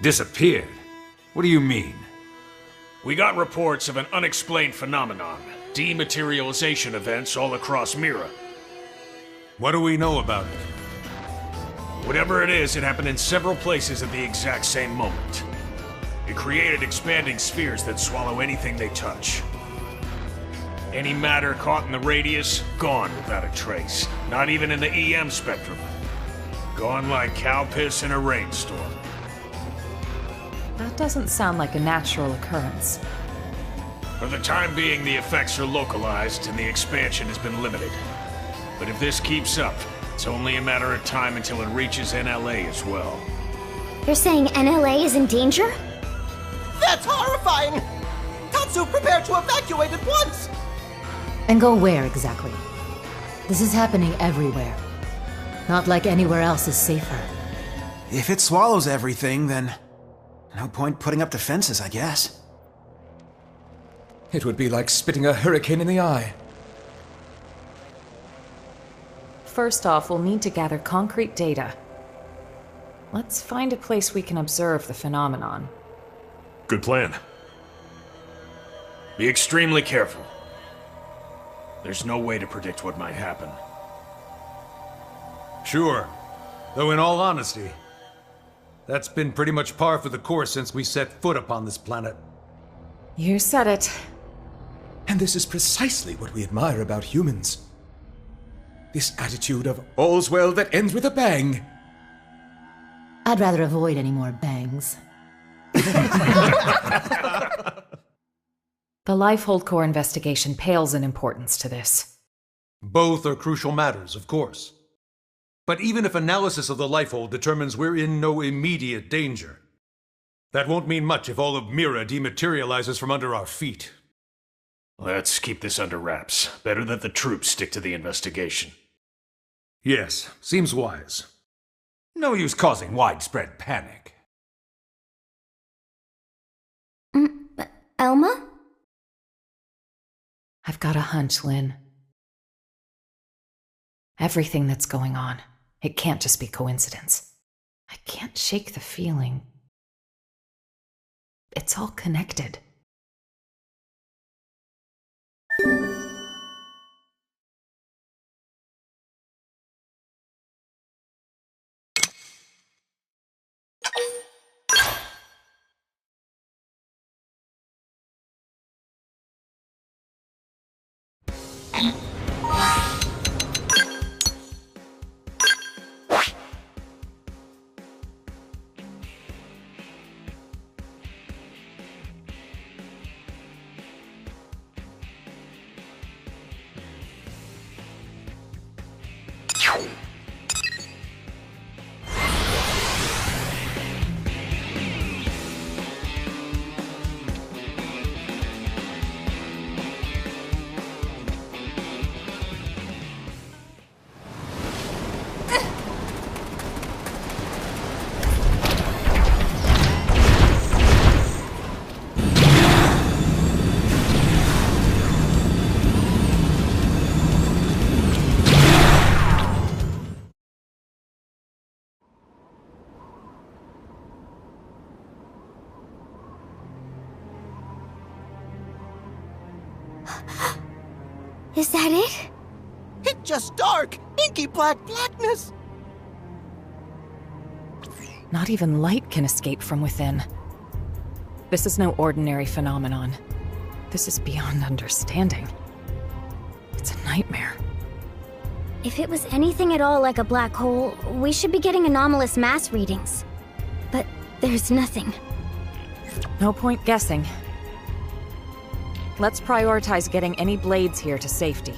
Disappeared? What do you mean? We got reports of an unexplained phenomenon. Dematerialization events all across Mira. What do we know about it? Whatever it is, it happened in several places at the exact same moment. It created expanding spheres that swallow anything they touch. Any matter caught in the radius, gone without a trace. Not even in the EM spectrum. Gone like cow piss in a rainstorm. That doesn't sound like a natural occurrence. For the time being, the effects are localized and the expansion has been limited. But if this keeps up, it's only a matter of time until it reaches NLA as well. You're saying NLA is in danger? That's horrifying! Tatsu, prepare to evacuate at once! And go where exactly? This is happening everywhere. Not like anywhere else is safer. If it swallows everything, then no point putting up defenses, I guess. It would be like spitting a hurricane in the eye. First off, we'll need to gather concrete data. Let's find a place we can observe the phenomenon. Good plan. Be extremely careful. There's no way to predict what might happen. Sure. Though in all honesty, that's been pretty much par for the course since we set foot upon this planet. You said it. And this is precisely what we admire about humans. This attitude of all's well that ends with a bang. I'd rather avoid any more bangs. The Lifehold Core investigation pales in importance to this. Both are crucial matters, of course. But even if analysis of the Lifehold determines we're in no immediate danger, that won't mean much if all of Mira dematerializes from under our feet. Let's keep this under wraps. Better that the troops stick to the investigation. Yes, seems wise. No use causing widespread panic. Elma? I've got a hunch, Lynn. Everything that's going on, it can't just be coincidence. I can't shake the feeling. It's all connected. Is that it? It's just dark! Inky blackness! Not even light can escape from within. This is no ordinary phenomenon. This is beyond understanding. It's a nightmare. If it was anything at all like a black hole, we should be getting anomalous mass readings. But there's nothing. No point guessing. Let's prioritize getting any blades here to safety.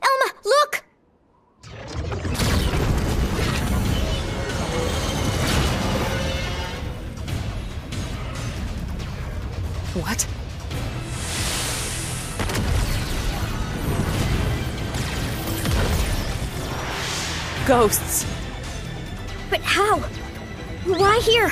Elma, look! ghosts. But how? Why here?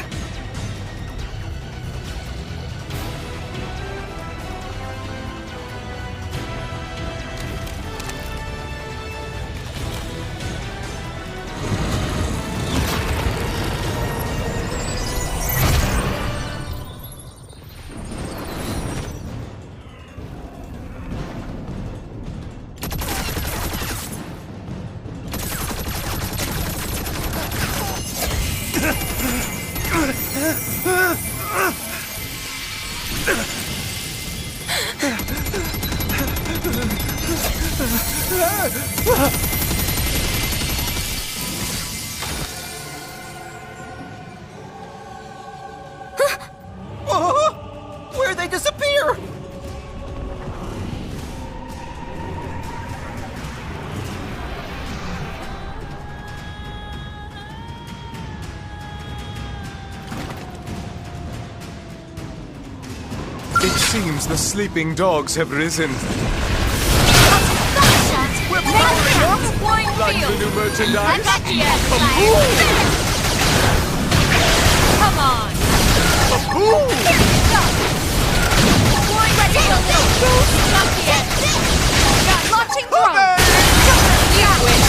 Where'd they disappear? It seems the sleeping dogs have risen. We're powering up! Like the new merchandise. Come on! Launching drone! You win!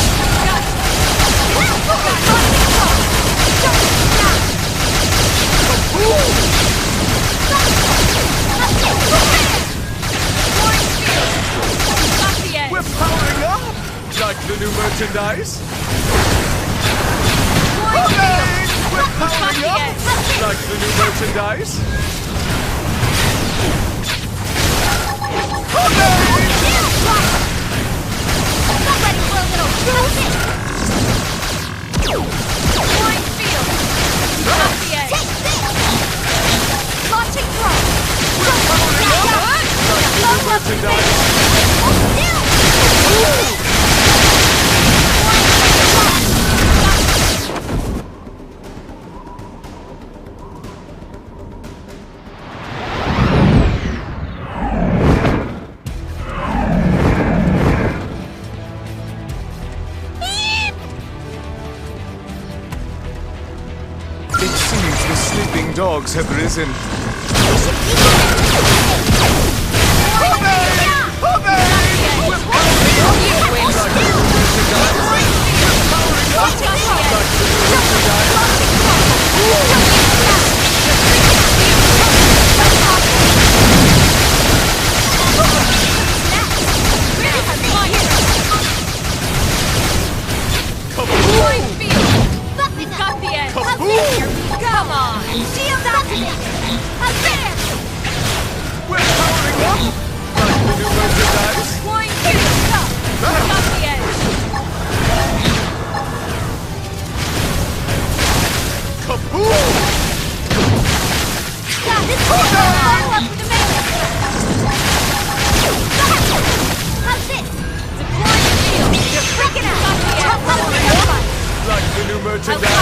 We're powering up! Like the new merchandise. We're powering up! Like the new merchandise. It seems the sleeping dogs have risen. Come on! Shield activated! We're powering up! Like the new merchandise. Point two! Got the edge! Kaboom! Got this one! Follow up with the main! How's this? Deploying shield! You're freaking out! Got the edge! Like the new merchandise.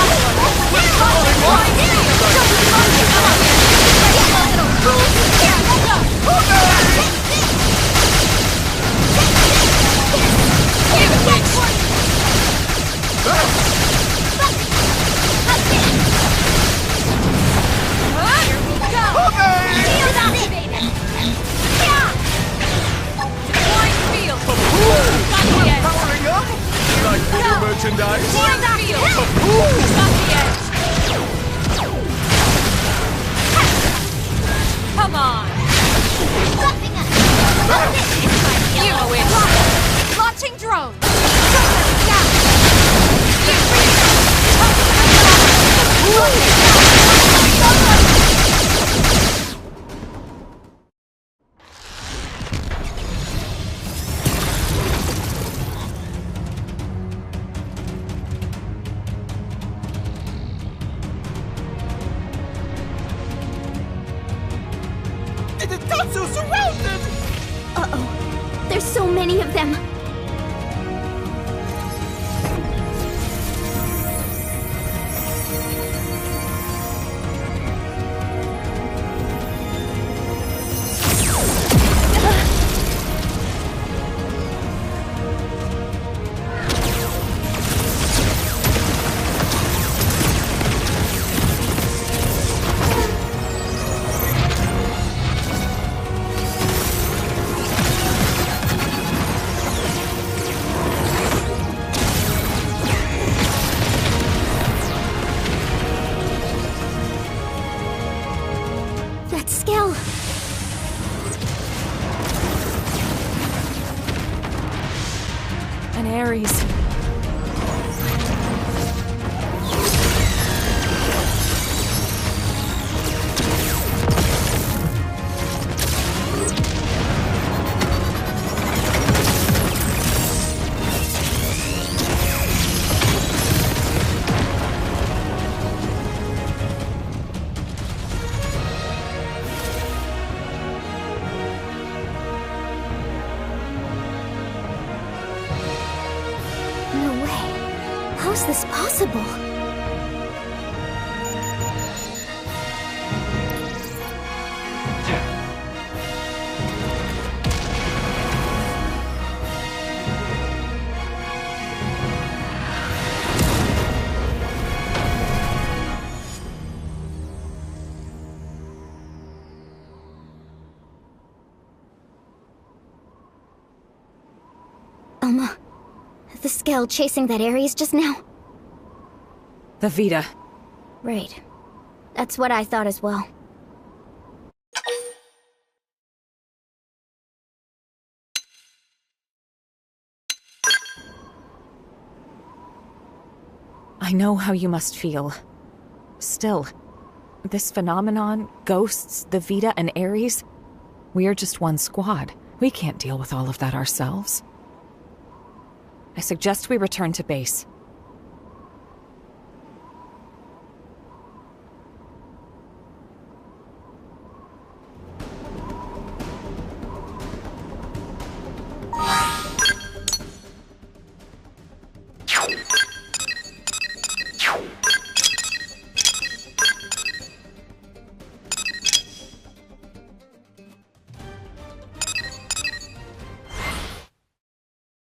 Powering up! Like the new merchandise. Come on! You win! Launching drone! Tatsu surrounded! Uh-oh. There's so many of them. this possible? The Skell chasing that Ares just now? The Vita. Right. That's what I thought as well. I know how you must feel. Still, this phenomenon, ghosts, the Vita, and Ares, we're just one squad. We can't deal with all of that ourselves. I suggest we return to base.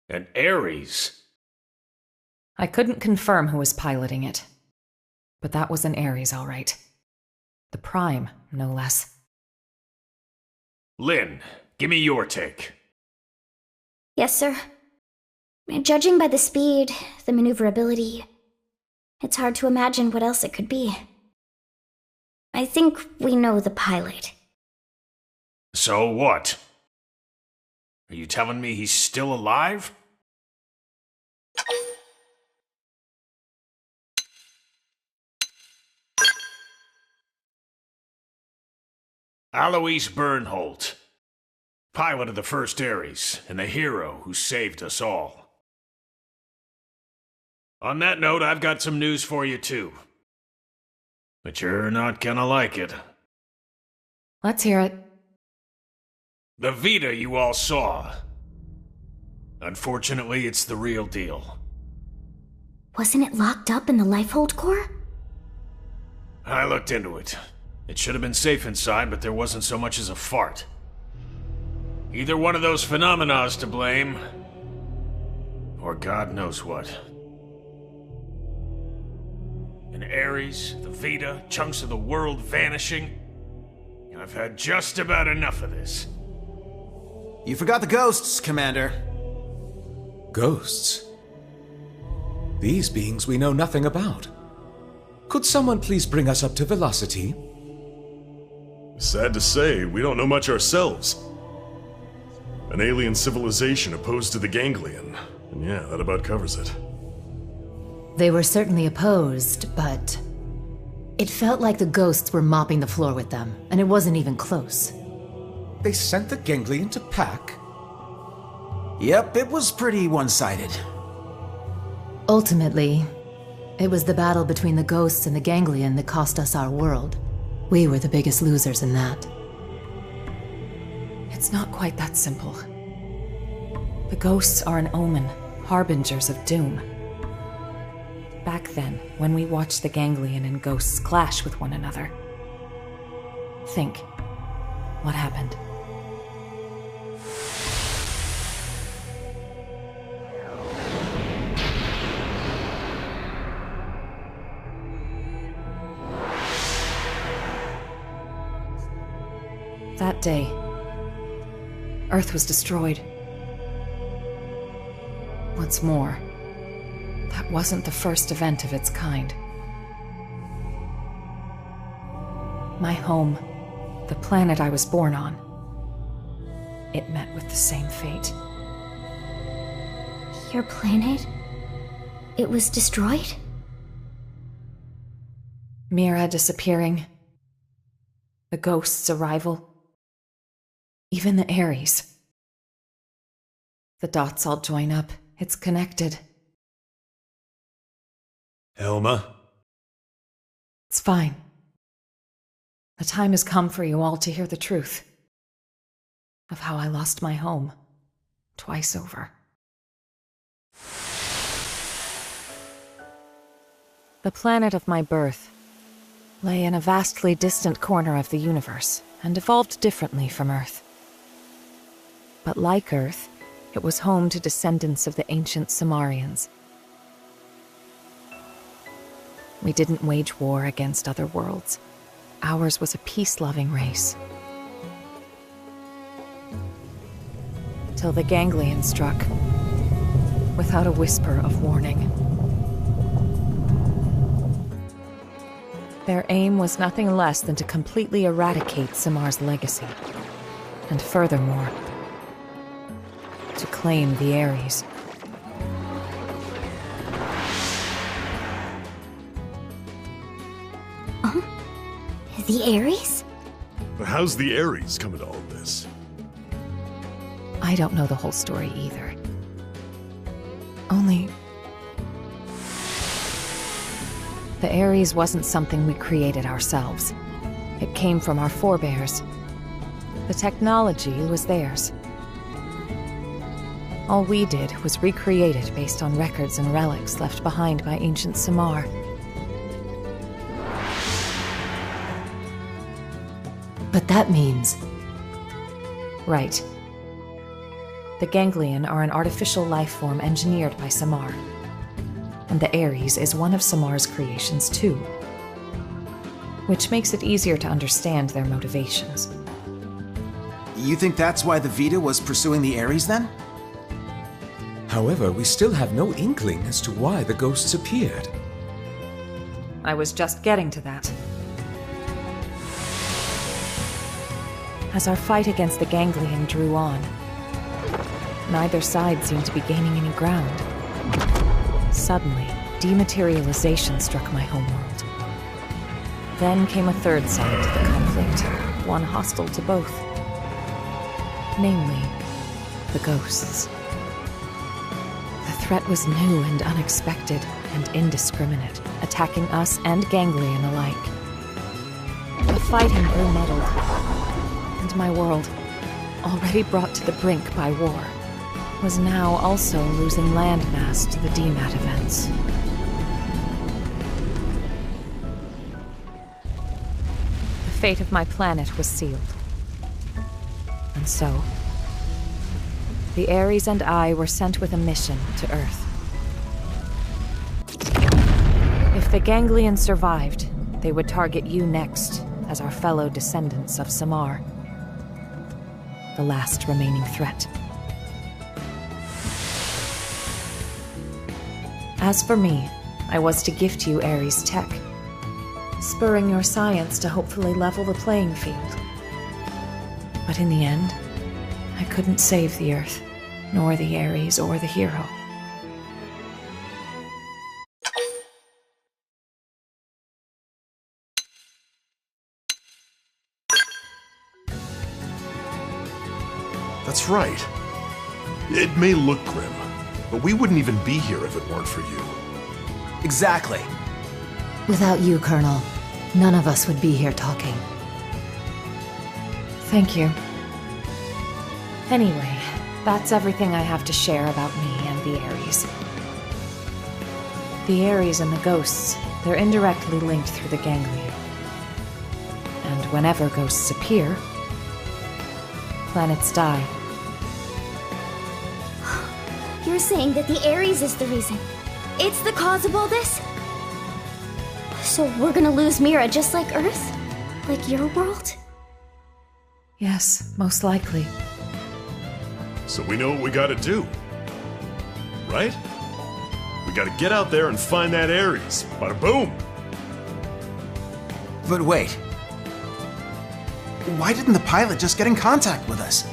An Ares? I couldn't confirm who was piloting it, but that was an Ares, all right. The Prime, no less. Lynn, give me your take. Yes, sir. Judging by the speed, the maneuverability, it's hard to imagine what else it could be. I think we know the pilot. So what? Are you telling me he's still alive? Alois Bernholt, pilot of the first Ares, and the hero who saved us all. On that note, I've got some news for you too. But you're not gonna like it. Let's hear it. The Vita you all saw. Unfortunately, it's the real deal. Wasn't it locked up in the Lifehold core? I looked into it. It should have been safe inside, but there wasn't so much as a fart. Either one of those phenomena is to blame, or God knows what. An Ares, the Vita, chunks of the world vanishing. I've had just about enough of this. You forgot the ghosts, Commander. Ghosts? These beings we know nothing about. Could someone please bring us up to velocity? Sad to say, we don't know much ourselves. An alien civilization opposed to the Ganglion. And yeah, that about covers it. They were certainly opposed, but it felt like the ghosts were mopping the floor with them, and it wasn't even close. They sent the Ganglion to pack? Yep, it was pretty one-sided. Ultimately, it was the battle between the ghosts and the Ganglion that cost us our world. We were the biggest losers in that. It's not quite that simple. The ghosts are an omen, harbingers of doom. Back then, when we watched the Ganglion and ghosts clash with one another. Think. What happened? That day, Earth was destroyed. What's more, that wasn't the first event of its kind. My home, the planet I was born on, it met with the same fate. Your planet? It was destroyed? Mira disappearing. The ghost's arrival. Even the Ares. The dots all join up. It's connected. Elma? It's fine. The time has come for you all to hear the truth. Of how I lost my home. Twice over. The planet of my birth lay in a vastly distant corner of the universe and evolved differently from Earth. But like Earth, it was home to descendants of the ancient Samarians. We didn't wage war against other worlds. Ours was a peace-loving race. Till the Ganglion struck, without a whisper of warning. Their aim was nothing less than to completely eradicate Samar's legacy. And furthermore, to claim the Ares. The Ares? But how's the Ares come into all this? I don't know the whole story either. Only... the Ares wasn't something we created ourselves. It came from our forebears. The technology was theirs. All we did was recreate it based on records and relics left behind by ancient Samar. But that means... Right. The Ganglion are an artificial life form engineered by Samar. And the Ares is one of Samar's creations too. Which makes it easier to understand their motivations. You think that's why the Vita was pursuing the Ares then? However, we still have no inkling as to why the ghosts appeared. I was just getting to that. As our fight against the Ganglion drew on, neither side seemed to be gaining any ground. Suddenly, dematerialization struck my homeworld. Then came a third side to the conflict, one hostile to both. Namely, the ghosts. The threat was new and unexpected and indiscriminate, attacking us and Ganglion alike. The fighting grew muddled, and my world, already brought to the brink by war, was now also losing landmass to the DMAT events. The fate of my planet was sealed. And so, the Ares and I were sent with a mission to Earth. If the Ganglion survived, they would target you next as our fellow descendants of Samar. The last remaining threat. As for me, I was to gift you Ares tech, spurring your science to hopefully level the playing field. But in the end, I couldn't save the Earth, nor the Ares or the hero. That's right. It may look grim, but we wouldn't even be here if it weren't for you. Exactly. Without you, Colonel, none of us would be here talking. Thank you. Anyway, that's everything I have to share about me and the Ares. The Ares and the ghosts, they're indirectly linked through the Ganglion. And whenever ghosts appear, planets die. You're saying that the Ares is the reason? It's the cause of all this? So we're gonna lose Mira just like Earth? Like your world? Yes, most likely. So we know what we gotta do. Right? We gotta get out there and find that Ares. Bada boom! But wait. Why didn't the pilot just get in contact with us?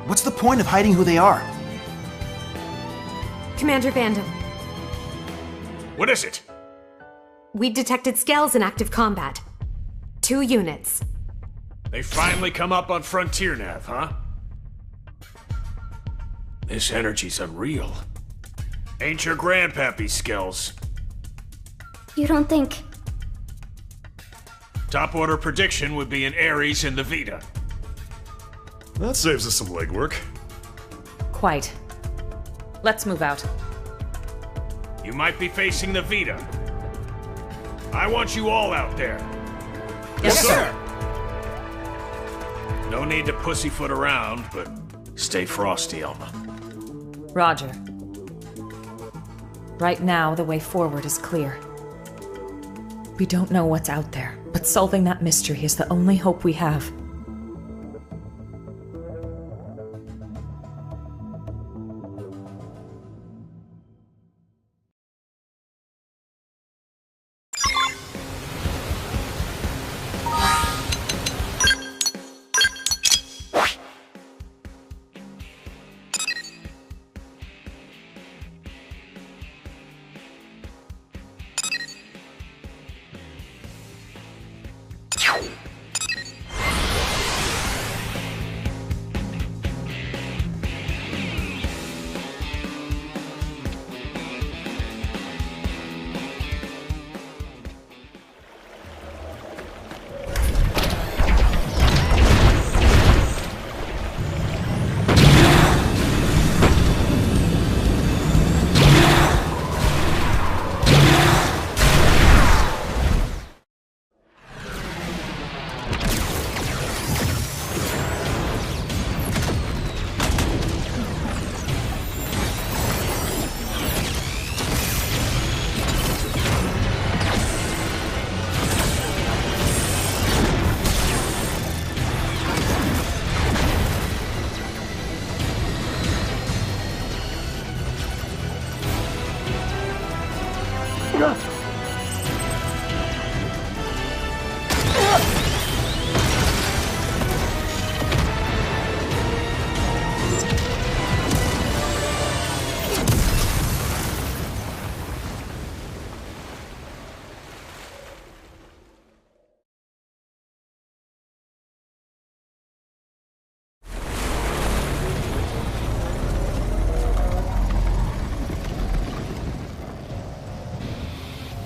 What's the point of hiding who they are? Commander Vandam, What is it? we detected scales in active combat. 2 units. They finally come up on Frontier Nav, huh? This energy's unreal. Ain't your grandpappy's skills. You don't think... Top order prediction would be an Ares in the Vita. That saves us some legwork. Quite. Let's move out. You might be facing the Vita. I want you all out there. Yes, sir. No need to pussyfoot around, but stay frosty, Alma. Roger. Right now, the way forward is clear. We don't know what's out there, but solving that mystery is the only hope we have.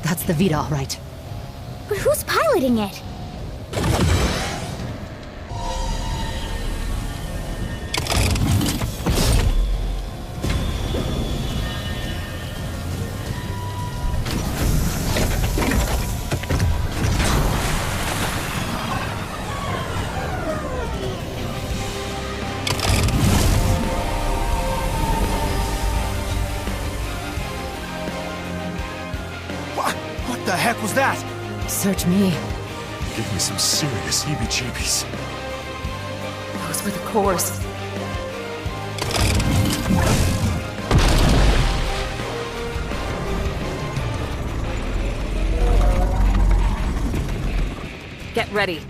That's the Vita, all right. But who's piloting it? What the heck was that? Search me. Give me some serious heebie-jeebies. Those were the cores. Get ready.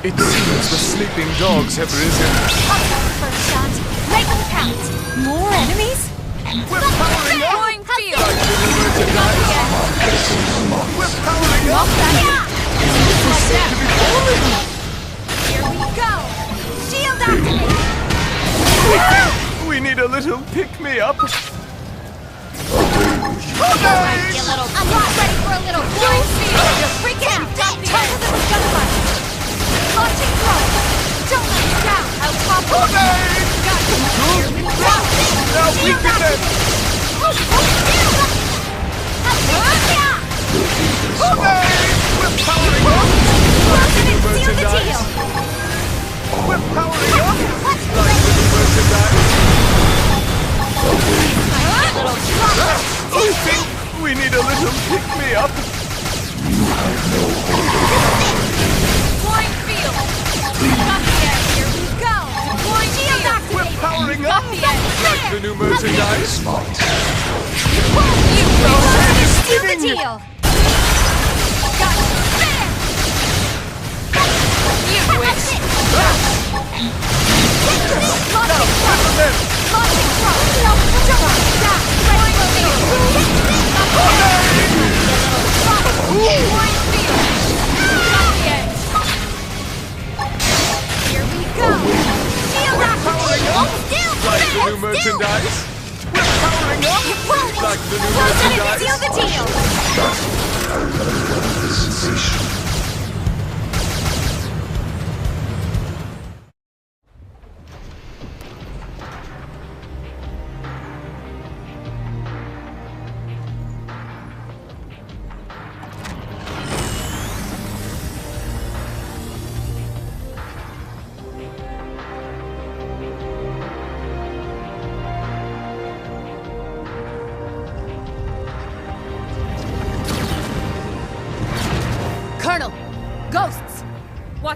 It seems the sleeping dogs have risen. First shot. Make them count. More enemies? We're powering up! Going field. We're powering up! Here we go. Shield activate. We need a little pick-me-up. Alright, you little. I'm not ready for a little going field. You're freaking out. Toss them with gunfire. Launching throw. Don't let me down. I'll pop up. Got you. Here we go. Now we can then. We're powering up! Seal the deal. We're powering up! Let's Like the merchandise! little drop. I think we need a little pick-me-up. Flying field. Got the edge. Here we go. Deploying shield activate. We're powering Got up! the edge. Like the new merchandise! You seal the deal. Got you. There. You wish. Launching throw. Launching throw. Jump down. Flying field. Flying field. Got the edge. Here we go. Shield activate. Still Like the new merchandise! We're powering up! Like the new merchandise! Seal the deal.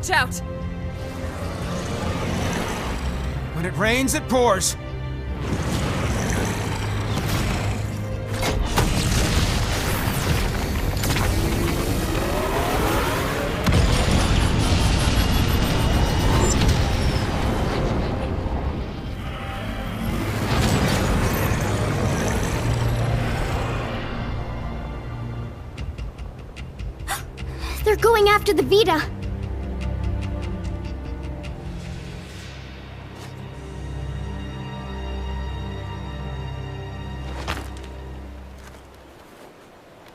Watch out! When it rains, it pours. They're going after the Vita.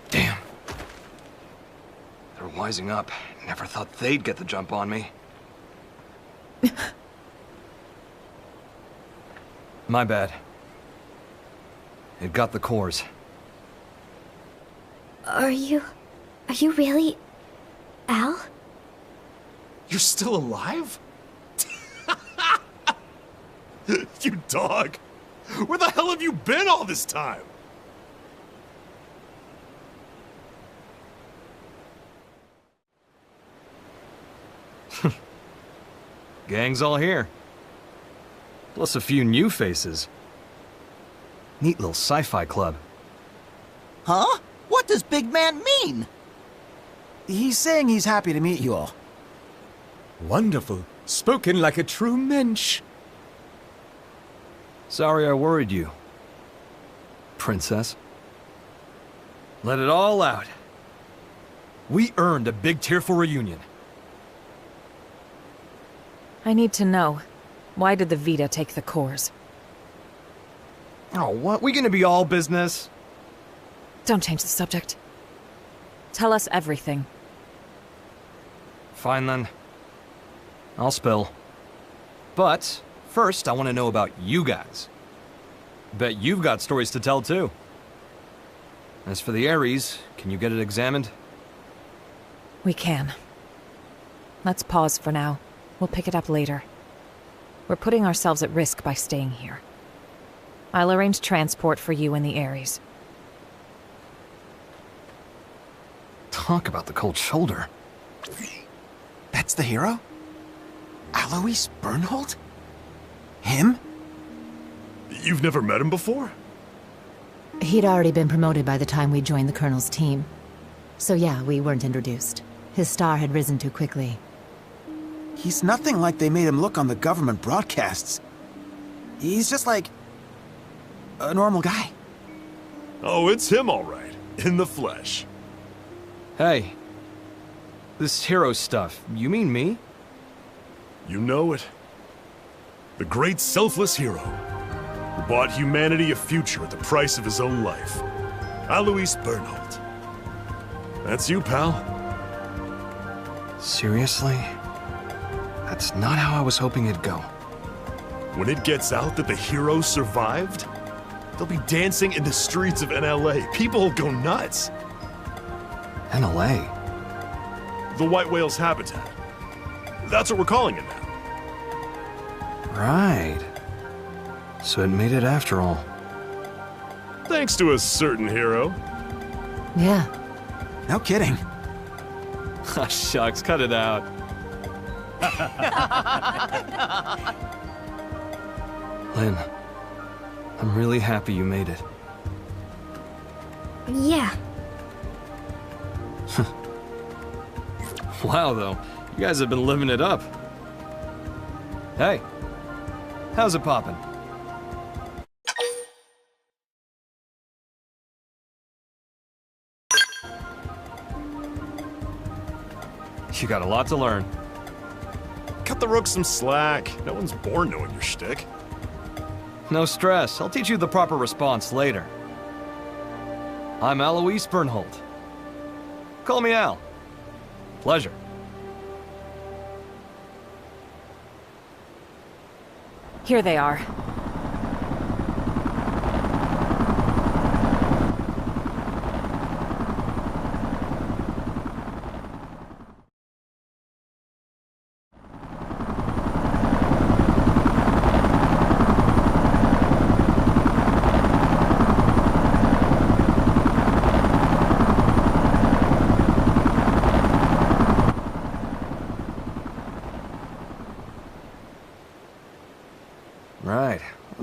Damn. They're wising up. Never thought they'd get the jump on me. My bad. It got the cores. Are you really... Al? You're still alive? You dog! Where the hell have you been all this time? Gang's all here. Plus a few new faces. Neat little sci-fi club. Huh? What does big man mean? He's saying he's happy to meet you all. Wonderful. Spoken like a true mensch. Sorry I worried you, Princess. Let it all out. We earned a big tearful reunion. I need to know. Why did the Vita take the cores? Oh, what? We gonna be all business? Don't change the subject. Tell us everything. Fine then. I'll spill. But first, I want to know about you guys. Bet you've got stories to tell too. As for the Ares, can you get it examined? We can. Let's pause for now. We'll pick it up later. We're putting ourselves at risk by staying here. I'll arrange transport for you and the Ares. Talk about the cold shoulder. That's the hero? Alois Bernhold? Him? You've never met him before? He'd already been promoted by the time we joined the Colonel's team. So yeah, we weren't introduced. His star had risen too quickly. He's nothing like they made him look on the government broadcasts. He's just like... a normal guy. Oh, it's him all right. In the flesh. Hey. This hero stuff, you mean me? You know it. The great selfless hero who bought humanity a future at the price of his own life. Alois Bernhold. That's you, pal. Seriously? That's not how I was hoping it'd go. When it gets out that the hero survived, they'll be dancing in the streets of NLA. People will go nuts. NLA? The White Whale's habitat. That's what we're calling it now. Right. So it made it after all. Thanks to a certain hero. Yeah. No kidding. Ah, shucks, cut it out. Lynn, I'm really happy you made it. Yeah. Wow, though. You guys have been living it up. Hey, how's it poppin'? You got a lot to learn. Cut the Rook some slack. No one's born knowing your shtick. No stress. I'll teach you the proper response later. I'm Alois Bernhold. Call me Al. Pleasure. Here they are.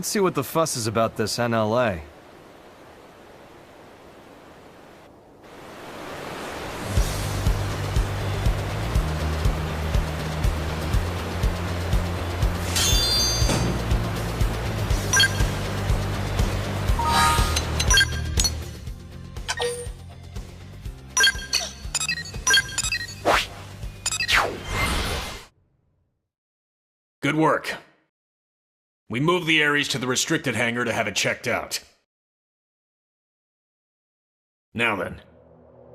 Let's see what the fuss is about this NLA. Good work. We moved the Ares to the restricted hangar to have it checked out. Now then,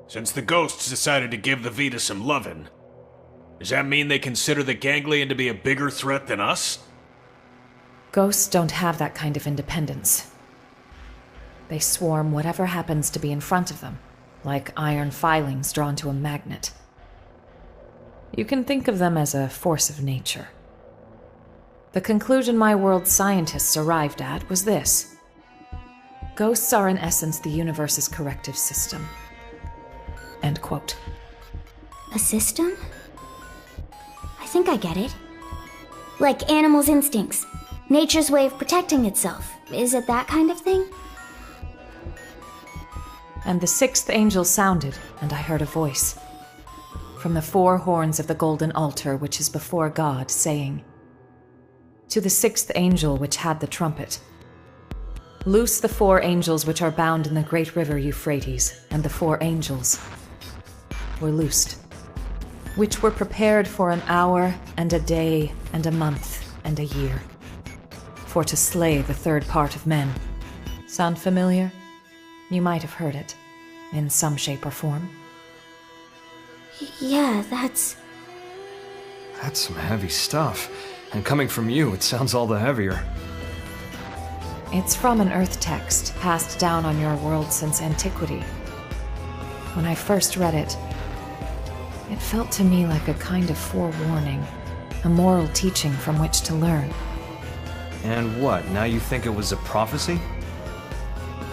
since the ghosts decided to give the Vita some lovin', does that mean they consider the ganglion to be a bigger threat than us? Ghosts don't have that kind of independence. They swarm whatever happens to be in front of them, like iron filings drawn to a magnet. You can think of them as a force of nature. The conclusion my world's scientists arrived at was this. Ghosts are in essence the universe's corrective system. End quote. A system? I think I get it. Like animals' instincts. Nature's way of protecting itself. Is it that kind of thing? And the sixth angel sounded, and I heard a voice. From the four horns of the golden altar which is before God, saying, "To the sixth angel which had the trumpet, loose the four angels which are bound in the great river Euphrates, and the four angels were loosed, which were prepared for an hour, and a day, and a month, and a year, for to slay the third part of men." Sound familiar? You might have heard it, in some shape or form. Yeah, that's That's some heavy stuff. And coming from you, it sounds all the heavier. It's from an Earth text passed down on your world since antiquity. When I first read it, it felt to me like a kind of forewarning, a moral teaching from which to learn. And what, now you think it was a prophecy?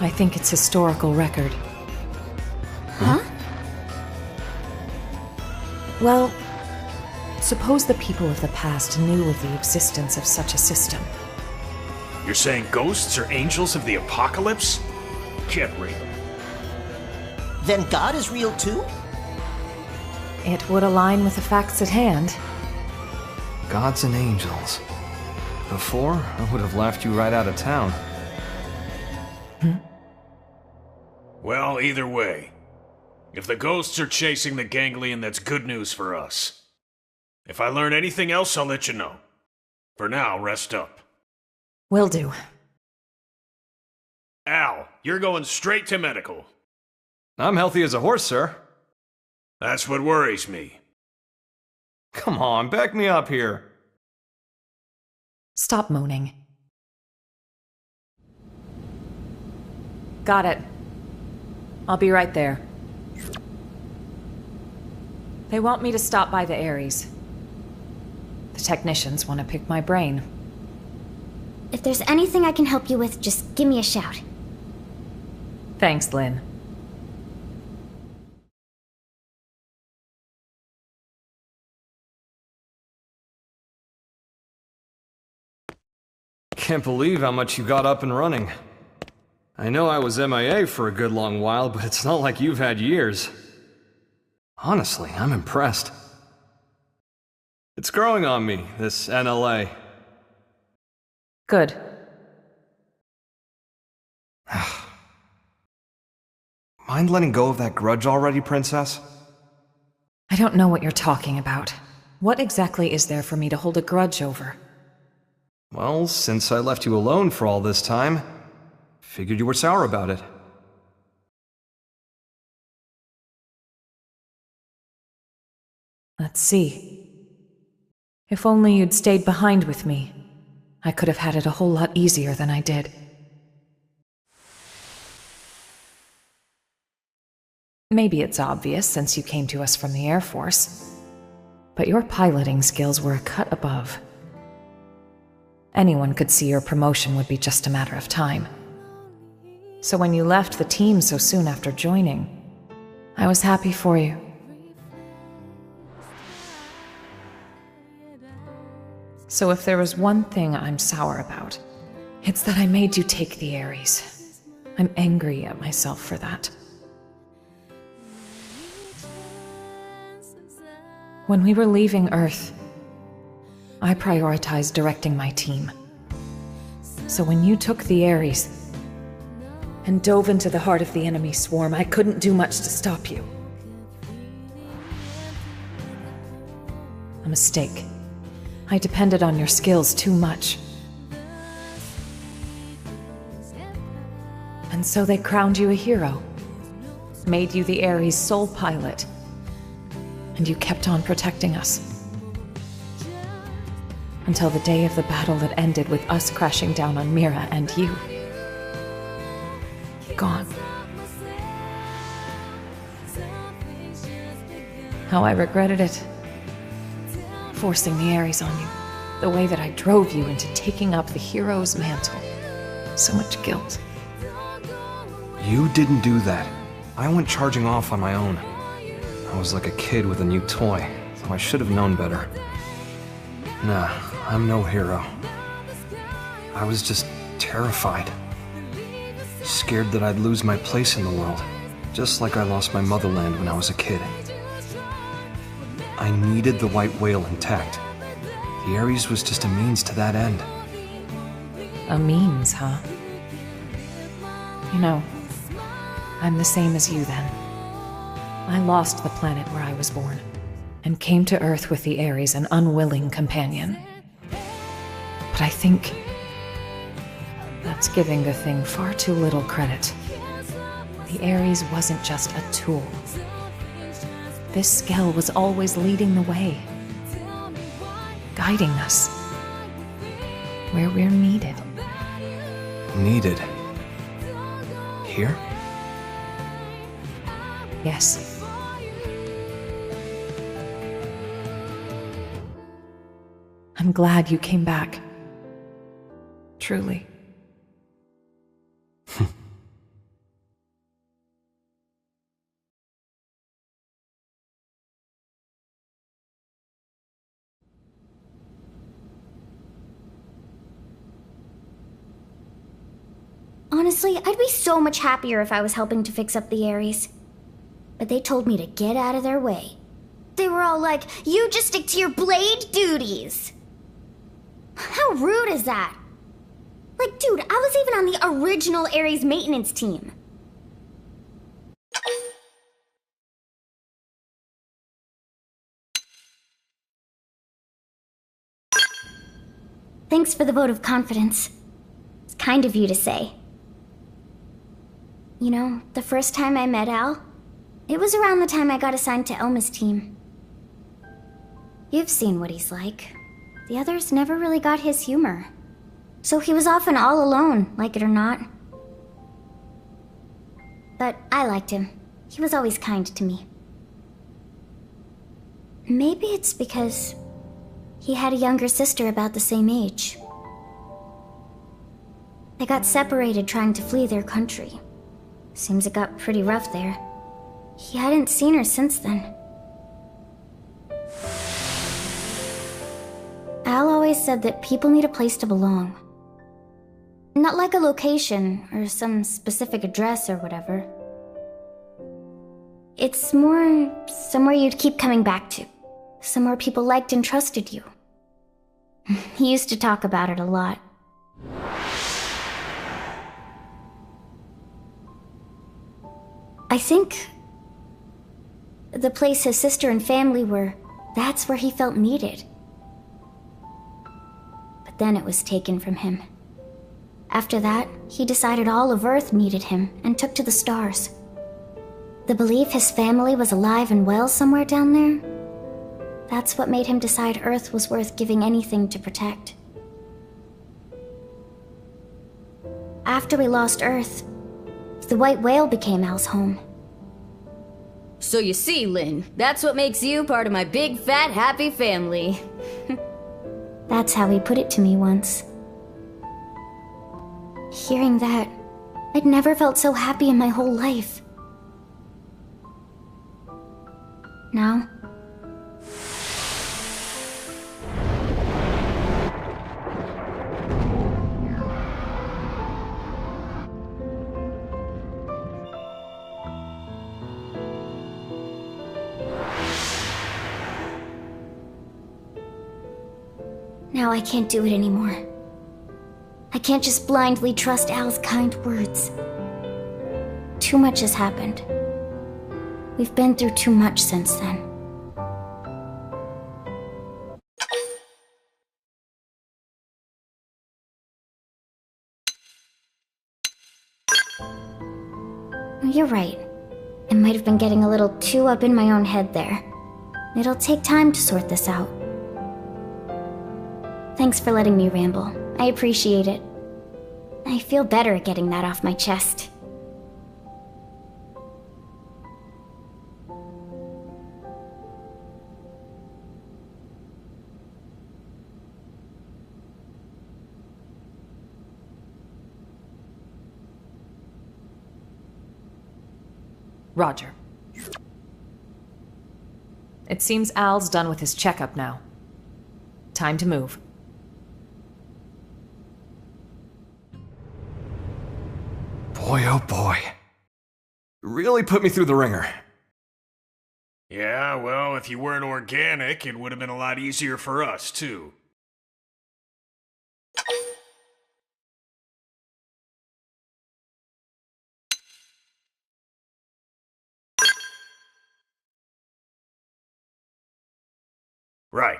I think it's historical record. Huh? Well, suppose the people of the past knew of the existence of such a system. You're saying ghosts are angels of the apocalypse? Get real. Then God is real too? It would align with the facts at hand. Gods and angels. Before, I would have laughed you right out of town. Well, either way. If the ghosts are chasing the ganglion, that's good news for us. If I learn anything else, I'll let you know. For now, rest up. Will do. Al, you're going straight to medical. I'm healthy as a horse, sir. That's what worries me. Come on, back me up here. Stop moaning. Got it. I'll be right there. They want me to stop by the Ares. The technicians want to pick my brain. If there's anything I can help you with, just give me a shout. Thanks, Lynn. Can't believe how much you got up and running. I know I was MIA for a good long while, but it's not like you've had years. Honestly, I'm impressed. It's growing on me, this NLA. Good. Mind letting go of that grudge already, Princess? I don't know what you're talking about. What exactly is there for me to hold a grudge over? Well, since I left you alone for all this time, figured you were sour about it. Let's see. If only you'd stayed behind with me, I could have had it a whole lot easier than I did. Maybe it's obvious since you came to us from the Air Force, but your piloting skills were a cut above. Anyone could see your promotion would be just a matter of time. So when you left the team so soon after joining, I was happy for you. So if there was one thing I'm sour about, It's that I made you take the Ares. I'm angry at myself for that. When we were leaving Earth, I prioritized directing my team. So when you took the Ares and dove into the heart of the enemy swarm, I couldn't do much to stop you. A mistake. I depended on your skills too much. And so they crowned you a hero, made you the Ares' sole pilot, and you kept on protecting us. Until the day of the battle that ended with us crashing down on Mira and you. Gone. How I regretted it. Forcing the Ares on you. The way that I drove you into taking up the hero's mantle. So much guilt. You didn't do that. I went charging off on my own. I was like a kid with a new toy, so I should have known better. Nah, I'm no hero. I was just terrified. Scared that I'd lose my place in the world, just like I lost my motherland when I was a kid. I needed the white whale intact. The Ares was just a means to that end. A means, huh? You know, I'm the same as you then. I lost the planet where I was born, and came to Earth with the Ares, an unwilling companion. But I think that's giving the thing far too little credit. The Ares wasn't just a tool. This Skell was always leading the way, guiding us where we're needed. Needed? Here? Yes. I'm glad you came back. Truly. Honestly, I'd be so much happier if I was helping to fix up the Ares. But they told me to get out of their way. They were all like, you just stick to your blade duties. How rude is that? Like, dude, I was even on the original Ares maintenance team. Thanks for the vote of confidence. It's kind of you to say. You know, the first time I met Al, it was around the time I got assigned to Elma's team. You've seen what he's like. The others never really got his humor. So he was often all alone, like it or not. But I liked him. He was always kind to me. Maybe it's because he had a younger sister about the same age. They got separated trying to flee their country. Seems it got pretty rough there. He hadn't seen her since then. Al always said that people need a place to belong. Not like a location or some specific address or whatever. It's more somewhere you'd keep coming back to. Somewhere people liked and trusted you. He used to talk about it a lot. I think the place his sister and family were, that's where he felt needed. But then it was taken from him. After that, he decided all of Earth needed him and took to the stars. The belief his family was alive and well somewhere down there, that's what made him decide Earth was worth giving anything to protect. After we lost Earth, the white whale became Al's home. So you see, Lynn, that's what makes you part of my big, fat, happy family. That's how he put it to me once. Hearing that, I'd never felt so happy in my whole life. Now, Now I can't do it anymore. I can't just blindly trust Al's kind words. Too much has happened. We've been through too much since then. You're right. I might have been getting a little too up in my own head there. It'll take time to sort this out. Thanks for letting me ramble. I appreciate it. I feel better getting that off my chest. Roger. It seems Al's done with his checkup now. Time to move. Boy, oh boy. Really put me through the ringer. Yeah, well, if you weren't organic, it would have been a lot easier for us, too. Right.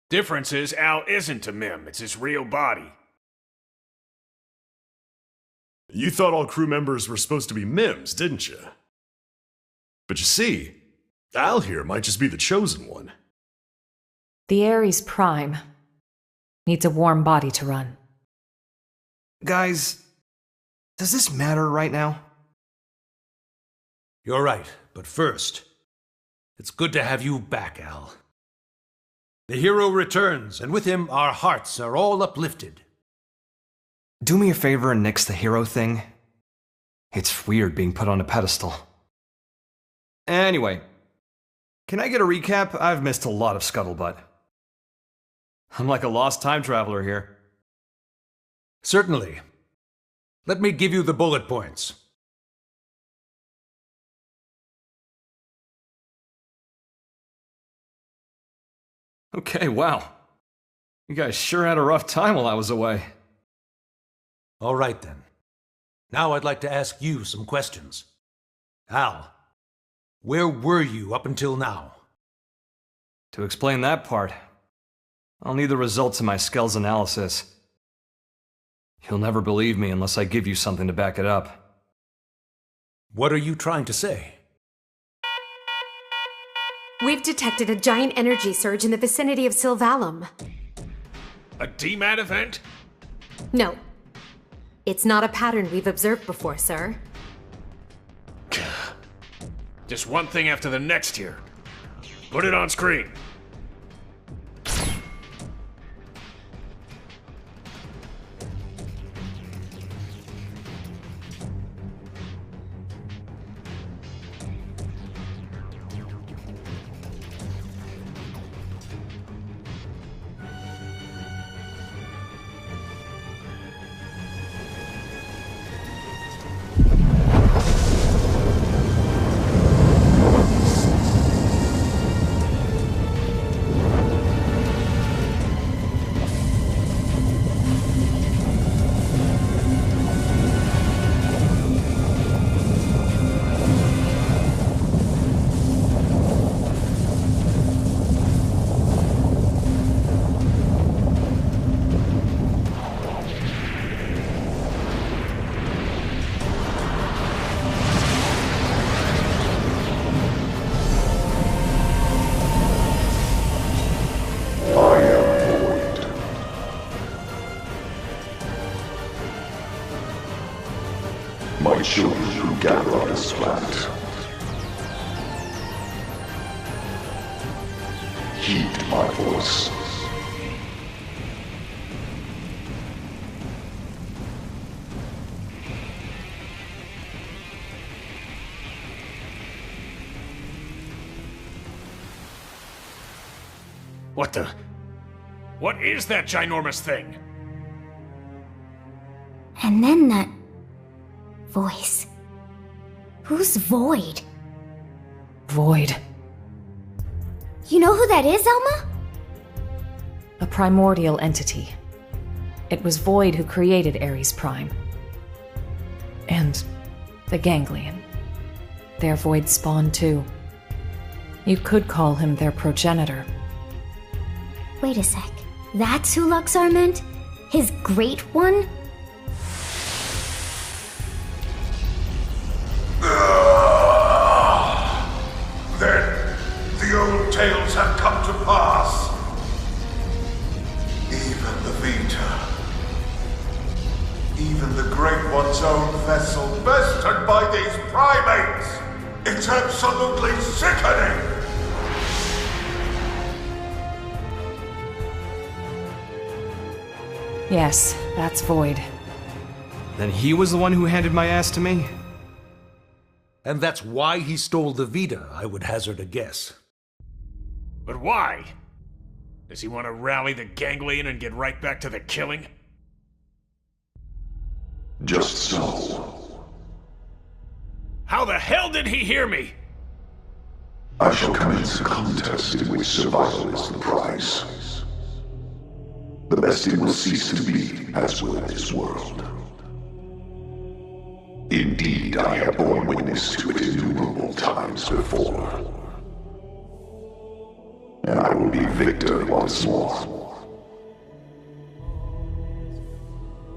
Difference is, Al isn't a mim. It's his real body. You thought all crew members were supposed to be mims, didn't you? But you see, Al here might just be the chosen one. The Ares Prime needs a warm body to run. Guys, does this matter right now? You're right, but first, it's good to have you back, Al. The hero returns, and with him our hearts are all uplifted. Do me a favor and nix the hero thing. It's weird being put on a pedestal. Anyway, can I get a recap? I've missed a lot of scuttlebutt. I'm like a lost time traveler here. Certainly. Let me give you the bullet points. Okay, wow. You guys sure had a rough time while I was away. All right, then. Now I'd like to ask you some questions. Al, where were you up until now? To explain that part, I'll need the results of my skills analysis. You'll never believe me unless I give you something to back it up. What are you trying to say? We've detected a giant energy surge in the vicinity of Sylvalum. A DMAT event? No. It's not a pattern we've observed before, sir. Just one thing after the next here. Put it on screen. My children who gather on this planet. Heed my voice. What the? What is that ginormous thing? And then that voice. Who's Void? Void. You know who that is, Elma? A primordial entity. It was Void who created Ares Prime. And the Ganglion. Their Void spawn too. You could call him their progenitor. Wait a sec. That's who Luxar meant? His Great One? Then the old tales have come to pass. Even the Vita. Even the Great One's own vessel bested by these primates. It's absolutely sickening. Yes, that's Void. Then he was the one who handed my ass to me? And that's why he stole the Vita, I would hazard a guess. But why? Does he want to rally the Ganglion and get right back to the killing? Just so. How the hell did he hear me? I shall commence a contest in which survival is the prize. The bestie will cease to be, as will this world. Indeed, I have borne witness to it innumerable times before. And I will be victor once more.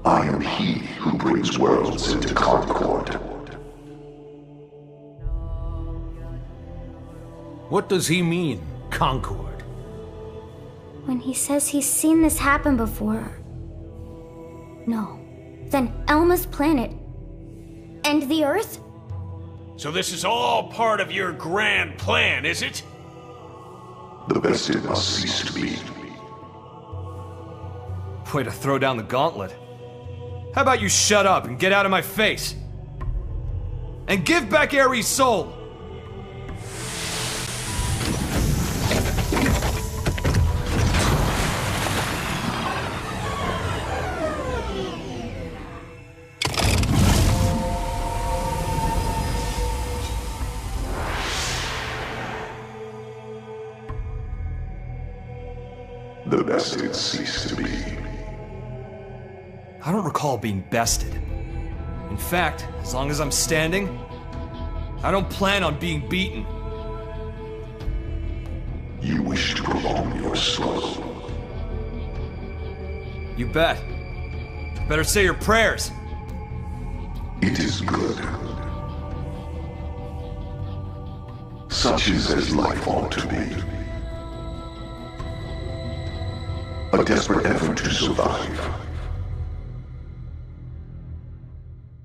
I am he who brings worlds into concord. What does he mean, concord? When he says he's seen this happen before... No. Then Elma's planet... and the Earth? So this is all part of your grand plan, is it? The bested must cease to be. Way to throw down the gauntlet. How about you shut up and get out of my face? And give back Ares' soul! The bested cease to be. I don't recall being bested. In fact, as long as I'm standing, I don't plan on being beaten. You wish to prolong your struggle. You bet. Better say your prayers. It is good. Such is as life ought to be. A desperate effort to survive.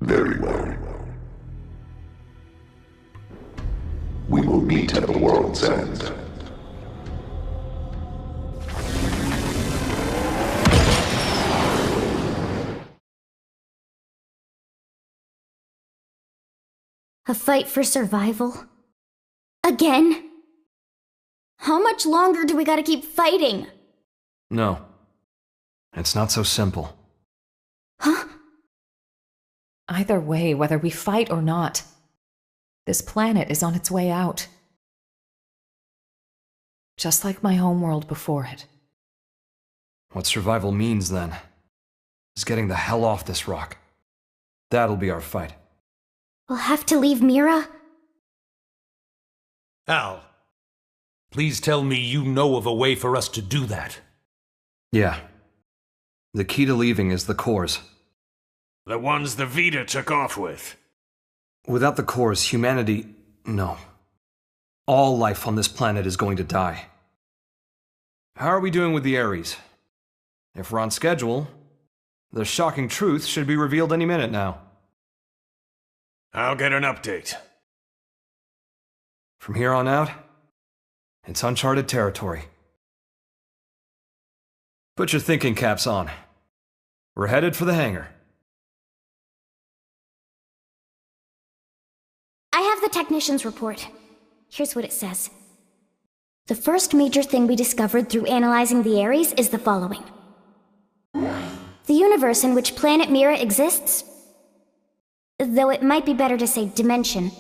Very well. We will meet at the world's end. A fight for survival? Again? How much longer do we gotta keep fighting? No. It's not so simple. Huh? Either way, whether we fight or not, this planet is on its way out. Just like my homeworld before it. What survival means, then, is getting the hell off this rock. That'll be our fight. We'll have to leave Mira? Al, please tell me you know of a way for us to do that. Yeah. The key to leaving is the cores. The ones the Vita took off with. Without the cores, humanity... no. All life on this planet is going to die. How are we doing with the Ares? If we're on schedule, the shocking truth should be revealed any minute now. I'll get an update. From here on out, it's uncharted territory. Put your thinking caps on. We're headed for the hangar. I have the technician's report. Here's what it says. The first major thing we discovered through analyzing the Ares is the following. The universe in which planet Mira exists, though it might be better to say dimension,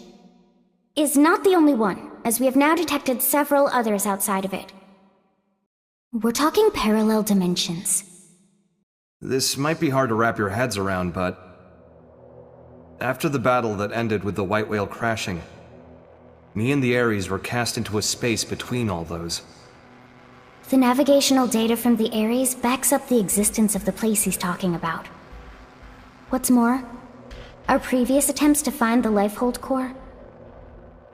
is not the only one, as we have now detected several others outside of it. We're talking parallel dimensions. This might be hard to wrap your heads around, but after the battle that ended with the White Whale crashing, me and the Ares were cast into a space between all those. The navigational data from the Ares backs up the existence of the place he's talking about. What's more, our previous attempts to find the Lifehold core,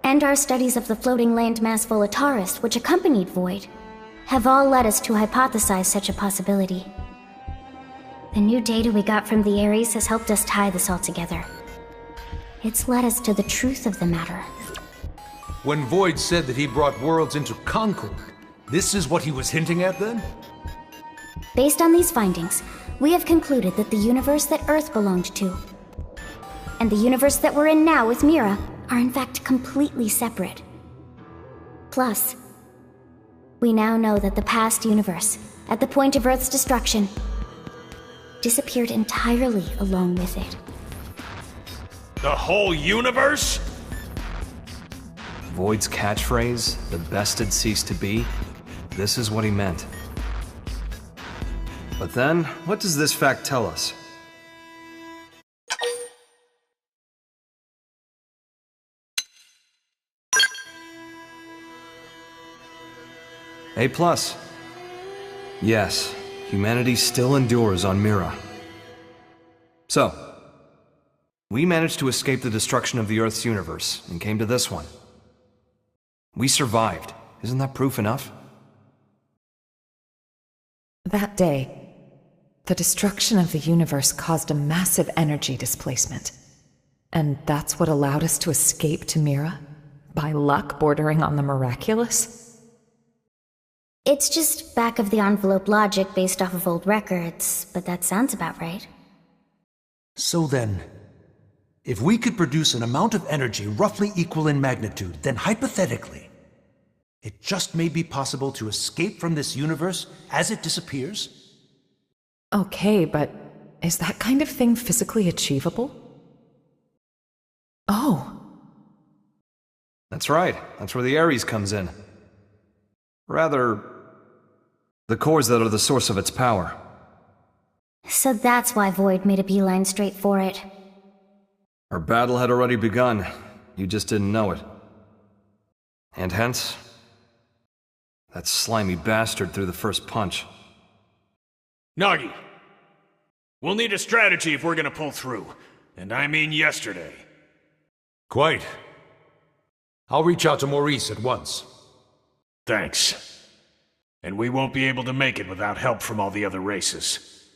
and our studies of the floating landmass Volataris, which accompanied Void, have all led us to hypothesize such a possibility. The new data we got from the Ares has helped us tie this all together. It's led us to the truth of the matter. When Void said that he brought worlds into concord, this is what he was hinting at then? Based on these findings, we have concluded that the universe that Earth belonged to, and the universe that we're in now with Mira, are in fact completely separate. Plus, we now know that the past universe, at the point of Earth's destruction, disappeared entirely along with it. The whole universe? Void's catchphrase, the best had ceased to be, this is what he meant. But then, what does this fact tell us? A+. Yes, humanity still endures on Mira. So, we managed to escape the destruction of the Earth's universe and came to this one. We survived. Isn't that proof enough? That day, the destruction of the universe caused a massive energy displacement. And that's what allowed us to escape to Mira? By luck bordering on the miraculous? It's just back-of-the-envelope logic based off of old records, but that sounds about right. So then, if we could produce an amount of energy roughly equal in magnitude, then hypothetically, it just may be possible to escape from this universe as it disappears? Okay, but is that kind of thing physically achievable? Oh. That's right. That's where the Ares comes in. Rather, the cores that are the source of its power. So that's why Void made a beeline straight for it. Our battle had already begun. You just didn't know it. And hence, that slimy bastard threw the first punch. Nagi, we'll need a strategy if we're gonna pull through. And I mean yesterday. Quite. I'll reach out to Maurice at once. Thanks. And we won't be able to make it without help from all the other races.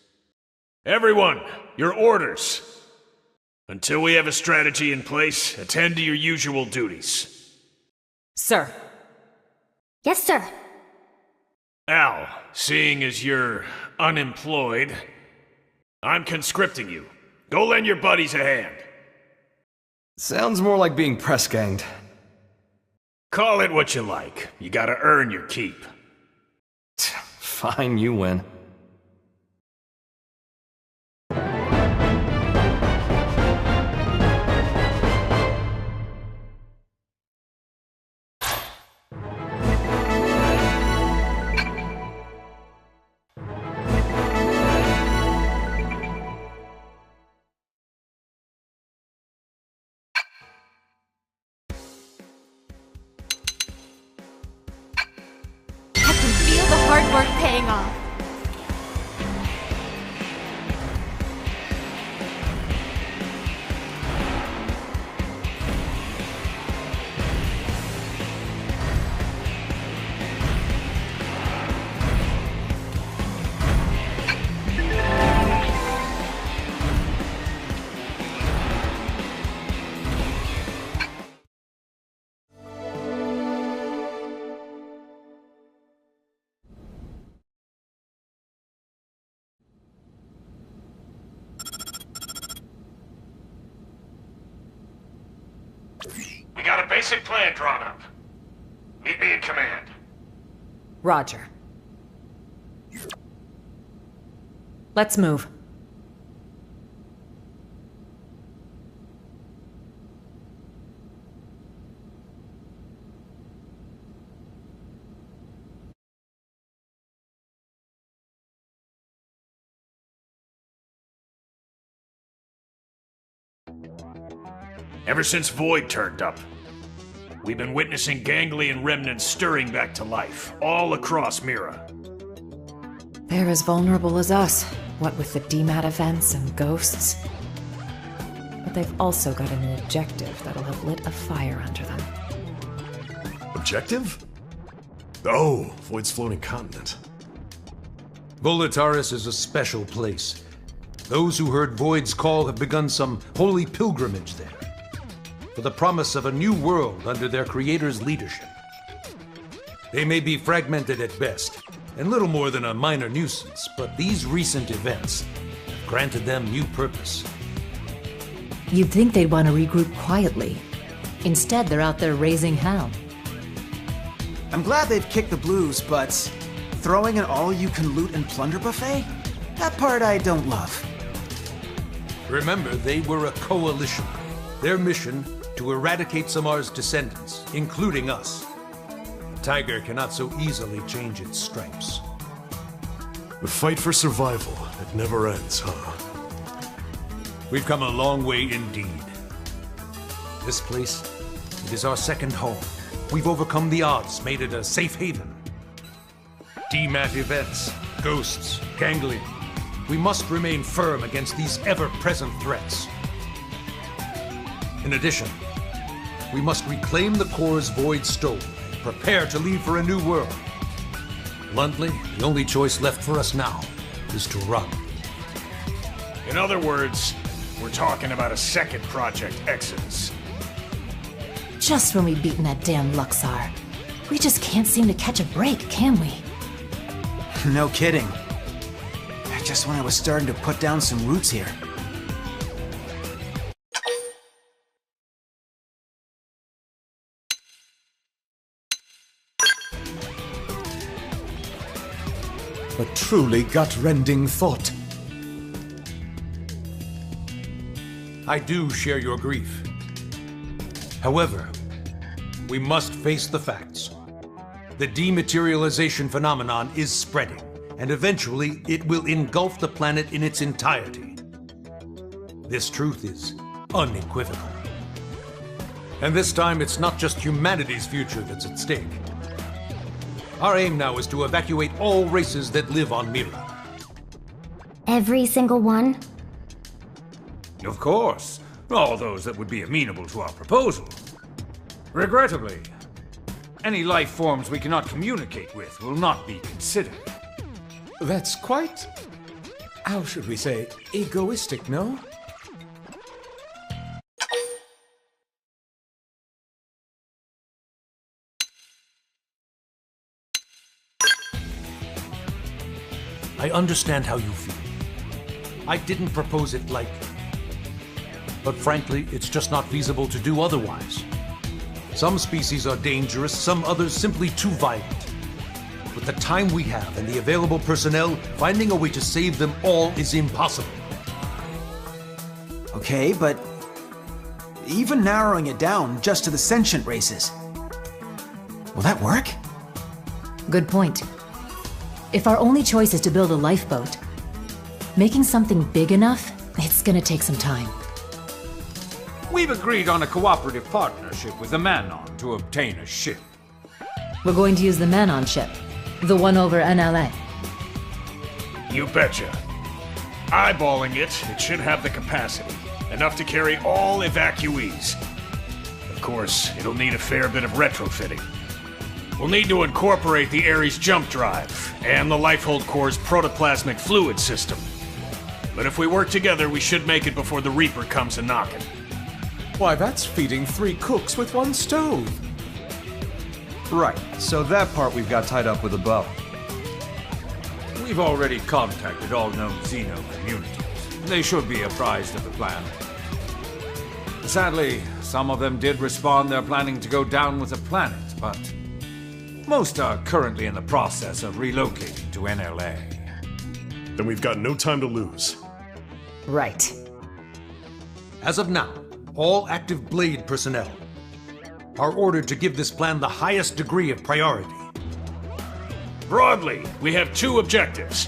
Everyone, your orders! Until we have a strategy in place, attend to your usual duties. Sir. Yes, sir. Al, seeing as you're unemployed, I'm conscripting you. Go lend your buddies a hand. Sounds more like being press-ganged. Call it what you like. You gotta earn your keep. Fine, you win. Feel the hard work paying off. We got a basic plan drawn up. Meet me in command. Roger. Let's move. Ever since Void turned up, we've been witnessing ganglion remnants stirring back to life, all across Mira. They're as vulnerable as us, what with the DMAT events and ghosts. But they've also got a new objective that'll have lit a fire under them. Objective? Oh, Void's floating continent. Volataris is a special place. Those who heard Void's call have begun some holy pilgrimage there, for the promise of a new world under their creator's leadership. They may be fragmented at best, and little more than a minor nuisance, but these recent events have granted them new purpose. You'd think they'd want to regroup quietly. Instead, they're out there raising hell. I'm glad they've kicked the blues, but throwing an all-you-can-loot and plunder buffet? That part I don't love. Remember, they were a coalition. Their mission, to eradicate Samar's descendants, including us. Tiger cannot so easily change its stripes. The fight for survival, it never ends, huh? We've come a long way indeed. This place, it is our second home. We've overcome the odds, made it a safe haven. DMAT events, ghosts, ganglion. We must remain firm against these ever-present threats. In addition, we must reclaim the cores Void stole, and prepare to leave for a new world. Bluntly, the only choice left for us now is to run. In other words, we're talking about a second Project Exodus. Just when we've beaten that damn Luxar. We just can't seem to catch a break, can we? No kidding. Just when I was starting to put down some roots here. A truly gut-rending thought. I do share your grief. However, we must face the facts. The dematerialization phenomenon is spreading, and eventually it will engulf the planet in its entirety. This truth is unequivocal. And this time, it's not just humanity's future that's at stake. Our aim now is to evacuate all races that live on Mira. Every single one? Of course. All those that would be amenable to our proposal. Regrettably, any life forms we cannot communicate with will not be considered. That's quite, how should we say, egoistic, no? I understand how you feel. I didn't propose it lightly. But frankly, it's just not feasible to do otherwise. Some species are dangerous, some others simply too violent. With the time we have and the available personnel, finding a way to save them all is impossible. Okay, but even narrowing it down just to the sentient races, will that work? Good point. If our only choice is to build a lifeboat, making something big enough, it's gonna take some time. We've agreed on a cooperative partnership with the Manon to obtain a ship. We're going to use the Manon ship, the one over NLA. You betcha. Eyeballing it, it should have the capacity. Enough to carry all evacuees. Of course, it'll need a fair bit of retrofitting. We'll need to incorporate the Ares jump drive and the Lifehold Core's protoplasmic fluid system. But if we work together, we should make it before the Reaper comes a-knocking. Why, that's feeding 3 cooks with 1 stove. Right, so that part we've got tied up with a bow. We've already contacted all known Xeno communities. They should be apprised of the plan. Sadly, some of them did respond they're planning to go down with the planet, but most are currently in the process of relocating to NLA. Then we've got no time to lose. Right. As of now, all active Blade personnel are ordered to give this plan the highest degree of priority. Broadly, we have 2 objectives.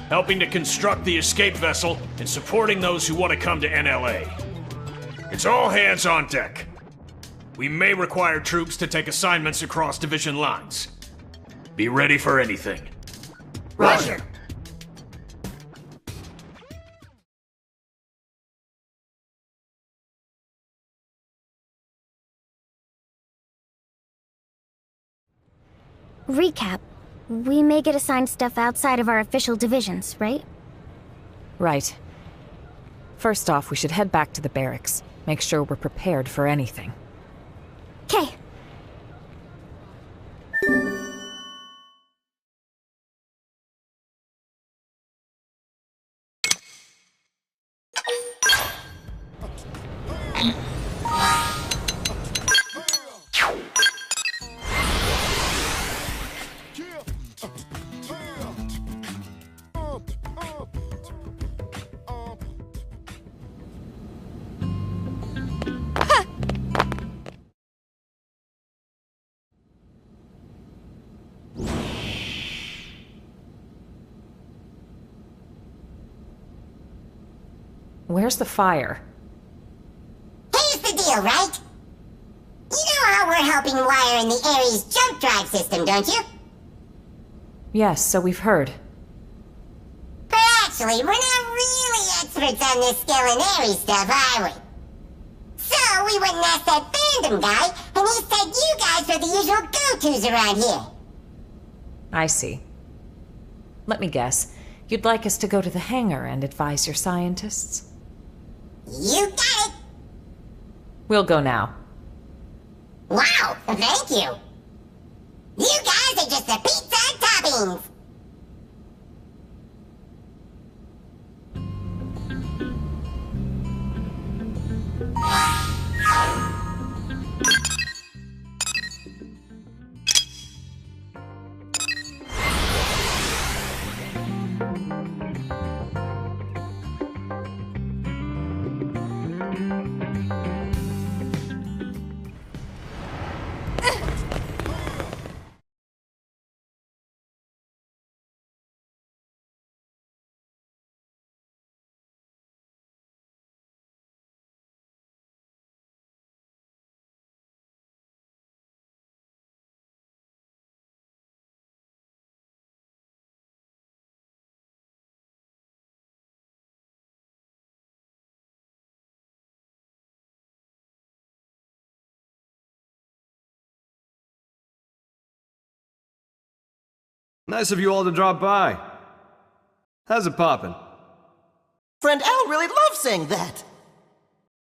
Helping to construct the escape vessel and supporting those who want to come to NLA. It's all hands on deck. We may require troops to take assignments across division lines. Be ready for anything. Roger. Recap. We may get assigned stuff outside of our official divisions, right? Right. First off, we should head back to the barracks. Make sure we're prepared for anything. 'Kay. Where's the fire? Here's the deal, right? You know how we're helping wire in the Ares jump drive system, don't you? Yes, so we've heard. But actually, we're not really experts on this skill and Ares stuff, are we? So we went and asked that fandom guy, and he said you guys are the usual go-tos around here. I see. Let me guess. You'd like us to go to the hangar and advise your scientists? You got it! We'll go now. Wow, thank you! You guys are just the pizza toppings! Nice of you all to drop by. How's it poppin'? Friend Al really loves saying that.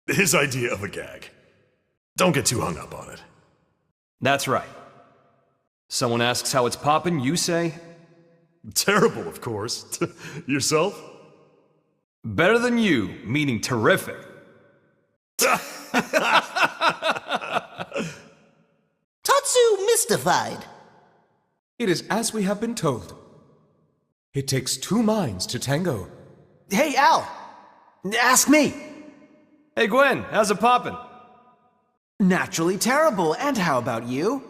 His idea of a gag. Don't get too hung up on it. That's right. Someone asks how it's poppin', you say? Terrible, of course. Yourself? Better than you, meaning terrific. Tatsu mystified. It is as we have been told. It takes two minds to tango. Hey, Al! Ask me! Hey, Gwen, how's it poppin'? Naturally terrible, and how about you?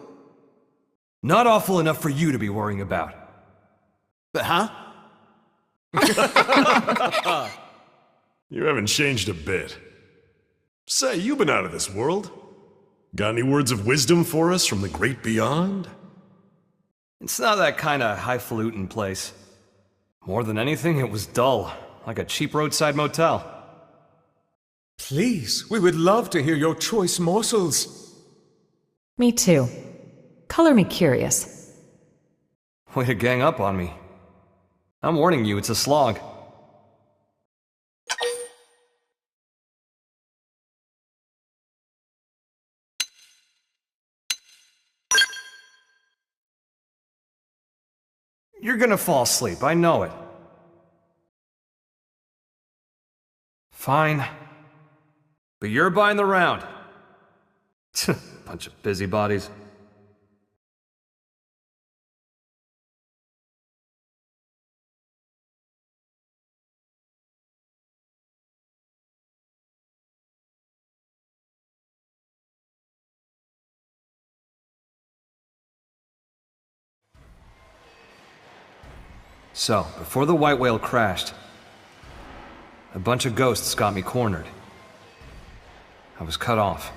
Not awful enough for you to be worrying about. Huh? You haven't changed a bit. Say, you've been out of this world. Got any words of wisdom for us from the great beyond? It's not that kind of highfalutin place. More than anything, it was dull, like a cheap roadside motel. Please, we would love to hear your choice morsels. Me too. Color me curious. Way to gang up on me. I'm warning you, it's a slog. You're gonna fall asleep, I know it. Fine. But you're buying the round. Bunch of busybodies. So, before the white whale crashed, a bunch of ghosts got me cornered. I was cut off.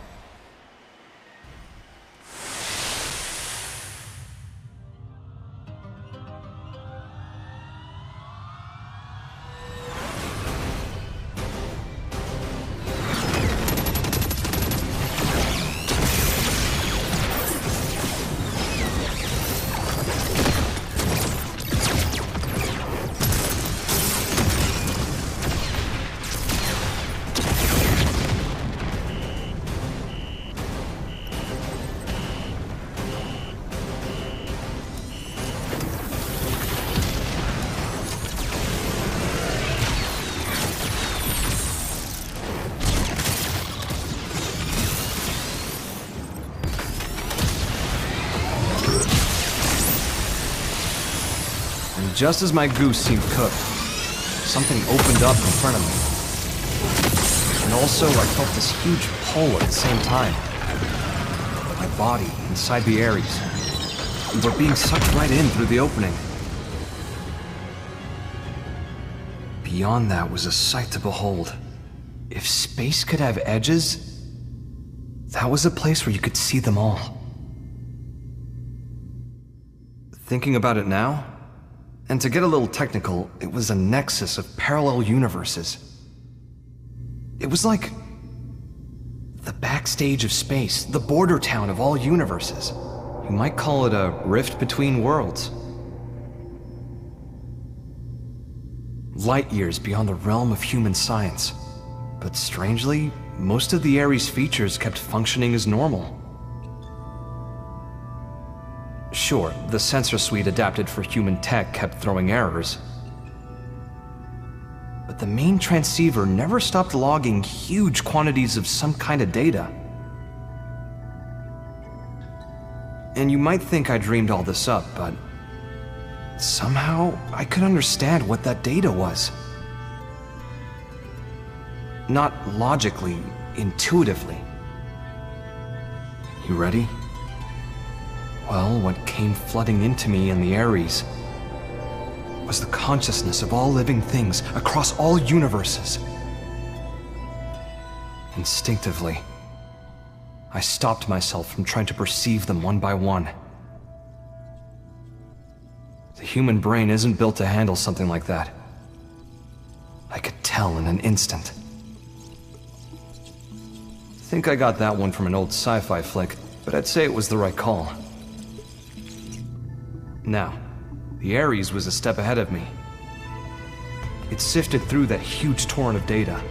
Just as my goose seemed cooked, something opened up in front of me. And also, I felt this huge pull at the same time. My body inside the Ares. We were being sucked right in through the opening. Beyond that was a sight to behold. If space could have edges, that was a place where you could see them all. Thinking about it now, and to get a little technical, it was a nexus of parallel universes. It was like the backstage of space, the border town of all universes. You might call it a rift between worlds. Light years beyond the realm of human science. But strangely, most of the Ares features kept functioning as normal. Sure, the sensor suite adapted for human tech kept throwing errors. But the main transceiver never stopped logging huge quantities of some kind of data. And you might think I dreamed all this up, but somehow I could understand what that data was. Not logically, intuitively. You ready? Well, what came flooding into me in the Ares was the consciousness of all living things across all universes. Instinctively, I stopped myself from trying to perceive them one by one. The human brain isn't built to handle something like that. I could tell in an instant. I think I got that one from an old sci-fi flick, but I'd say it was the right call. Now, the Ares was a step ahead of me. It sifted through that huge torrent of data,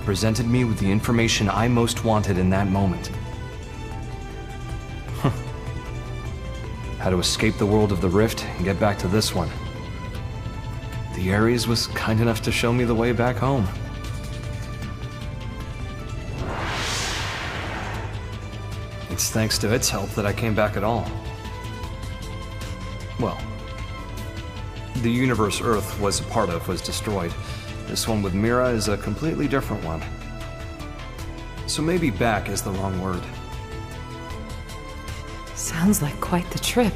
presented me with the information I most wanted in that moment. How to escape the world of the Rift and get back to this one. The Ares was kind enough to show me the way back home. It's thanks to its help that I came back at all. Well, the universe Earth was a part of was destroyed. This one with Mira is a completely different one. So maybe back is the wrong word. Sounds like quite the trip.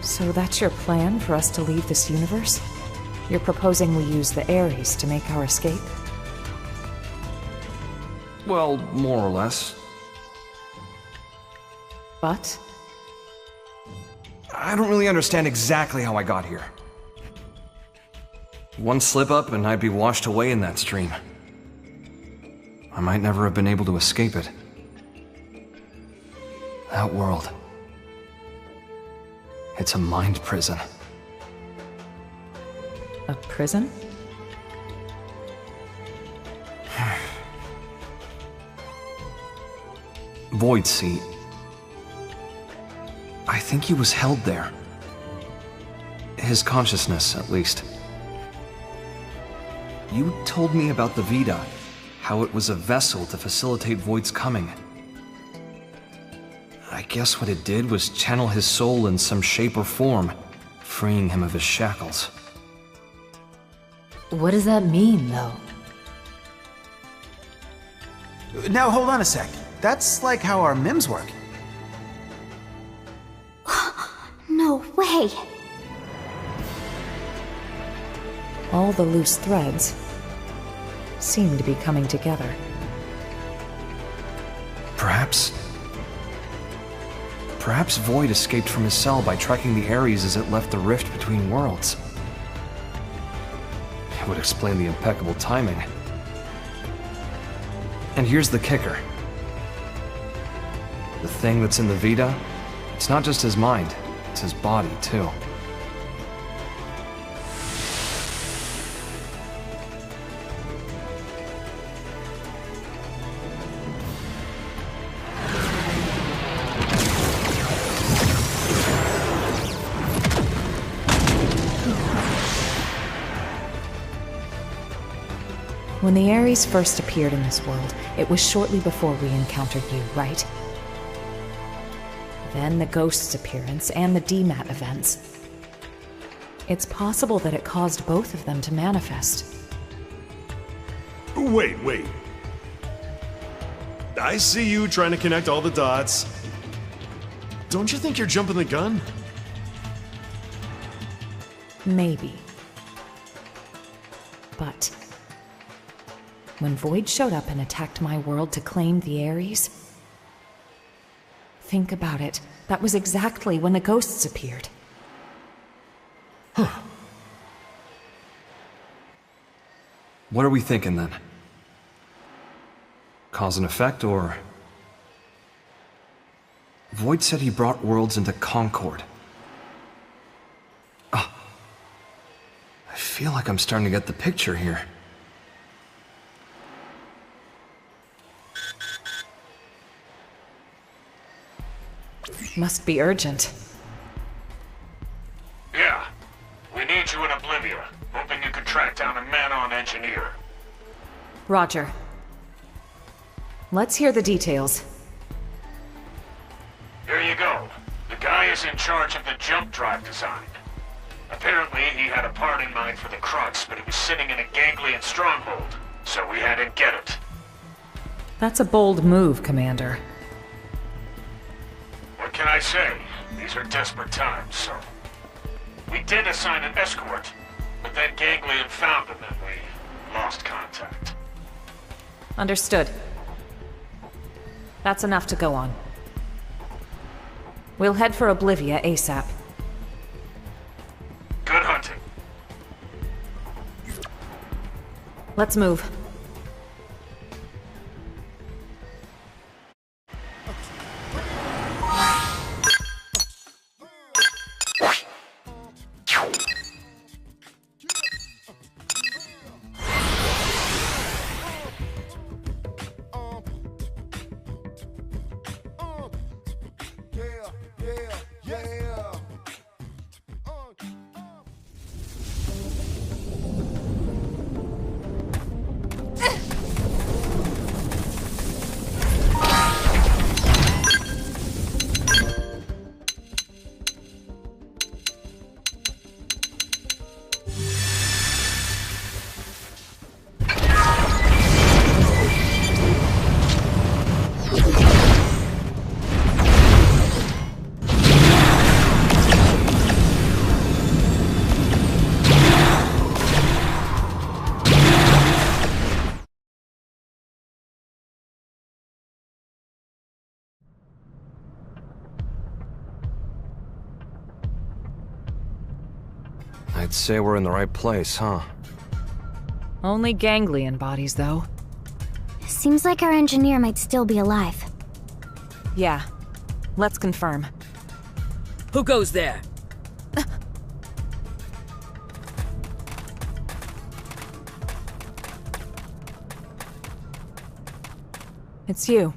So that's your plan for us to leave this universe? You're proposing we use the Ares to make our escape? Well, more or less. But? I don't really understand exactly how I got here. One slip up and I'd be washed away in that stream. I might never have been able to escape it. That world. It's a mind prison. A prison? Void Seat. I think he was held there. His consciousness, at least. You told me about the Vita, how it was a vessel to facilitate Void's coming. I guess what it did was channel his soul in some shape or form, freeing him of his shackles. What does that mean, though? Now, hold on a sec. That's like how our MIMs work. No way! All the loose threads seem to be coming together. Perhaps Void escaped from his cell by tracking the Ares as it left the rift between worlds. It would explain the impeccable timing. And here's the kicker. The thing that's in the Vita, it's not just his mind, it's his body, too. When the Ares first appeared in this world, it was shortly before we encountered you, right? Then the Ghost's appearance and the DMAT events. It's possible that it caused both of them to manifest. Wait. I see you trying to connect all the dots. Don't you think you're jumping the gun? Maybe. But when Void showed up and attacked my world to claim the Ares, think about it. That was exactly when the ghosts appeared. Huh. What are we thinking then? Cause and effect, or... Void said he brought worlds into concord. Oh. I feel like I'm starting to get the picture here. Must be urgent. Yeah. We need you in Oblivia. Hoping you can track down a man-on engineer. Roger. Let's hear the details. Here you go. The guy is in charge of the jump drive design. Apparently, he had a part in mind for the Crux, but it was sitting in a ganglion stronghold, so we had to get it. That's a bold move, Commander. What can I say? These are desperate times, so... We did assign an escort, but then Ganglion found him and we lost contact. Understood. That's enough to go on. We'll head for Oblivia ASAP. Good hunting. Let's move. I'd say we're in the right place, huh? Only ganglion bodies, though. Seems like our engineer might still be alive. Yeah. Let's confirm. Who goes there? It's you.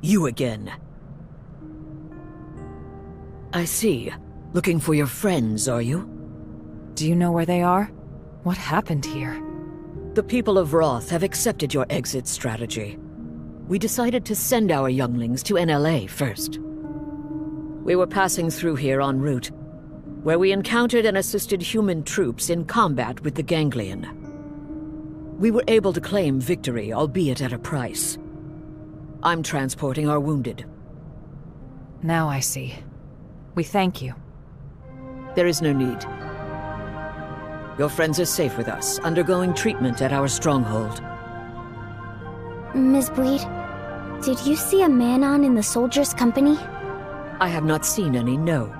You again. I see. Looking for your friends, are you? Do you know where they are? What happened here? The people of Roth have accepted your exit strategy. We decided to send our younglings to NLA first. We were passing through here en route, where we encountered and assisted human troops in combat with the Ganglion. We were able to claim victory, albeit at a price. I'm transporting our wounded. Now I see. We thank you. There is no need. Your friends are safe with us, undergoing treatment at our stronghold. Ms. Breed, Did you see a Manon in the soldiers' company? I have not seen any, no.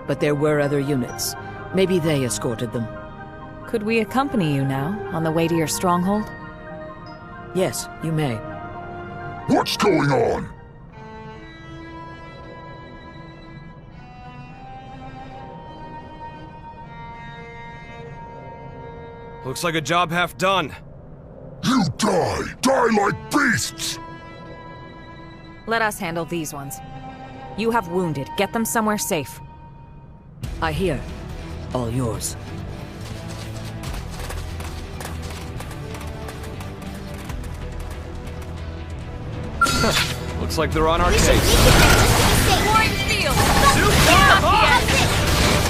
But there were other units. Maybe they escorted them. Could we accompany you now, on the way to your stronghold? Yes, you may. What's going on? Looks like a job half done. You die! Die like beasts! Let us handle these ones. You have wounded. Get them somewhere safe. I hear. All yours. Looks like they're on our case. Cornfield!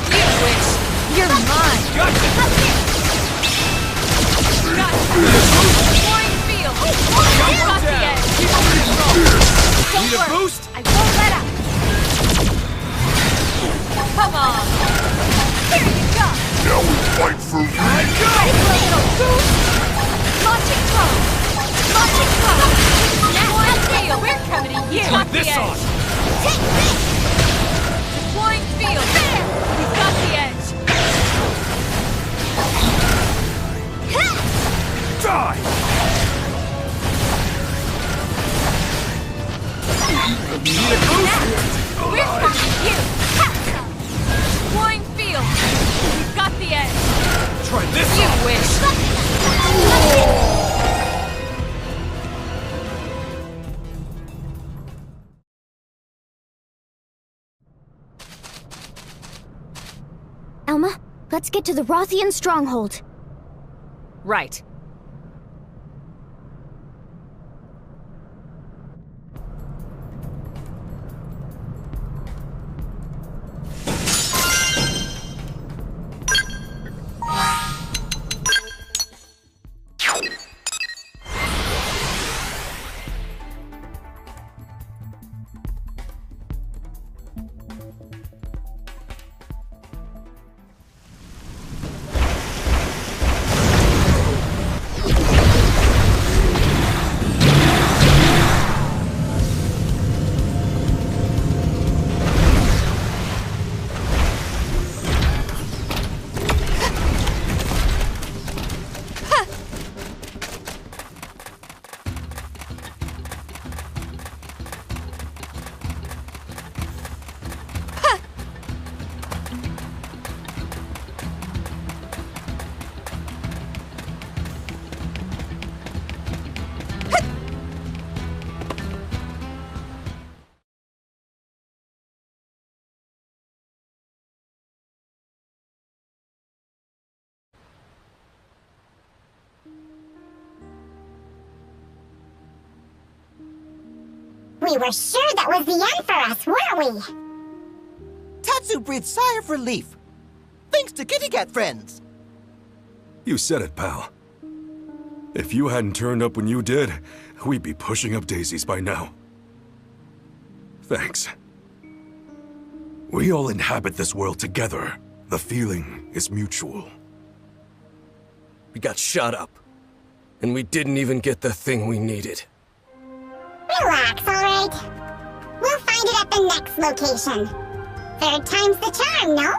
You witch! You're mine! Cornfield! Got the edge! Don't Need a worry, boost? I won't let up! Come on! Here you go! Now we fight for real! Ready for a little boost? Launching throw! Launching throw! Cornfield, we're coming to you! Got the this edge! on! Take this! Deploying field! There! We've got the edge! Die! Need a boost? We're coming to you! Deploying field! We've got the edge! Try this You on! wish! Elma, let's get to the Rothian stronghold. Right. We were sure that was the end for us, weren't we? Tatsu breathed sigh of relief. Thanks to Kitty Cat friends. You said it, pal. If you hadn't turned up when you did, we'd be pushing up daisies by now. Thanks. We all inhabit this world together. The feeling is mutual. We got shot up. And we didn't even get the thing we needed. Relax, alright? We'll find it at the next location. Third time's the charm, no?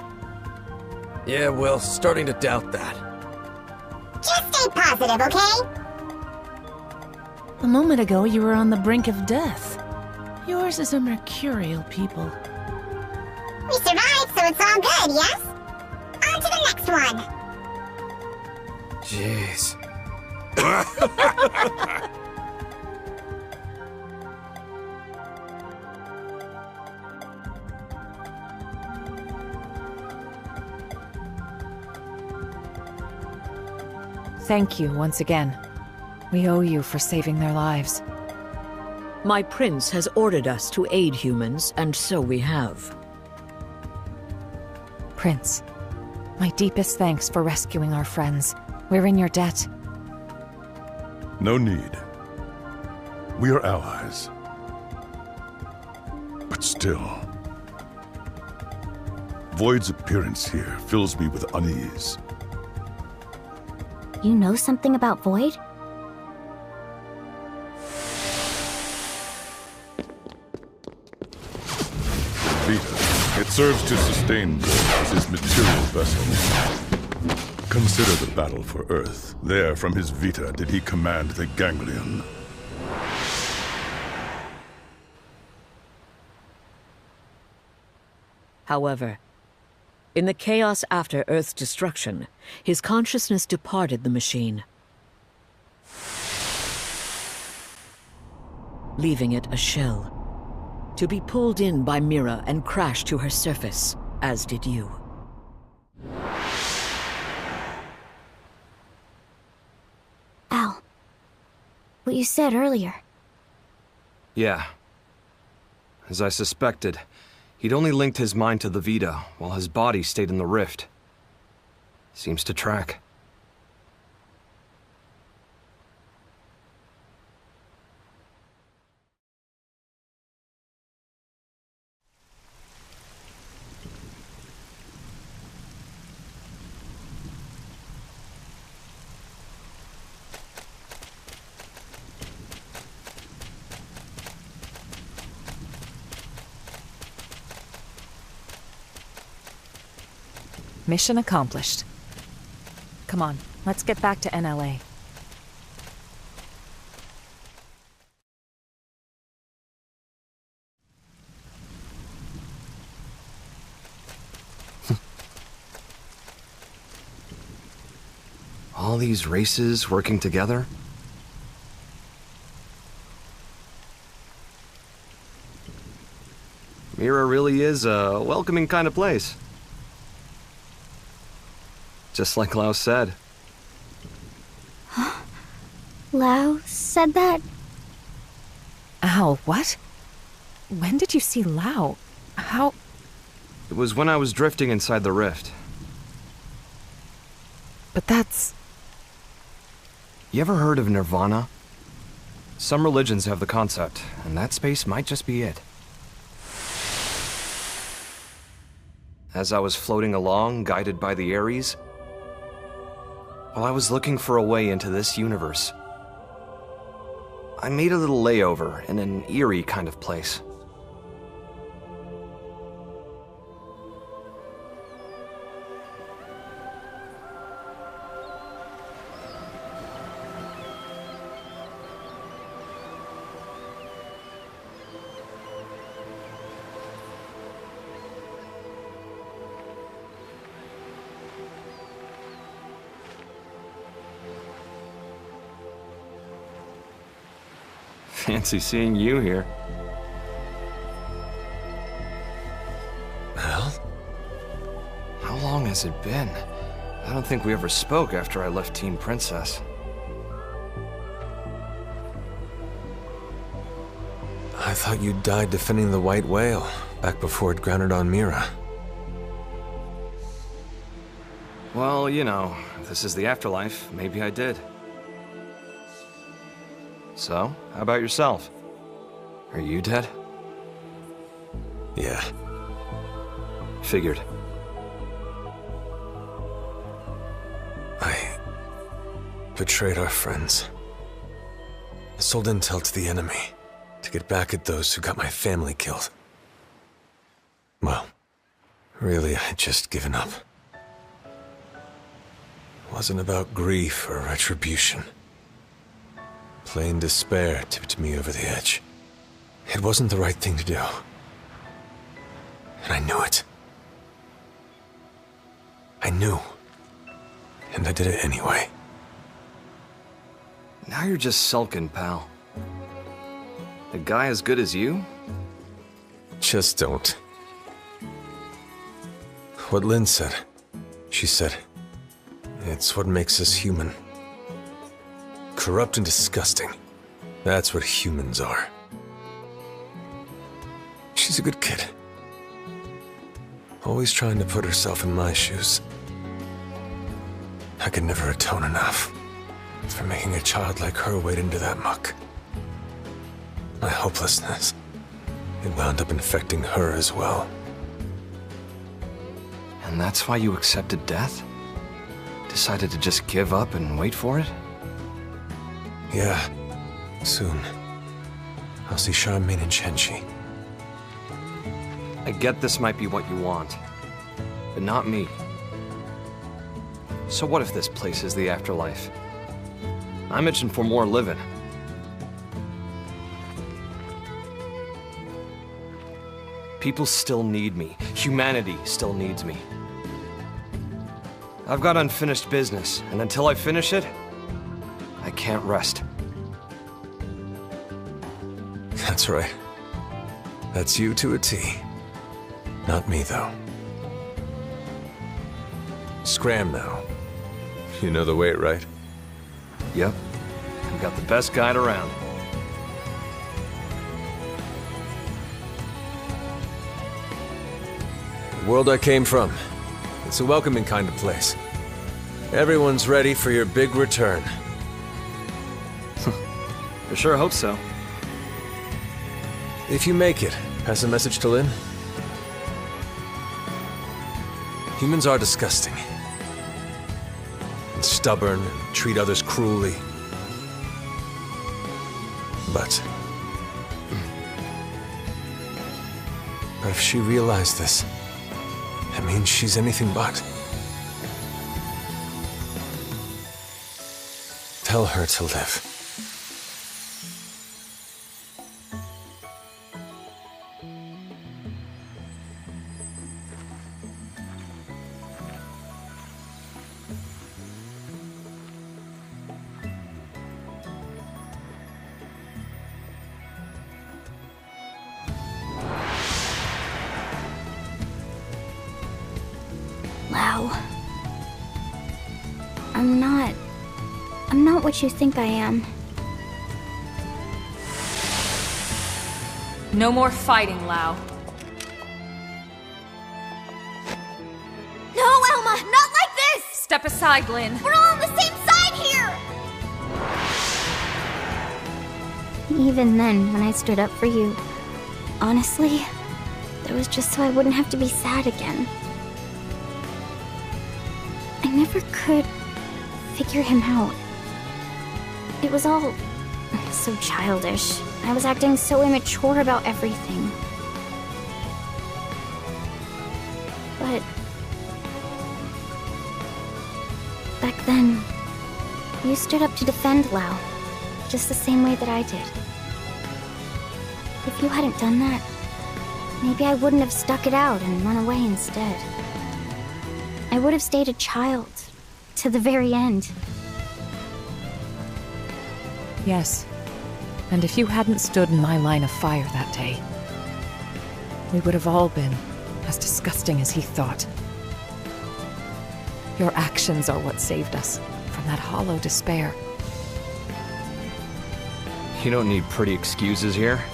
Yeah, well, starting to doubt that. Just stay positive, okay? A moment ago, you were on the brink of death. Yours is a mercurial people. We survived, so it's all good, yes? On to the next one. Jeez. Thank you once again. We owe you for saving their lives. My prince has ordered us to aid humans, and so we have. Prince, my deepest thanks for rescuing our friends. We're in your debt. No need. We are allies. But still... Void's appearance here fills me with unease. You know something about Void? serves to sustain Earth as his material vessel. Consider the battle for Earth. There, from his Vita, did he command the Ganglion. However, in the chaos after Earth's destruction, his consciousness departed the machine, leaving it a shell, to be pulled in by Mira and crash to her surface, as did you. Al, what you said earlier. Yeah. As I suspected, he'd only linked his mind to the Vita, while his body stayed in the rift. Seems to track. Mission accomplished. Come on, let's get back to NLA. All these races working together? Mira really is a welcoming kind of place. Just like Lau said. Lau said that? Al, what? When did you see Lau? How? It was when I was drifting inside the rift. But that's... You ever heard of Nirvana? Some religions have the concept, and that space might just be it. As I was floating along, guided by the Ares, while I was looking for a way into this universe, I made a little layover in an eerie kind of place. Fancy seeing you here. Well? How long has it been? I don't think we ever spoke after I left Team Princess. I thought you died defending the White Whale, back before it grounded on Mira. Well, you know, if this is the afterlife, maybe I did. So, how about yourself? Are you dead? Yeah. Figured. I betrayed our friends. I sold intel to the enemy to get back at those who got my family killed. Well, really, I had just given up. It wasn't about grief or retribution. Plain despair tipped me over the edge. It wasn't the right thing to do. And I knew it. I knew. And I did it anyway. Now you're just sulking, pal. A guy as good as you? Just don't. What Lynn said. She said, it's what makes us human. Corrupt and disgusting. That's what humans are. She's a good kid. Always trying to put herself in my shoes. I could never atone enough for making a child like her wade into that muck. My hopelessness, it wound up infecting her as well. And that's why you accepted death? Decided to just give up and wait for it? Yeah, soon. I'll see Charmaine and Shenchi. I get this might be what you want, but not me. So what if this place is the afterlife? I'm itching for more living. People still need me. Humanity still needs me. I've got unfinished business, and until I finish it, I can't rest. That's right. That's you to a T. Not me, though. Scram now. You know the way, right? Yep. I've got the best guide around. The world I came from. It's a welcoming kind of place. Everyone's ready for your big return. I sure hope so. If you make it, pass a message to Lynn. Humans are disgusting. And stubborn, and treat others cruelly. But if she realized this, that means she's anything but. Tell her to live. Lau. I'm not what you think I am. No more fighting, Lau. No, Elma! Not like this! Step aside, Lynn. We're all on the same side here! Even then, when I stood up for you, honestly, it was just so I wouldn't have to be sad again. I never could figure him out. It was all so childish. I was acting so immature about everything. But back then, you stood up to defend Lau, just the same way that I did. If you hadn't done that, maybe I wouldn't have stuck it out and run away instead. I would have stayed a child to the very end. Yes. And if you hadn't stood in my line of fire that day, we would have all been as disgusting as he thought. Your actions are what saved us from that hollow despair. You don't need pretty excuses here.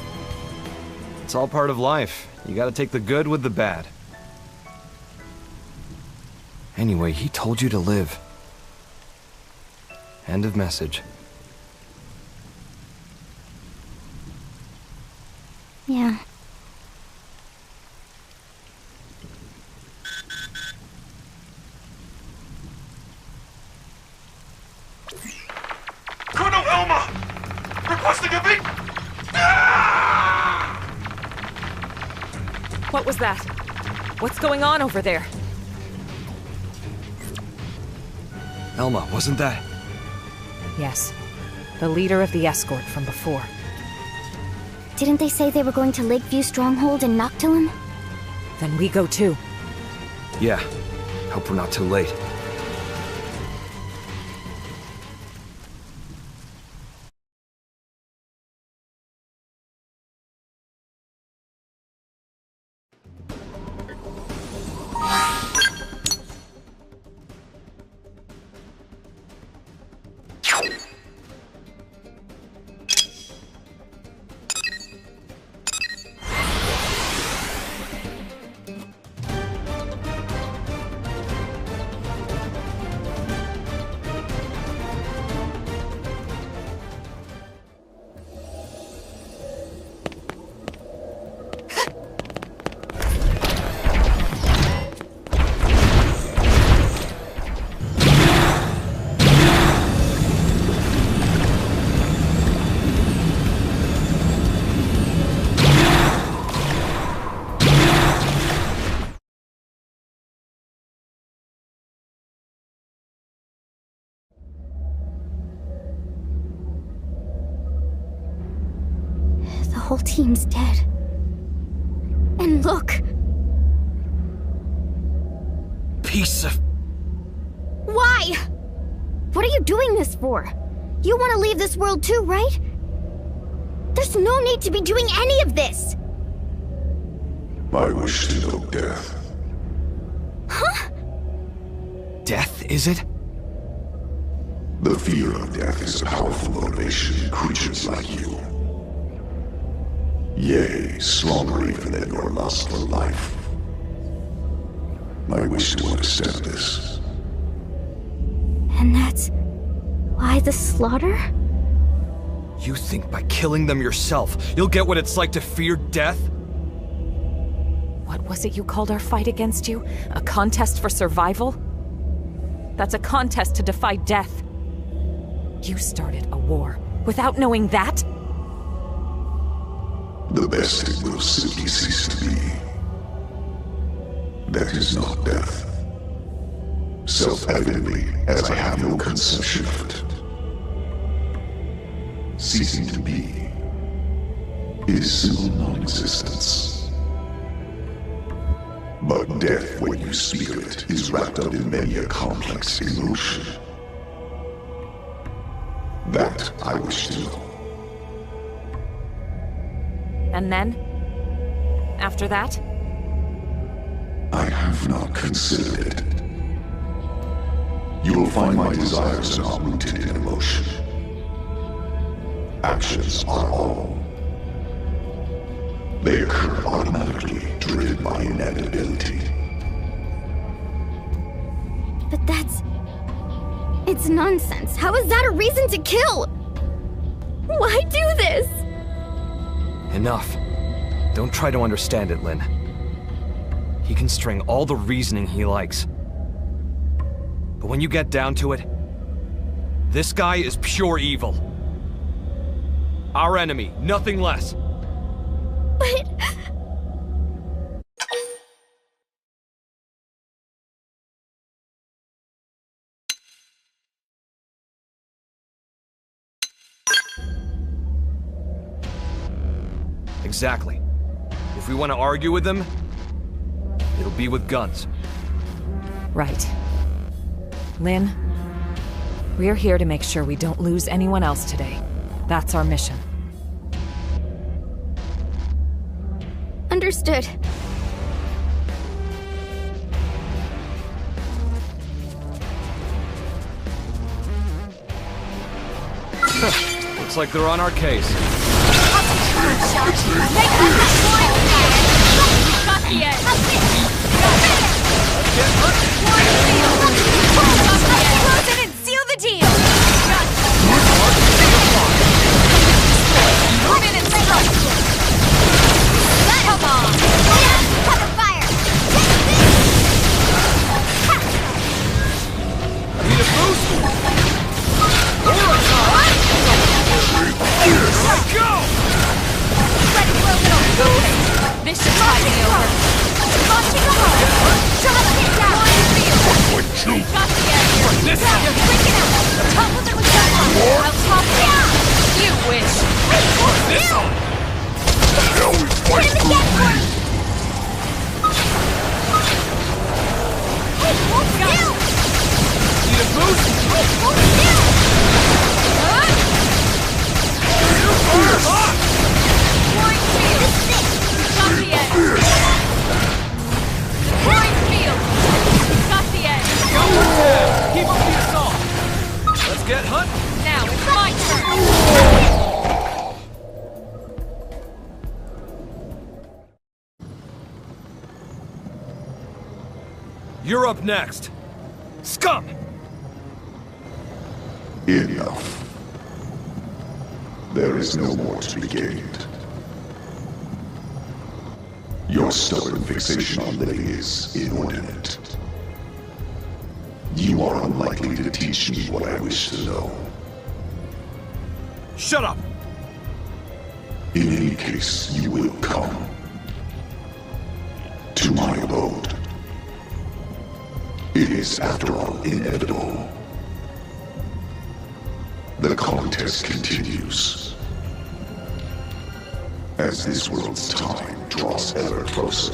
It's all part of life. You gotta take the good with the bad. Anyway, he told you to live. End of message. Yeah. Colonel Elma! Requesting a beat! What was that? What's going on over there? Elma, wasn't that? Yes. The leader of the escort from before. Didn't they say they were going to Lakeview Stronghold in Noctilum? Then we go too. Yeah. Hope we're not too late. whole team's dead. And look! Piece of... Why? What are you doing this for? You want to leave this world too, right? There's no need to be doing any of this! I wish to know death. Huh? Death, is it? The fear of death is a powerful motivation in creatures like you. Yea, stronger even than your lust for life. I wish to understand this. And that's why the slaughter? You think by killing them yourself, you'll get what it's like to fear death? What was it you called our fight against you? A contest for survival? That's a contest to defy death. You started a war without knowing that? The best it will simply cease to be. That is not death. Self-evidently, as I have no conception of it. Ceasing to be is simple non-existence. But death, when you speak of it, is wrapped up in many a complex emotion. That I wish to know. And then? After that? I have not considered it. You will find my desires are not rooted in emotion. Actions are all. They occur automatically, driven by inevitability. But it's nonsense. How is that a reason to kill? Why do this? Enough. Don't try to understand it, Lynn. He can string all the reasoning he likes. But when you get down to it, this guy is pure evil. Our enemy, nothing less. But... Exactly. If we want to argue with them, it'll be with guns. Right. Lynn, we're here to make sure we don't lose anyone else today. That's our mission. Understood. Looks like they're on our case. Close it and seal the deal! Move in and strike! Come on! Cover fire! Need a boost? Let's go! Ready for a little movement! This should tide me over. Launching a hard! Drop it down! We got the edge! This freaking out! Topple them with gunfire! I'll topple down! You wish! this on! Now we fight for me! Hey, hold still! Need a boost? Hey, hold still! Warring field! Got the edge! Warring field! Got the edge! Go for tab! Keep up the assault! Let's get hunting! Now it's my turn! You're up next! Scum! Enough. There is no more to be gained. Your stubborn fixation on living is inordinate. You are unlikely to teach me what I wish to know. Shut up! In any case, you will come to my abode. It is, after all, inevitable. The contest continues. as this world's time draws ever closer.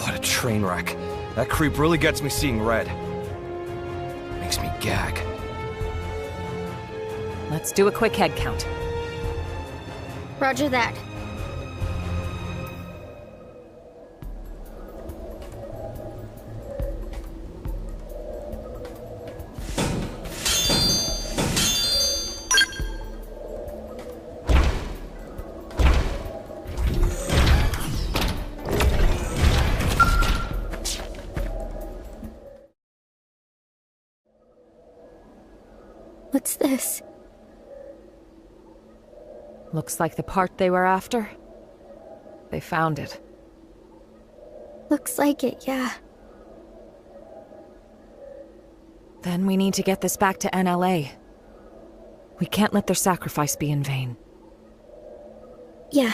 What a train wreck. That creep really gets me seeing red. Makes me gag. Let's do a quick head count. Roger that. What's this? Looks like the part they were after. They found it. Looks like it, yeah. Then we need to get this back to NLA. We can't let their sacrifice be in vain. Yeah.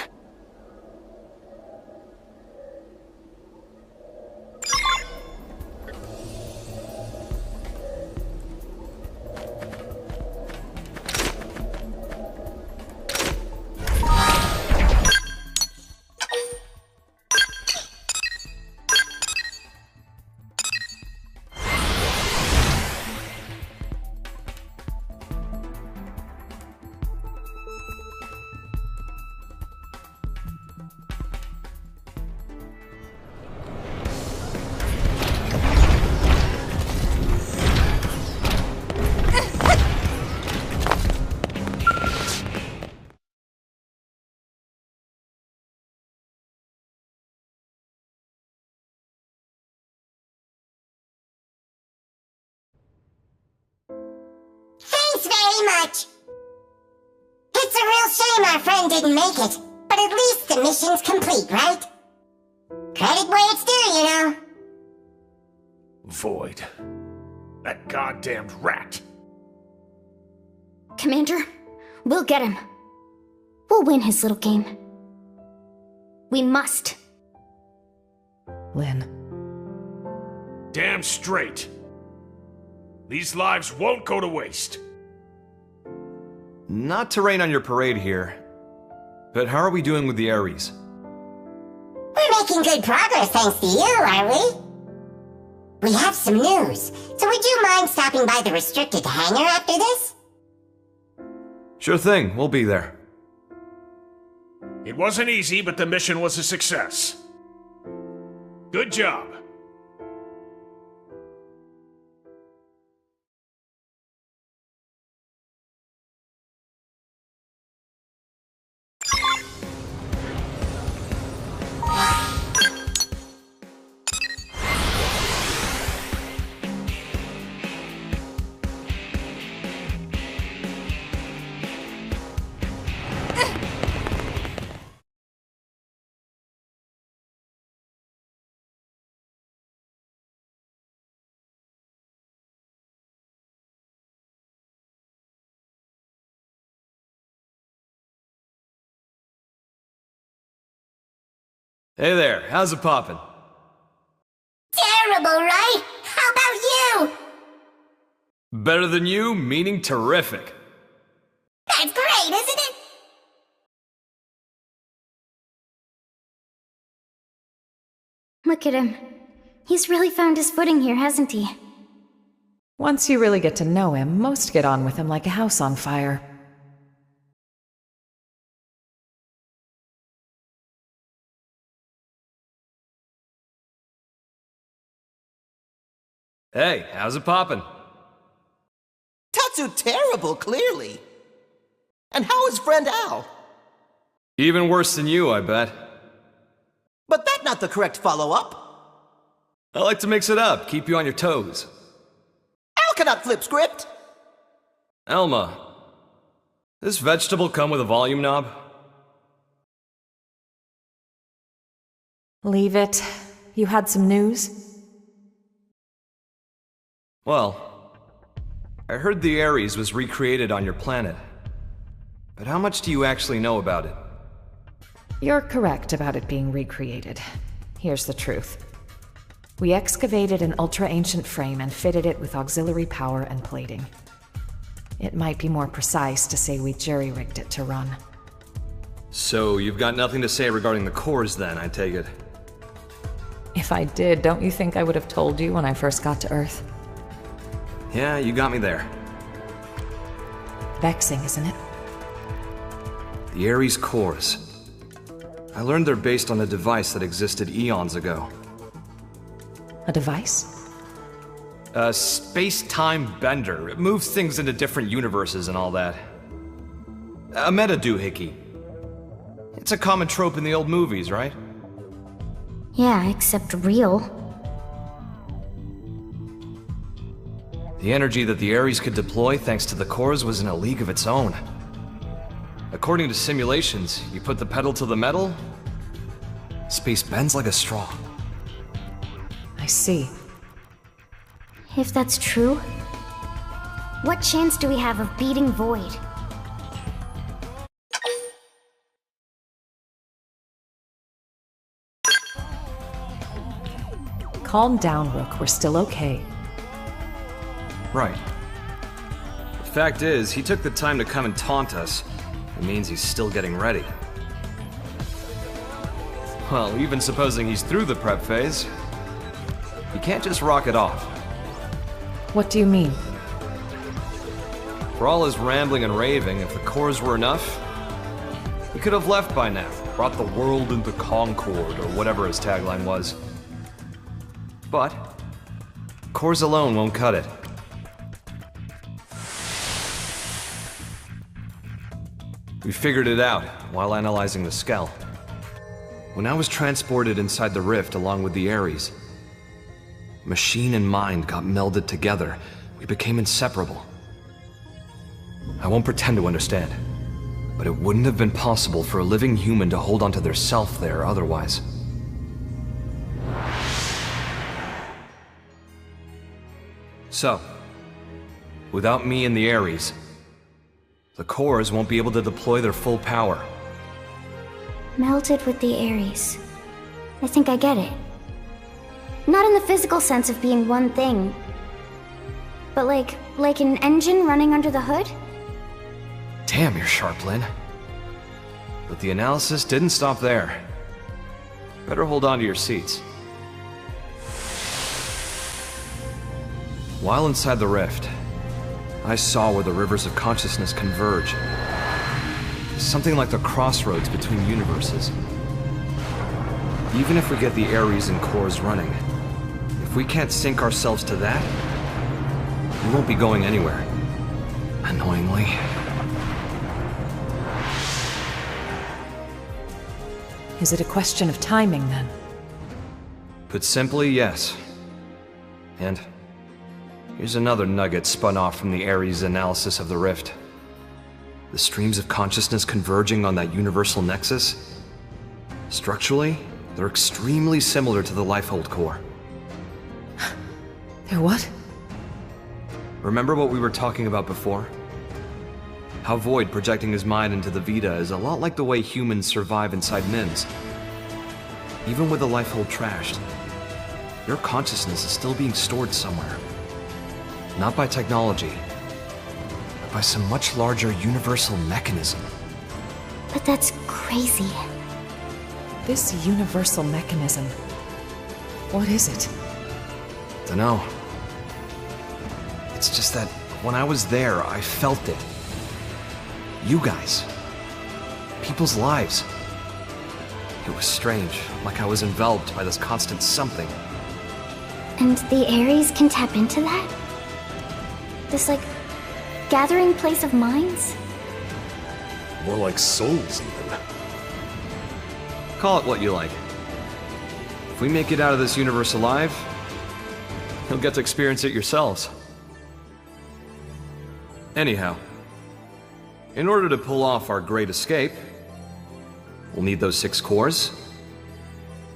Thanks very much. It's a real shame our friend didn't make it, but at least the mission's complete, right? Credit where it's due, you know. Void. That goddamned rat. Commander, we'll get him. We'll win his little game. We must. Lynn. Damn straight. These lives won't go to waste. Not to rain on your parade here, but how are we doing with the Ares? We're making good progress thanks to you, are we? We have some news, so would you mind stopping by the restricted hangar after this? Sure thing, we'll be there. It wasn't easy, but the mission was a success. Good job. Hey there, how's it poppin'? Terrible, right? How about you? Better than you, meaning terrific. That's great, isn't it? Look at him. He's really found his footing here, hasn't he? Once you really get to know him, most get on with him like a house on fire. Hey, how's it poppin'? Tatsu terrible, clearly. And how is friend Al? Even worse than you, I bet. But that's not the correct follow-up. I like to mix it up, keep you on your toes. Al cannot flip script. Elma, this vegetable come with a volume knob? Leave it. You had some news? Well, I heard the Ares was recreated on your planet. But how much do you actually know about it? You're correct about it being recreated. Here's the truth. We excavated an ultra-ancient frame and fitted it with auxiliary power and plating. It might be more precise to say we jury-rigged it to run. So you've got nothing to say regarding the cores then, I take it? If I did, don't you think I would have told you when I first got to Earth? Yeah, you got me there. Vexing, isn't it? The Ares cores. I learned they're based on a device that existed eons ago. A device? A space-time bender. It moves things into different universes and all that. A meta-doohickey. It's a common trope in the old movies, right? Yeah, except real. The energy that the Ares could deploy thanks to the cores was in a league of its own. According to simulations, you put the pedal to the metal, space bends like a straw. I see. If that's true, what chance do we have of beating Void? Calm down, Rook. We're still okay. Right. The fact is, he took the time to come and taunt us. It means he's still getting ready. Well, even supposing he's through the prep phase, you can't just rock it off. What do you mean? For all his rambling and raving, if the cores were enough, he could have left by now, brought the world into concord, or whatever his tagline was. But cores alone won't cut it. We figured it out while analyzing the Skell. When I was transported inside the rift along with the Ares, machine and mind got melded together. We became inseparable. I won't pretend to understand, but it wouldn't have been possible for a living human to hold onto their self there otherwise. So, without me and the Ares, the cores won't be able to deploy their full power. Melted with the Ares. I think I get it. Not in the physical sense of being one thing, but like an engine running under the hood? Damn, you're sharp, Lynn. But the analysis didn't stop there. Better hold on to your seats. While inside the rift, I saw where the rivers of consciousness converge. Something like the crossroads between universes. Even if we get the Ares and cores running, if we can't sync ourselves to that, we won't be going anywhere. Annoyingly. Is it a question of timing, then? Put simply, yes. And here's another nugget spun off from the Ares analysis of the rift. The streams of consciousness converging on that universal nexus. Structurally, they're extremely similar to the Lifehold core. They're what? Remember what we were talking about before? How Void projecting his mind into the Vita is a lot like the way humans survive inside MIMS. Even with the Lifehold trashed, your consciousness is still being stored somewhere. Not by technology, but by some much larger universal mechanism. But that's crazy. This universal mechanism. What is it? Dunno. It's just that when I was there, I felt it. You guys. People's lives. It was strange, like I was enveloped by this constant something. And the Ares can tap into that? This, gathering place of minds? More like souls, even. Call it what you like. If we make it out of this universe alive, you'll get to experience it yourselves. Anyhow, in order to pull off our great escape, we'll need those 6 cores.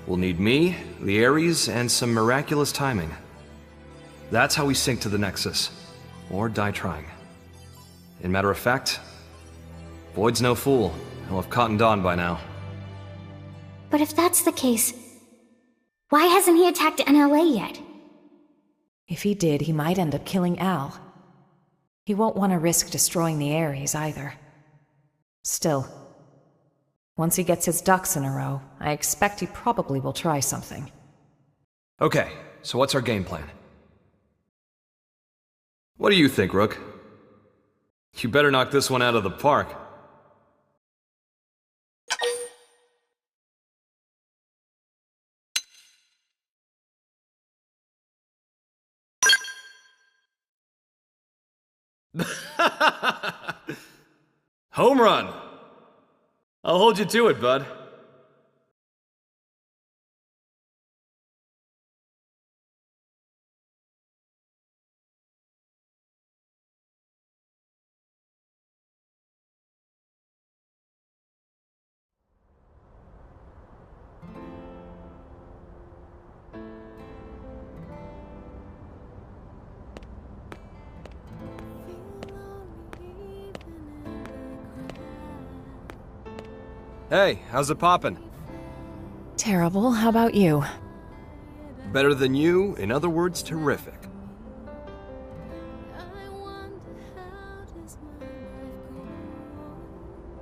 We'll need me, the Ares, and some miraculous timing. That's how we sync to the Nexus. Or die trying. In matter of fact, Void's no fool. He'll have cottoned on by now. But if that's the case, Why hasn't he attacked NLA yet? If he did, he might end up killing Al. He won't want to risk destroying the Ares either. Still, once he gets his ducks in a row, I expect he probably will try something. Okay, so what's our game plan? What do you think, Rook? You better knock this one out of the park. Home run! I'll hold you to it, bud. Hey, how's it poppin'? Terrible. How about you? Better than you, in other words, terrific.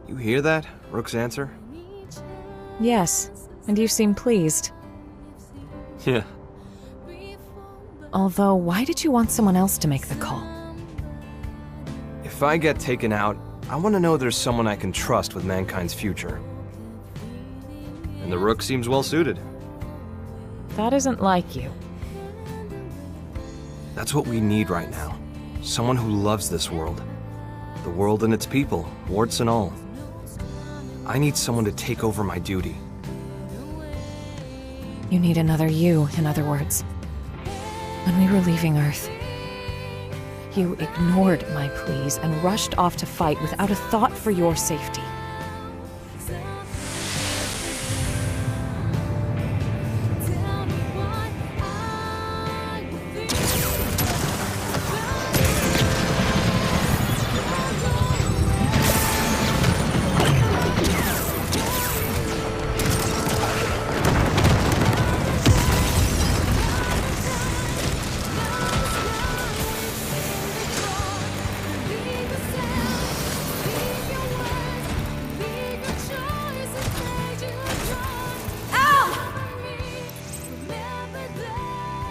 You hear that? Rook's answer? Yes, and you seem pleased. Yeah. Although, why did you want someone else to make the call? If I get taken out, I want to know there's someone I can trust with mankind's future. And the Rook seems well suited. That isn't like you. That's what we need right now. Someone who loves this world. The world and its people, warts and all. I need someone to take over my duty. You need another you, in other words. When we were leaving Earth, you ignored my pleas and rushed off to fight without a thought for your safety.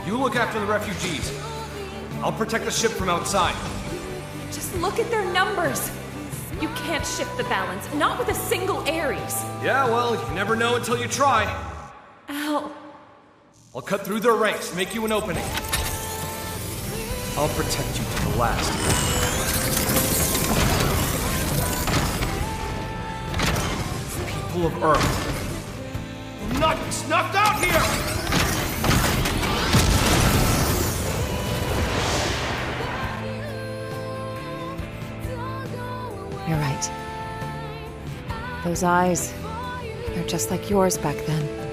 You look after the refugees. I'll protect the ship from outside. Just look at their numbers! You can't shift the balance, not with a single Ares! Yeah, well, you never know until you try. Al! I'll cut through their ranks, make you an opening. I'll protect you to the last. People of Earth. Will not be snuffed out here! You're right. Those eyes, they're just like yours back then.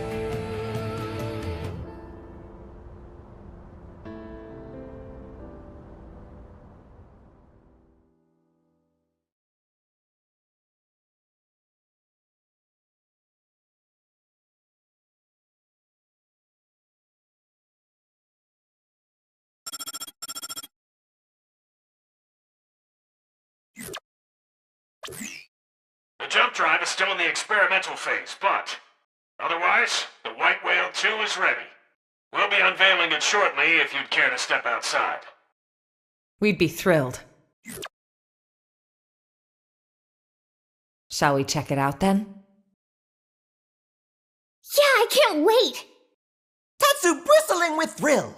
The jump drive is still in the experimental phase, but otherwise, the White Whale 2 is ready. We'll be unveiling it shortly if you'd care to step outside. We'd be thrilled. Shall we check it out then? Yeah, I can't wait! Tatsu bristling with thrill!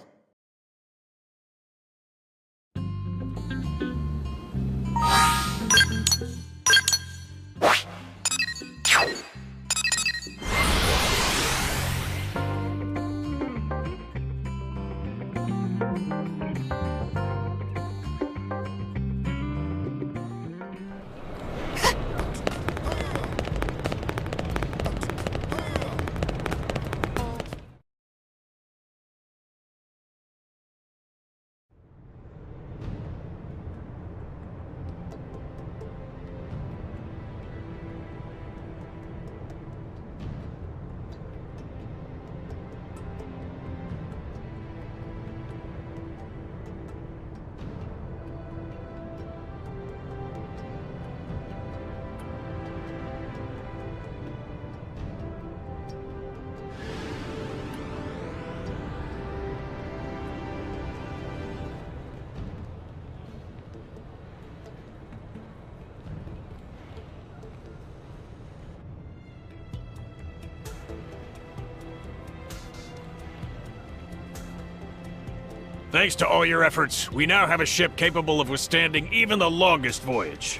Thanks to all your efforts, we now have a ship capable of withstanding even the longest voyage.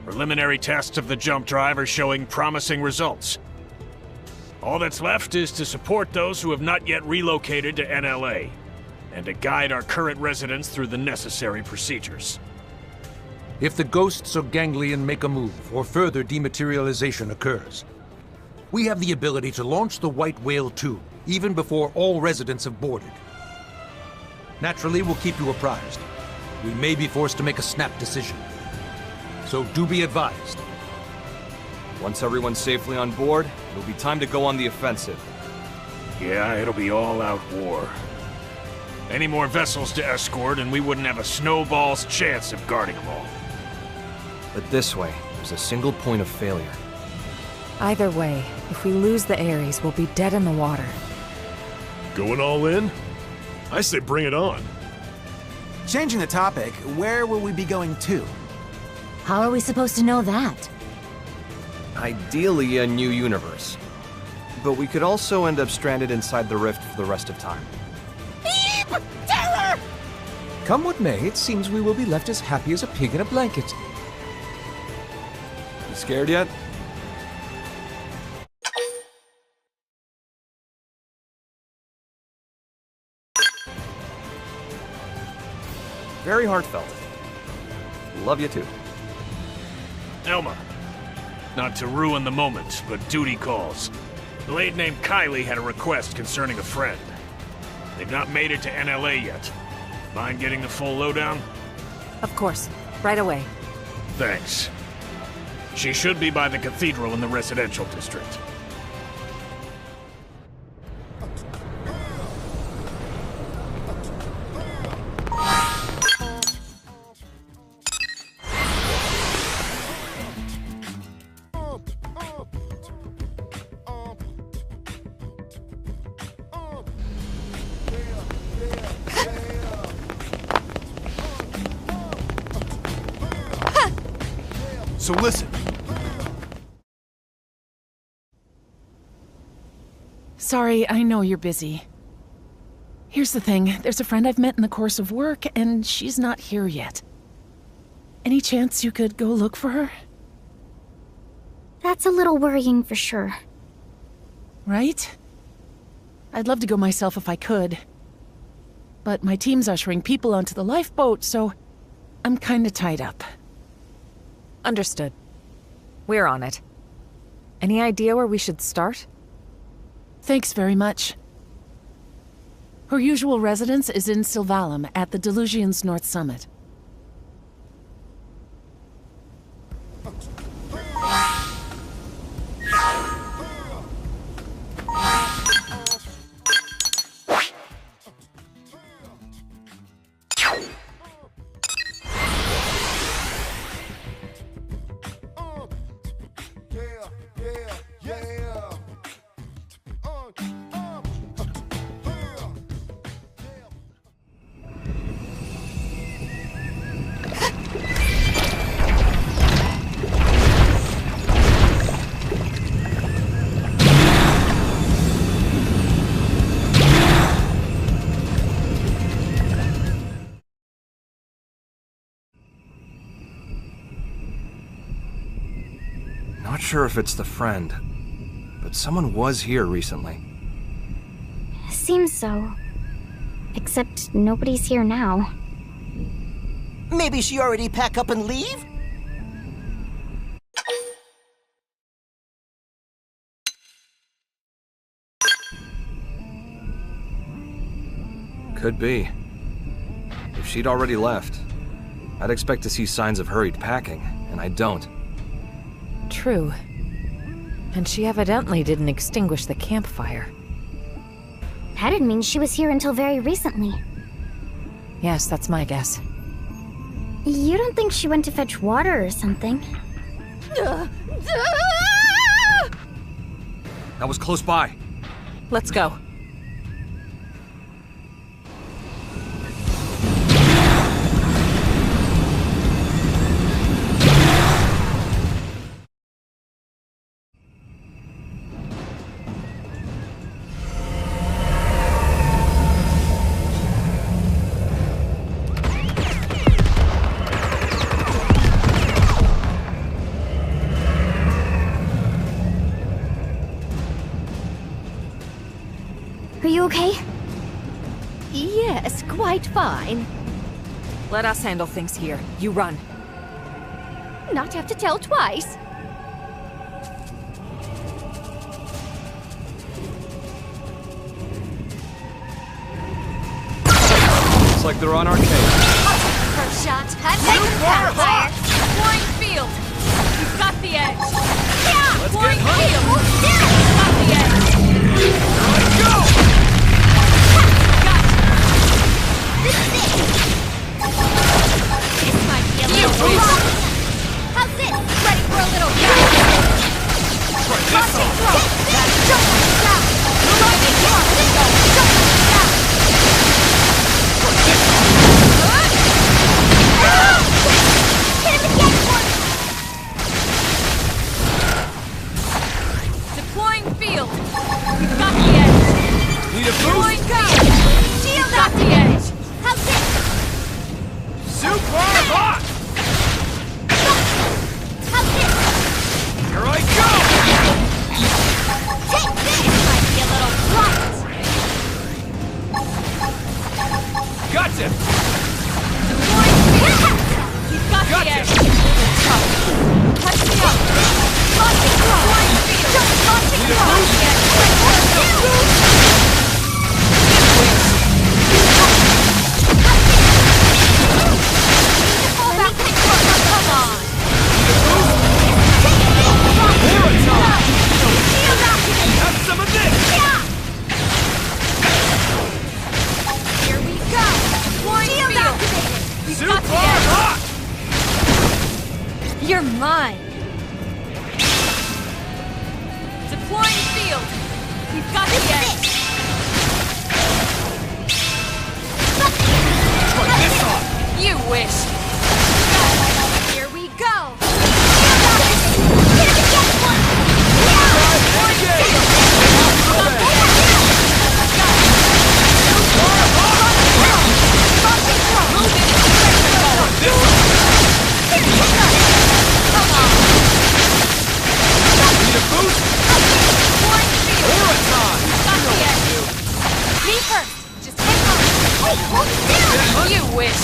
Preliminary tests of the jump drive are showing promising results. All that's left is to support those who have not yet relocated to NLA, and to guide our current residents through the necessary procedures. If the ghosts or ganglion make a move, or further dematerialization occurs, we have the ability to launch the White Whale 2, even before all residents have boarded. Naturally, we'll keep you apprised. We may be forced to make a snap decision. So do be advised. Once everyone's safely on board, it'll be time to go on the offensive. Yeah, it'll be all-out war. Any more vessels to escort, and we wouldn't have a snowball's chance of guarding them all. But this way, there's a single point of failure. Either way, if we lose the Ares, we'll be dead in the water. Going all in? I say bring it on. Changing the topic, where will we be going to? How are we supposed to know that? Ideally, a new universe. But we could also end up stranded inside the rift for the rest of time. Beep! Terror! Come what may, it seems we will be left as happy as a pig in a blanket. You scared yet? Very heartfelt. Love you too. Elma. Not to ruin the moment, but duty calls. The lady named Kylie had a request concerning a friend. They've not made it to NLA yet. Mind getting the full lowdown? Of course. Right away. Thanks. She should be by the cathedral in the residential district. So listen. Sorry, I know you're busy. Here's the thing, there's a friend I've met in the course of work, and she's not here yet. Any chance you could go look for her? That's a little worrying for sure. Right? I'd love to go myself if I could. But my team's ushering people onto the lifeboat, so I'm kinda tied up. Understood. We're on it. Any idea where we should start? Thanks very much. Her usual residence is in Sylvalum, at the Delusion's North Summit. Not sure if it's the friend, but someone was here recently. Seems so. Except nobody's here now. Maybe she already pack up and leave? Could be. If she'd already left, I'd expect to see signs of hurried packing, and I don't. True. And she evidently didn't extinguish the campfire. That'd mean she was here until very recently. Yes, that's my guess. You don't think she went to fetch water or something? That was close by. Let's go. okay? Yes, quite fine. Let us handle things here. You run. Not have to tell twice. Looks like they're on our case. First shot. I'm taking the fire. Flying field. You've got the edge. Yeah. Let's Flying get hunting. field. Yeah. You've got the edge. Let's go! This is it. This might be a little rough. How's this? Ready for a little launching throw. Don't let it down. Launching throw. Don't let it down. Hit him again, one. Deploying field. We've got the edge. Need a Deploying boost? go. Shield got the edge. How's this? Super hot! How's this? Here I go! Take this! Might be a little bright. Gotcha! You've got Gotcha. the edge. Touch me up. Launching throw. Just launching Need a throw. boost? Pull back and come on. Have some of this! Here we go. Shield activated. We've got the Super edge. hot! You're mine. Deploying field. We've got the edge. Try this on! You wish. Here we go. Need a boost? Me first. Just hang on. Hey, hold still. You wish.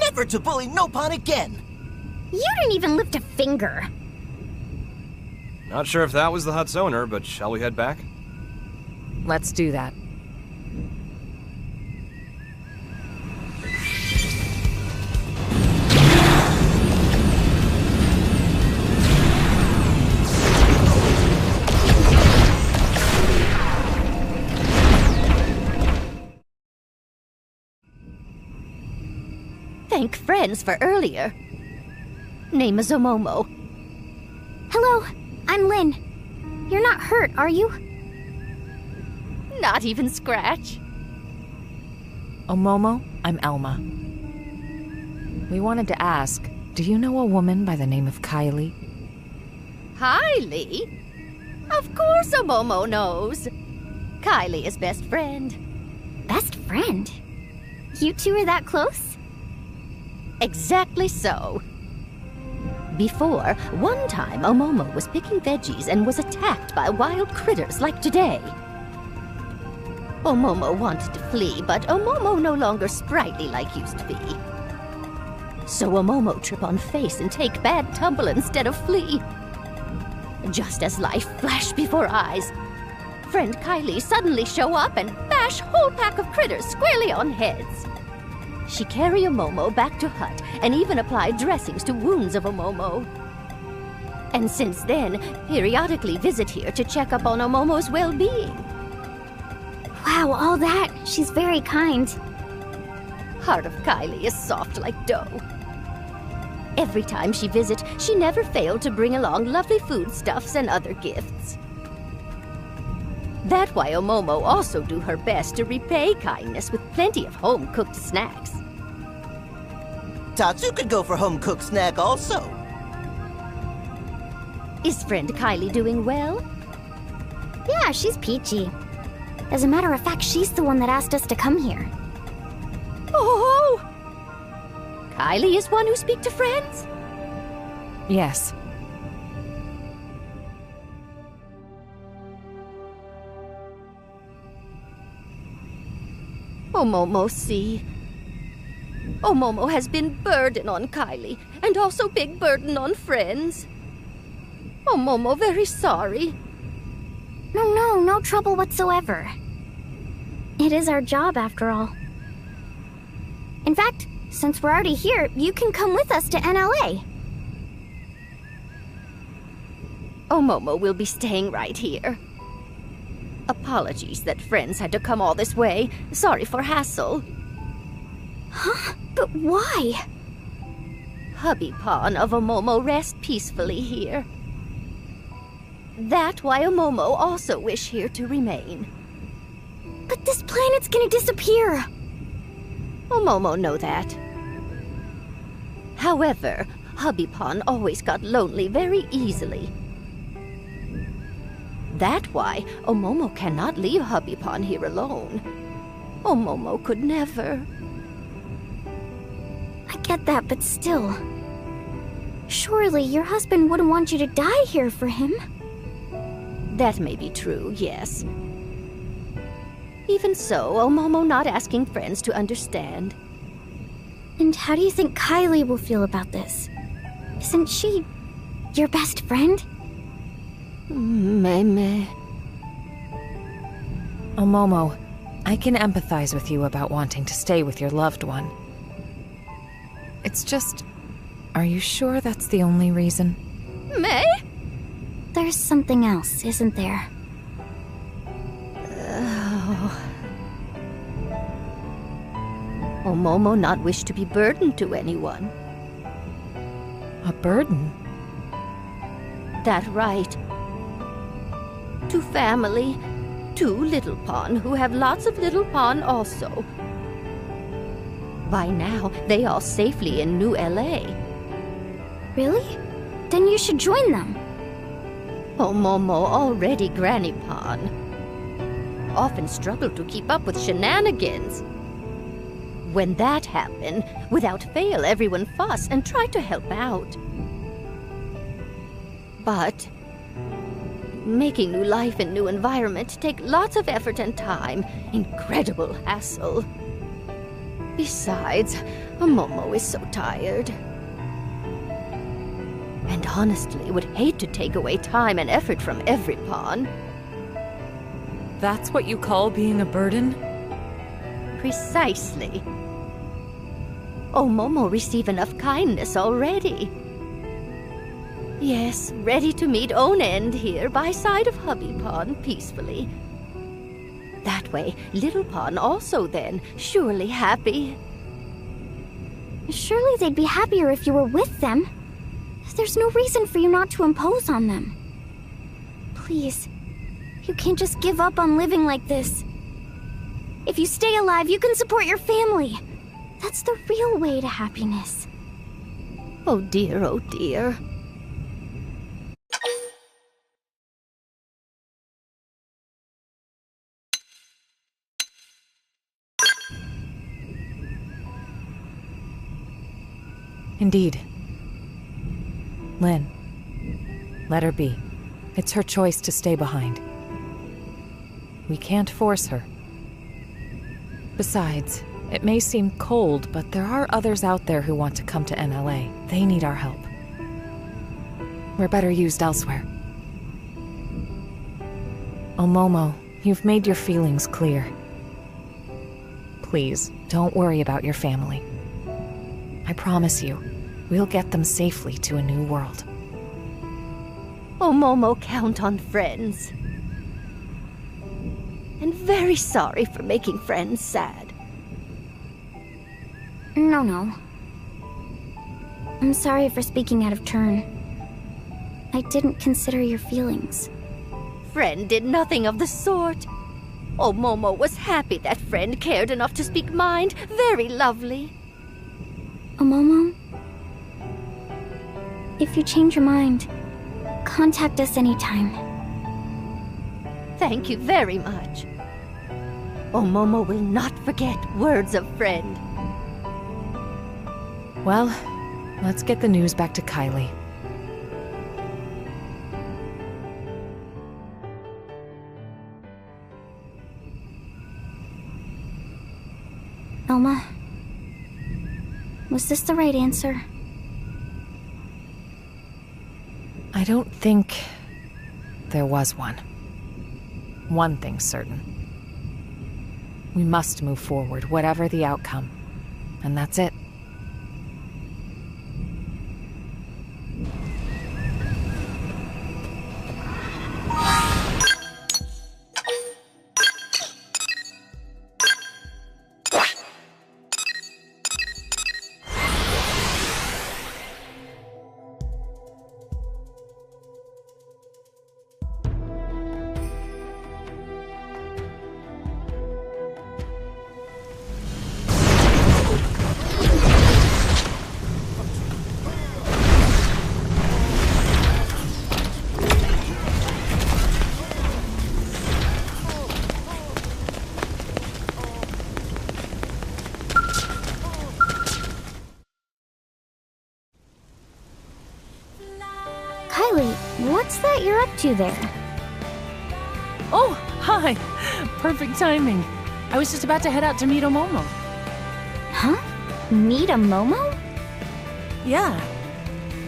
Never to bully Nopon again! You didn't even lift a finger. Not sure if that was the hut's owner, but shall we head back? Let's do that. Thank friends for earlier. Name is Omomo. Hello, I'm Lynn. You're not hurt, are you? Not even scratch. Omomo, I'm Elma. We wanted to ask, do you know a woman by the name of Kylie? Kylie? Of course Omomo knows. Kylie is best friend. Best friend? You two are that close? Exactly so. Before, one time Omomo was picking veggies and was attacked by wild critters like today. Omomo wanted to flee, but Omomo no longer sprightly like used to be. So Omomo trip on face and take bad tumble instead of flee. Just as life flashed before eyes, friend Kylie suddenly show up and bash whole pack of critters squarely on heads. She carry Omomo back to hut and even apply dressings to wounds of Omomo. And since then, periodically visit here to check up on Omomo's well-being. Wow, all that. She's very kind. Heart of Kylie is soft like dough. Every time she visits, she never failed to bring along lovely foodstuffs and other gifts. That's why Omomo also do her best to repay kindness with plenty of home-cooked snacks. Tatsu could go for home-cooked snack also. Is friend Kylie doing well? Yeah, she's peachy. As a matter of fact, she's the one that asked us to come here. Oh! Kylie is one who speak to friends? Yes. Omomo, see. Omomo has been burden on Kylie, and also big burden on friends. Omomo very sorry. No trouble whatsoever. It is our job, after all. In fact, since we're already here, you can come with us to NLA. Omomo will be staying right here. Apologies that friends had to come all this way. Sorry for hassle. Huh? But why? Hubby Pawn of Omomo rest peacefully here. That why Omomo also wish here to remain. But this planet's gonna disappear. Omomo know that. However, Hubby Pawn always got lonely very easily. That why Omomo cannot leave Hubby Pawn here alone. Omomo could never. I get that, but still. Surely your husband wouldn't want you to die here for him. That may be true, yes. Even so, Omomo not asking friends to understand. And how do you think Kylie will feel about this? Isn't she your best friend? Meme. Omomo, I can empathize with you about wanting to stay with your loved one. It's just, are you sure that's the only reason? May? There's something else, isn't there? Omomo not wish to be burdened to anyone. A burden? That right. To family, to Little Pawn, who have lots of Little Pawn also. By now, they all safely in New LA. Really? Then you should join them. Omomo already Granny Pawn. Often struggle to keep up with shenanigans. When that happened, without fail everyone fuss and try to help out. But making new life in new environment take lots of effort and time, incredible hassle. Besides, Omomo is so tired. And honestly would hate to take away time and effort from every pawn. That's what you call being a burden? Precisely. Omomo receive enough kindness already. Yes, ready to meet own end here by side of Hubby Pawn peacefully. That way, Little Pawn also then, surely happy. Surely they'd be happier if you were with them. There's no reason for you not to impose on them. Please, you can't just give up on living like this. If you stay alive, you can support your family. That's the real way to happiness. Oh dear, oh dear. Indeed. Lynn, let her be. It's her choice to stay behind. We can't force her. Besides, it may seem cold, but there are others out there who want to come to NLA. They need our help. We're better used elsewhere. Omomo, you've made your feelings clear. Please, don't worry about your family. I promise you, we'll get them safely to a new world. Omomo count on friends. And very sorry for making friends sad. No. I'm sorry for speaking out of turn. I didn't consider your feelings. Friend did nothing of the sort. Omomo was happy that friend cared enough to speak mind. Very lovely. Omomo, if you change your mind, contact us anytime. Thank you very much. Omomo will not forget words of friend. Well, let's get the news back to Kylie. Elma, was this the right answer? I don't think there was one. One thing's certain. We must move forward, whatever the outcome. And that's it. Kylie, what's that you're up to there? Oh, hi! Perfect timing. I was just about to head out to meet Omomo. Huh? Meet a Momo? Yeah.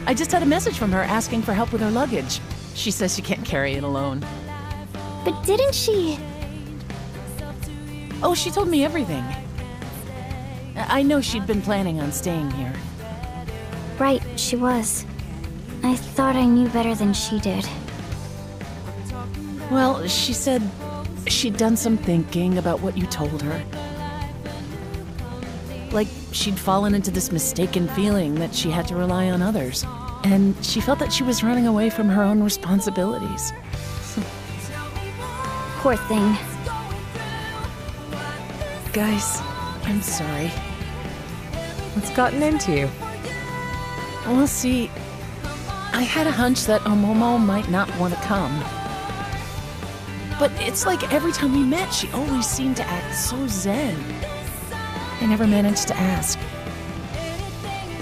I just had a message from her asking for help with her luggage. She says she can't carry it alone. But didn't she... Oh, she told me everything. I know she'd been planning on staying here. Right, she was. I thought I knew better than she did. Well, she said she'd done some thinking about what you told her. Like, she'd fallen into this mistaken feeling that she had to rely on others. And she felt that she was running away from her own responsibilities. Poor thing. Guys, I'm sorry. What's gotten into you? We'll see. I had a hunch that Omomo might not want to come. But it's like every time we met, she always seemed to act so zen. I never managed to ask.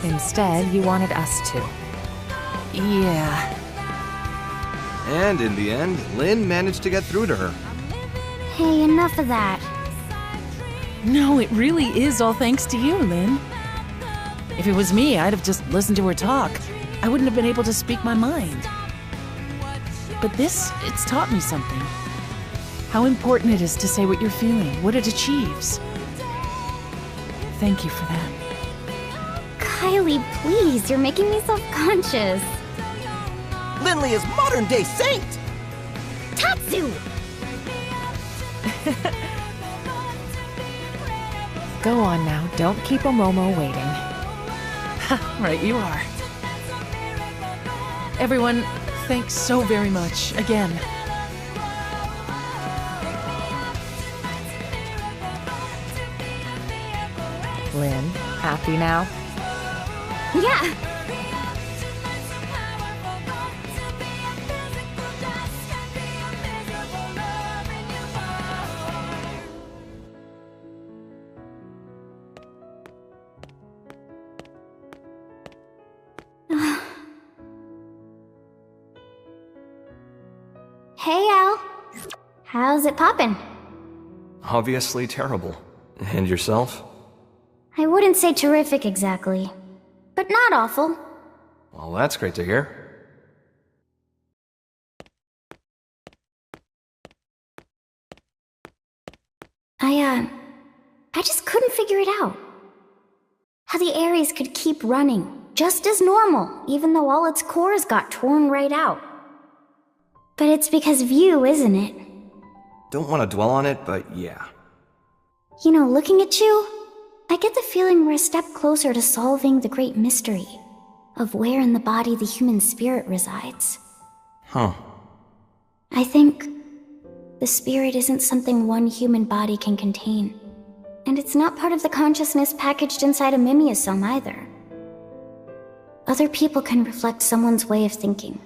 Instead, you wanted us to. Yeah. And in the end, Lynn managed to get through to her. Hey, enough of that. No, it really is all thanks to you, Lynn. If it was me, I'd have just listened to her talk. I wouldn't have been able to speak my mind. But this, it's taught me something. How important it is to say what you're feeling, what it achieves. Thank you for that. Kylie, please, you're making me self-conscious. Lindley is modern-day saint! Tatsu! Go on now, don't keep Omomo waiting. Right you are. Everyone, thanks so very much, again. Lynn, happy now? Yeah! Hey, Al. How's it poppin'? Obviously terrible. And yourself? I wouldn't say terrific exactly, but not awful. Well, that's great to hear. I just couldn't figure it out. How the Ares could keep running, just as normal, even though all its cores got torn right out. But it's because of you, isn't it? Don't want to dwell on it, but yeah. You know, looking at you, I get the feeling we're a step closer to solving the great mystery of where in the body the human spirit resides. Huh. I think the spirit isn't something one human body can contain. And it's not part of the consciousness packaged inside a mimeosome either. Other people can reflect someone's way of thinking,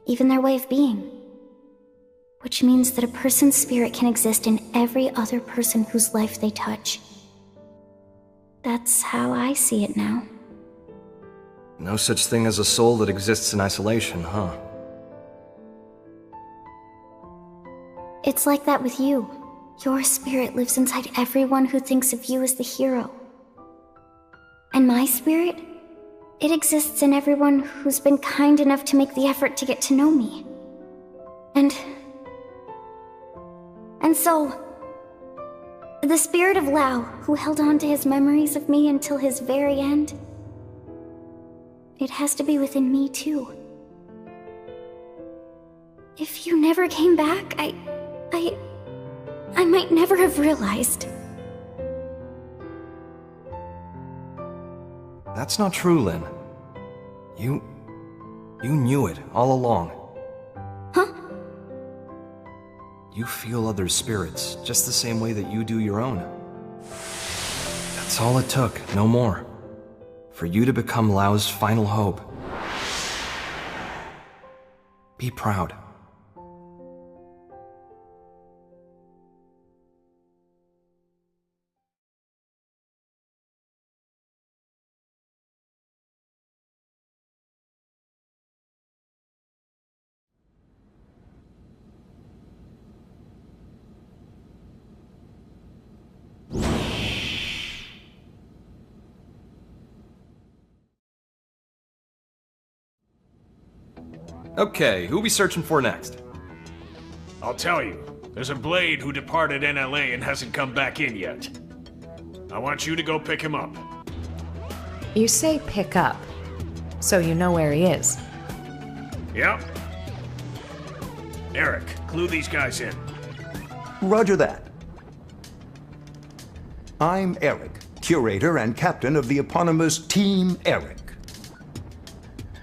even their way of being. Which means that a person's spirit can exist in every other person whose life they touch. That's how I see it now. No such thing as a soul that exists in isolation, huh? It's like that with you. Your spirit lives inside everyone who thinks of you as the hero. And my spirit? It exists in everyone who's been kind enough to make the effort to get to know me. And so, the spirit of Lao, who held on to his memories of me until his very end, it has to be within me too. If you never came back, I might never have realized. That's not true, Lynn. You knew it all along. Huh? You feel others' spirits just the same way that you do your own. That's all it took, no more. For you to become Lao's final hope. Be proud. Okay, who we searching for next? I'll tell you. There's a Blade who departed NLA and hasn't come back in yet. I want you to go pick him up. You say pick up, so you know where he is. Yep. Eric, clue these guys in. Roger that. I'm Eric, curator and captain of the eponymous Team Eric.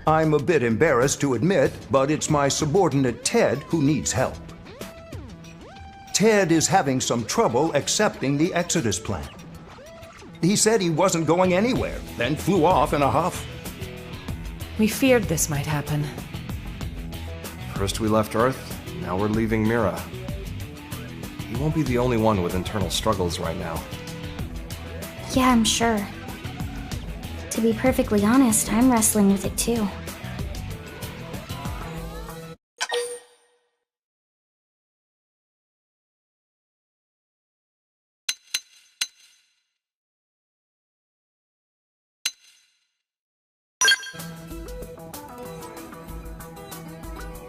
I'm a bit embarrassed to admit, but it's my subordinate Ted who needs help. Ted is having some trouble accepting the Exodus plan. He said he wasn't going anywhere, then flew off in a huff. We feared this might happen. First we left Earth, now we're leaving Mira. He won't be the only one with internal struggles right now. Yeah, I'm sure. To be perfectly honest, I'm wrestling with it too.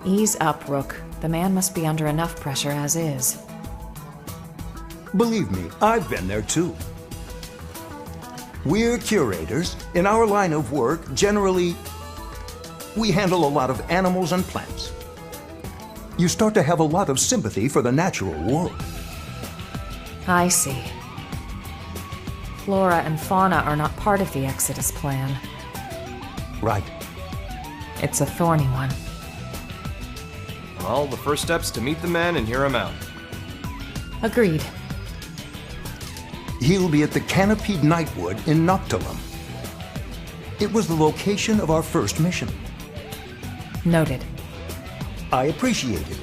Ease up, Rook. The man must be under enough pressure as is. Believe me, I've been there too. We're curators. In our line of work, generally, we handle a lot of animals and plants. You start to have a lot of sympathy for the natural world. I see. Flora and fauna are not part of the Exodus plan. Right. It's a thorny one. Well, the first step's to meet the man and hear him out. Agreed. He'll be at the Canopied Nightwood in Noctilum. It was the location of our first mission. Noted. I appreciate it.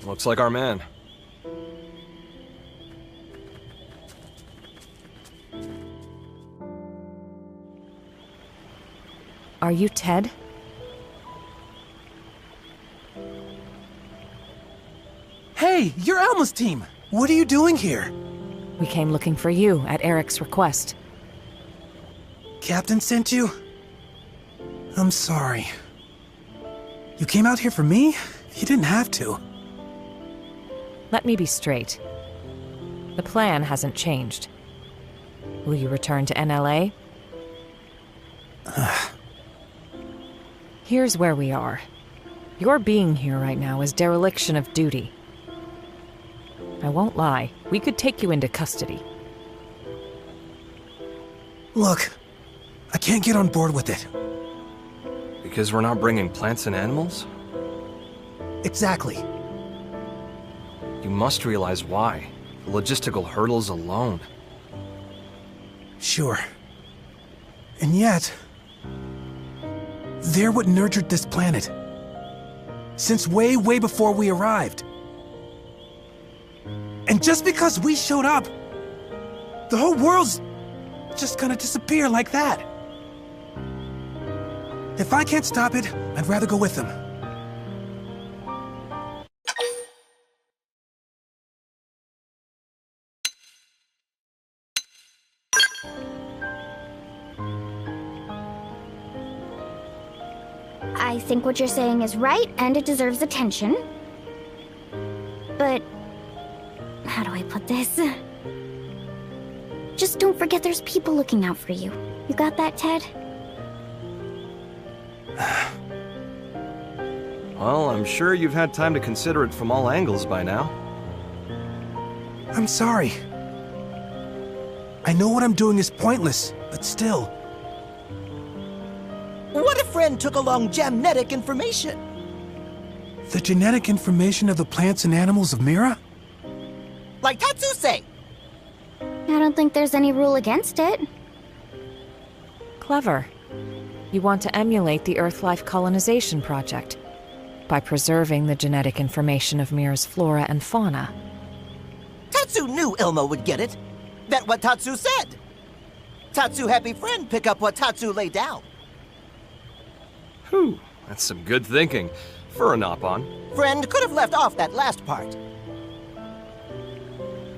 Looks like our man. Are you Ted? Hey, you're Alma's team! What are you doing here? We came looking for you at Eric's request. Captain sent you? I'm sorry. You came out here for me? You didn't have to. Let me be straight. The plan hasn't changed. Will you return to NLA? Here's where we are. Your being here right now is dereliction of duty. I won't lie, we could take you into custody. Look, I can't get on board with it. Because we're not bringing plants and animals? Exactly. You must realize why. The logistical hurdles alone. Sure. And yet, they're what nurtured this planet. Since way, way before we arrived. And just because we showed up, the whole world's just gonna disappear like that. If I can't stop it, I'd rather go with them. I think what you're saying is right, and it deserves attention. But... how do I put this? Just don't forget there's people looking out for you. You got that, Ted? Well, I'm sure you've had time to consider it from all angles by now. I'm sorry. I know what I'm doing is pointless, but still. What if Friend took along genetic information? The genetic information of the plants and animals of Mira? Like Tatsuse! I don't think there's any rule against it. Clever. You want to emulate the Earth-life colonization project by preserving the genetic information of Mira's flora and fauna. Tatsu knew Ilmo would get it. That's what Tatsu said. Tatsu happy Friend pick up what Tatsu laid down. Whew, that's some good thinking. For a Nopon. Friend could have left off that last part.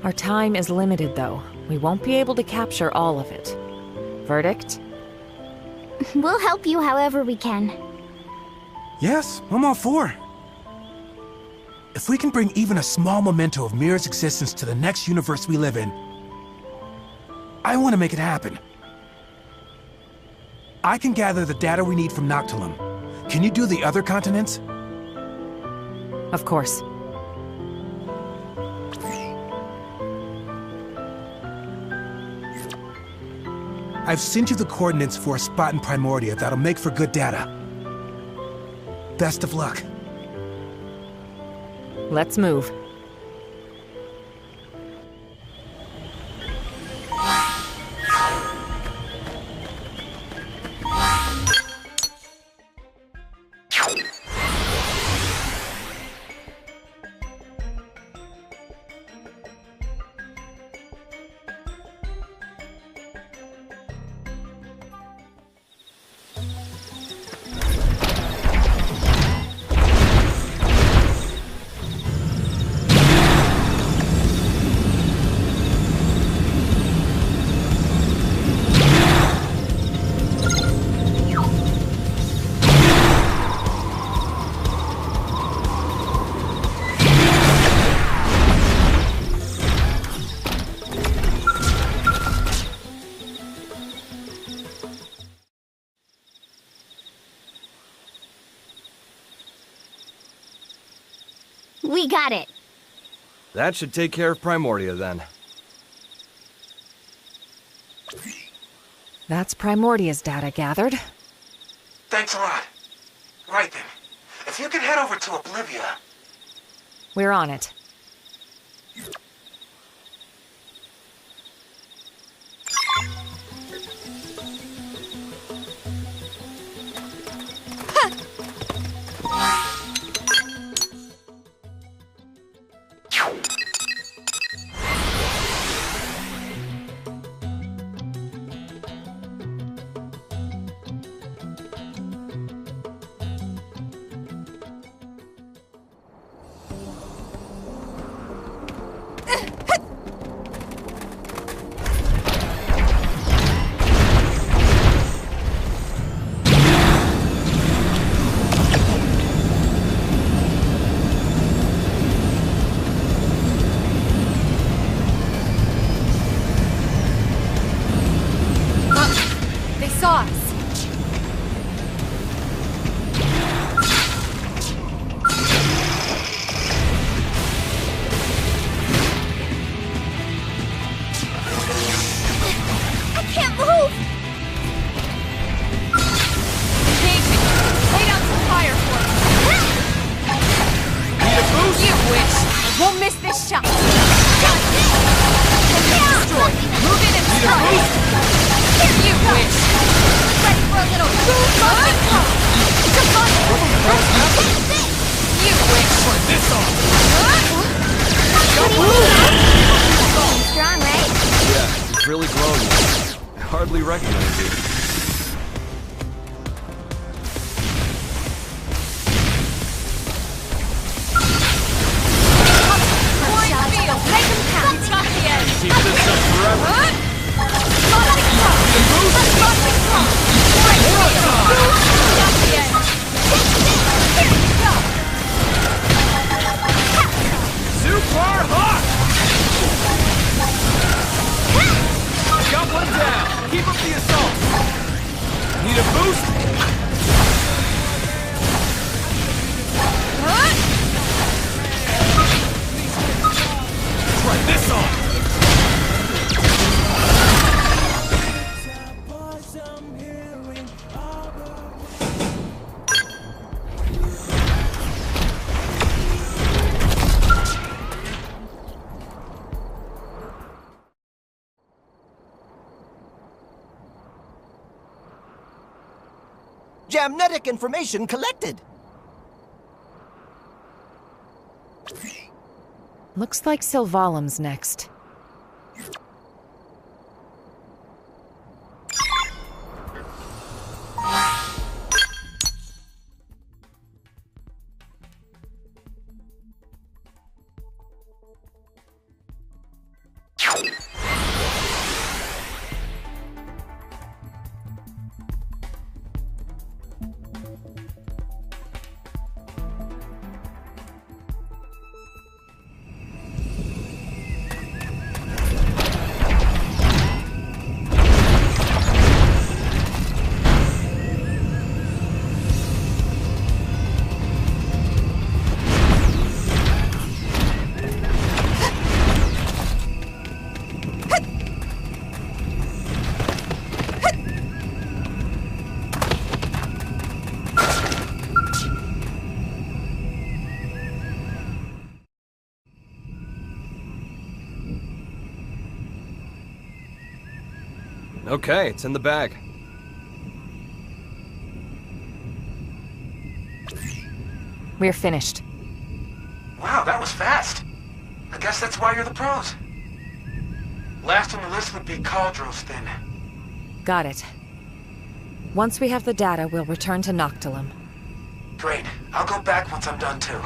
Our time is limited, though. We won't be able to capture all of it. Verdict? We'll help you however we can. Yes, I'm all for. If we can bring even a small memento of Mira's existence to the next universe we live in, I want to make it happen. I can gather the data we need from Noctilum. Can you do the other continents? Of course. I've sent you the coordinates for a spot in Primordia that'll make for good data. Best of luck. Let's move. We got it. That should take care of Primordia, then. That's Primordia's data gathered. Thanks a lot. Right then. If you can head over to Oblivia... We're on it. shot! Destroy! Move in and strike! Here you witch! Ready for a little tossing throw! You witch! Turn this off! Strong, right? Yeah, you've really grown, man. I hardly recognize you. Keep this up forever. Super hot! Got one down. Keep up the assault. Need a boost? Try this on. Jamnetic information collected. Looks like Sylvalim's next. Okay, it's in the bag. We're finished. Wow, that was fast. I guess that's why you're the pros. Last on the list would be Caldros, then. Got it. Once we have the data, we'll return to Noctilum. Great. I'll go back once I'm done, too.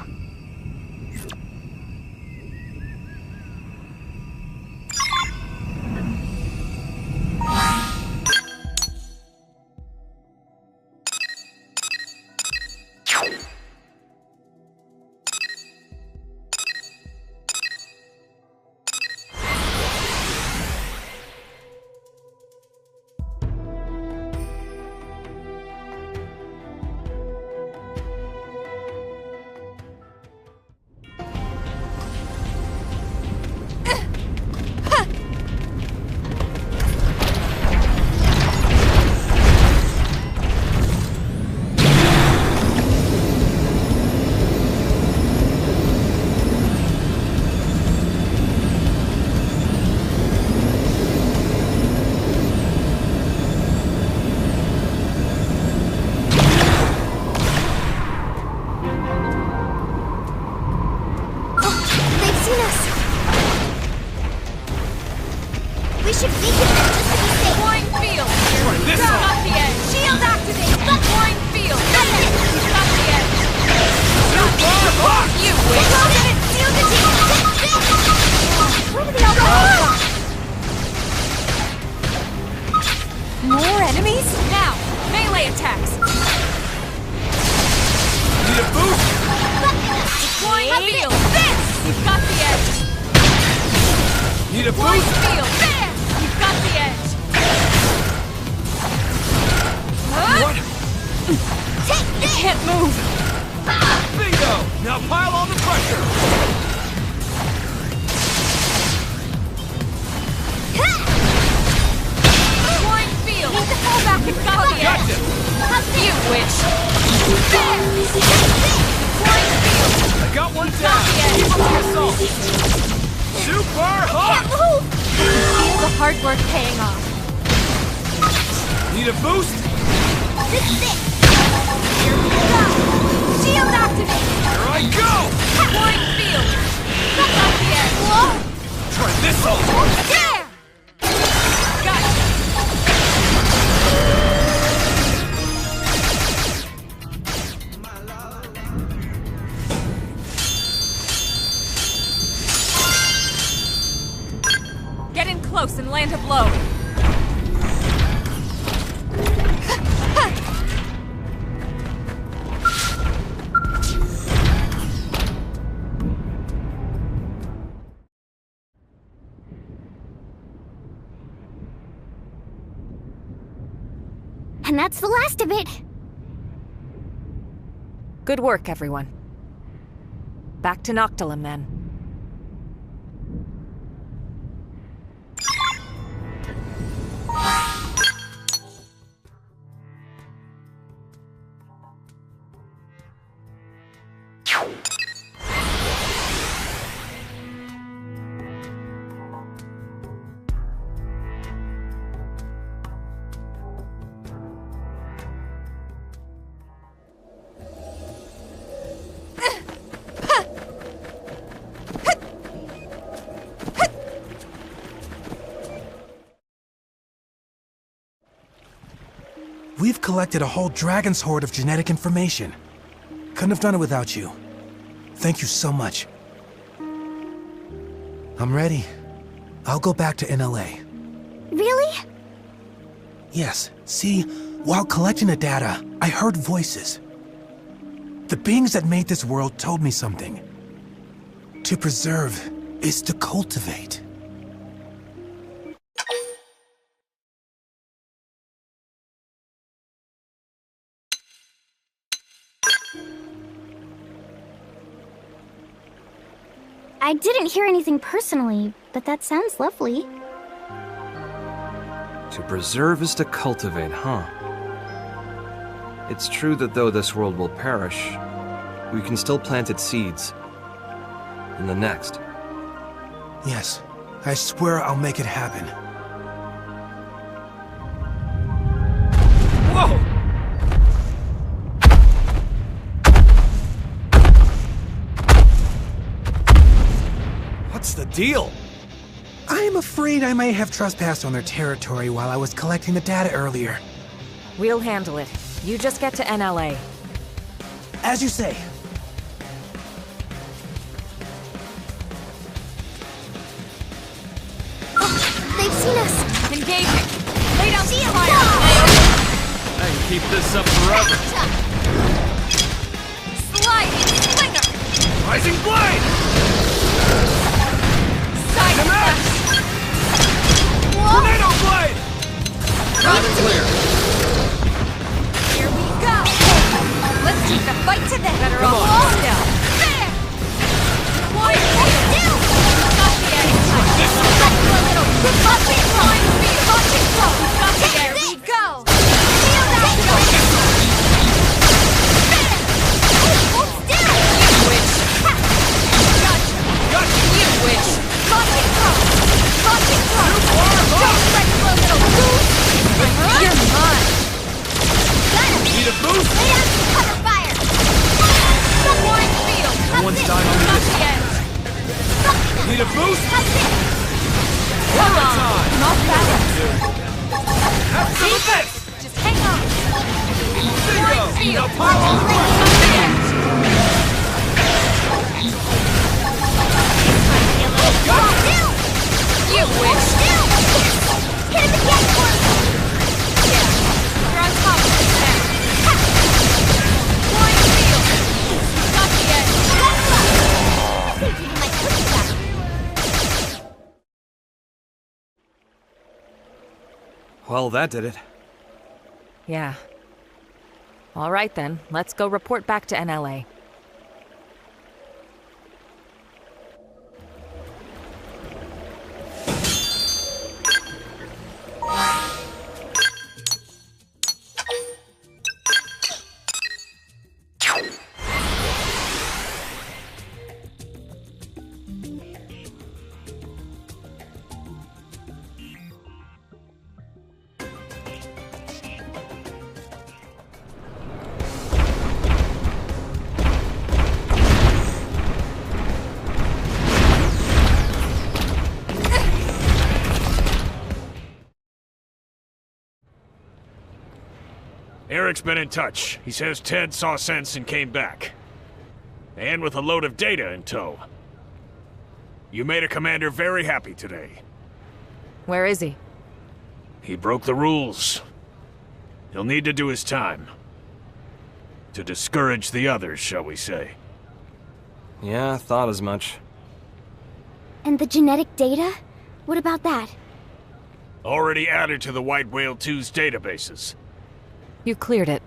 We should weaken them just to be safe. Flying field! Try this Got on. the edge! Shield activate! Flying field! That's it! Got the edge! You win! Close it! Seal the team! Where did they all go? More enemies? Now! Melee attacks! Need a boost? Flying field! This! You've got the edge! Need a Flying boost? field! There! You've got the edge! What? Take this! Can't move! Bingo! Now pile on the pressure! Flying field! Need to fall back and got the edge! Gotcha! You witch! There! Flying field! I got one down! Keep up the assault! Super hot! Can't move! Feel the hard work paying off. Need a boost? This is it! Here we go! Shield activate! Here I go! Warring field! Suck off the air! Whoa! Try this on! There! Got it! Get in close and land a blow. And that's the last of it. Good work, everyone. Back to Noctilum, then. We've collected a whole dragon's hoard of genetic information. Couldn't have done it without you. Thank you so much. I'm ready. I'll go back to NLA. Really? Yes. See, while collecting the data, I heard voices. The beings that made this world told me something. To preserve is to cultivate. I didn't hear anything personally, but that sounds lovely. To preserve is to cultivate, huh? It's true that though this world will perish, we can still plant its seeds. In the next. Yes, I swear I'll make it happen. Whoa! What's the deal? I am afraid I may have trespassed on their territory while I was collecting the data earlier. We'll handle it. You just get to NLA. As you say. They've seen us! Engaging! Lay down the fire! I can keep this up forever. Sliding slinger! Rising blade! Side Command! Tornado blade! Loud and clear. Here we go! Let's keep the fight to the better Come on. all still! There! One, two! Got the edge! This is a little touching flow! Touching flow! Got the there we go! Feel that go! There! Hold still! You witch! Gotcha! Gotcha! You witch! Touching flow! Touching flow! Don't let go, little goose! You're mine! Got him! Need a boost? Lay down some cover fire! The warring field! No one's dying on Got this. the edge! Need a boost? That's it! Come on! Not bad. Have some of this! Just hang on! Bingo! Field! Now punch! Got the edge! You witch! Hit him again for me! Yeah, you're on top of it now. Warring field! Got the edge! I think you might put it back. Well, that did it. Yeah. All right, then. Let's go report back to NLA. Eric's been in touch. He says Ted saw sense and came back. And with a load of data in tow. You made a commander very happy today. Where is he? He broke the rules. He'll need to do his time. To discourage the others, shall we say. Yeah, thought as much. And the genetic data? What about that? Already added to the White Whale 2's databases. You cleared it.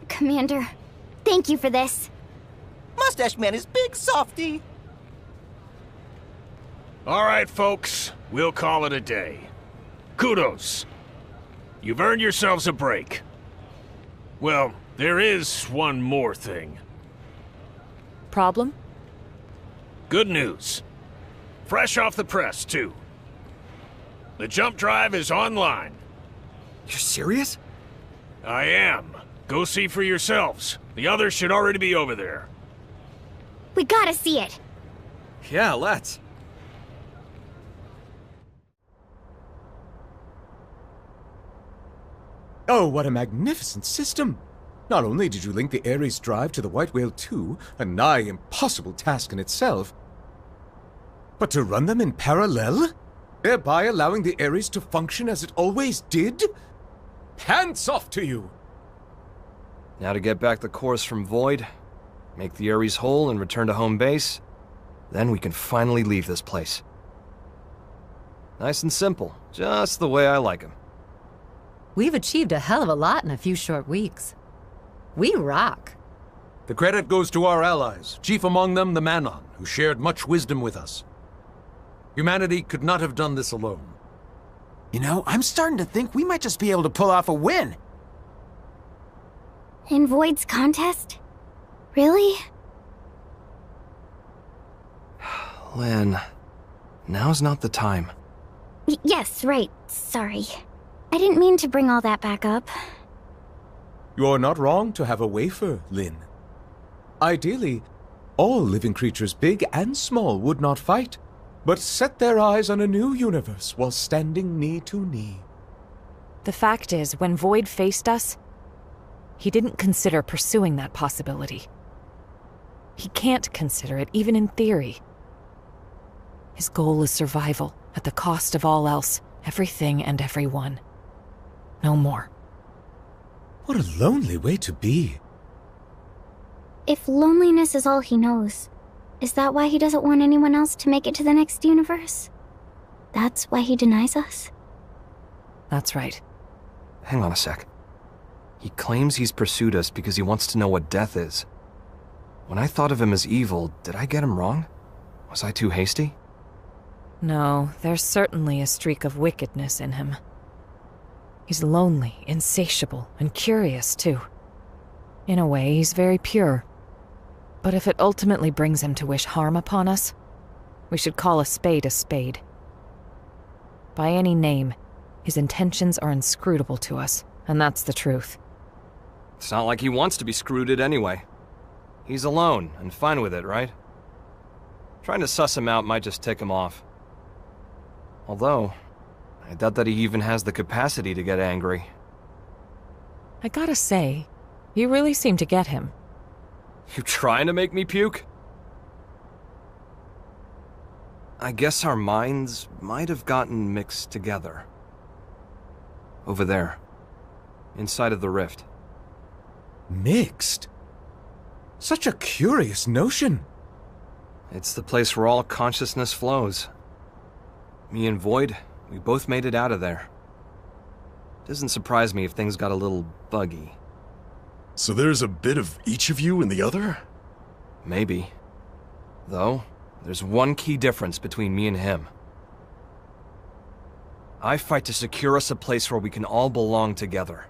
Commander, thank you for this. Mustache Man is big softy. All right, folks. We'll call it a day. Kudos. You've earned yourselves a break. Well, there is one more thing. Problem? Good news. Fresh off the press, too. The jump drive is online. You're serious? I am. Go see for yourselves. The others should already be over there. We gotta see it. Yeah, let's. Oh, what a magnificent system! Not only did you link the Ares drive to the White Whale 2, a nigh impossible task in itself, but to run them in parallel, thereby allowing the Ares to function as it always did? Hands off to you! Now to get back the cores from Void, make the Ares whole and return to home base, then we can finally leave this place. Nice and simple, just the way I like 'em. We've achieved a hell of a lot in a few short weeks. We rock. The credit goes to our allies, chief among them the Manon, who shared much wisdom with us. Humanity could not have done this alone. You know, I'm starting to think we might just be able to pull off a win. In Void's contest? Really? Lynn, now's not the time. Yes, right. Sorry. I didn't mean to bring all that back up. You're not wrong to have a wafer, Lynn. Ideally, all living creatures, big and small, would not fight, but set their eyes on a new universe while standing knee to knee. The fact is, when Void faced us, he didn't consider pursuing that possibility. He can't consider it, even in theory. His goal is survival, at the cost of all else, everything and everyone. No more. What a lonely way to be. If loneliness is all he knows, is that why he doesn't want anyone else to make it to the next universe? That's why he denies us? That's right. Hang on a sec. He claims he's pursued us because he wants to know what death is. When I thought of him as evil, did I get him wrong? Was I too hasty? No, there's certainly a streak of wickedness in him. He's lonely, insatiable, and curious, too. In a way, he's very pure. But if it ultimately brings him to wish harm upon us, we should call a spade a spade. By any name, his intentions are inscrutable to us, and that's the truth. It's not like he wants to be screwed anyway. He's alone, and fine with it, right? Trying to suss him out might just tick him off. Although, I doubt that he even has the capacity to get angry. I gotta say, you really seem to get him. You trying to make me puke? I guess our minds might have gotten mixed together. Over there. Inside of the rift. Mixed? Such a curious notion. It's the place where all consciousness flows. Me and Void, we both made it out of there. Doesn't surprise me if things got a little buggy. So there's a bit of each of you in the other? Maybe. Though, there's one key difference between me and him. I fight to secure us a place where we can all belong together.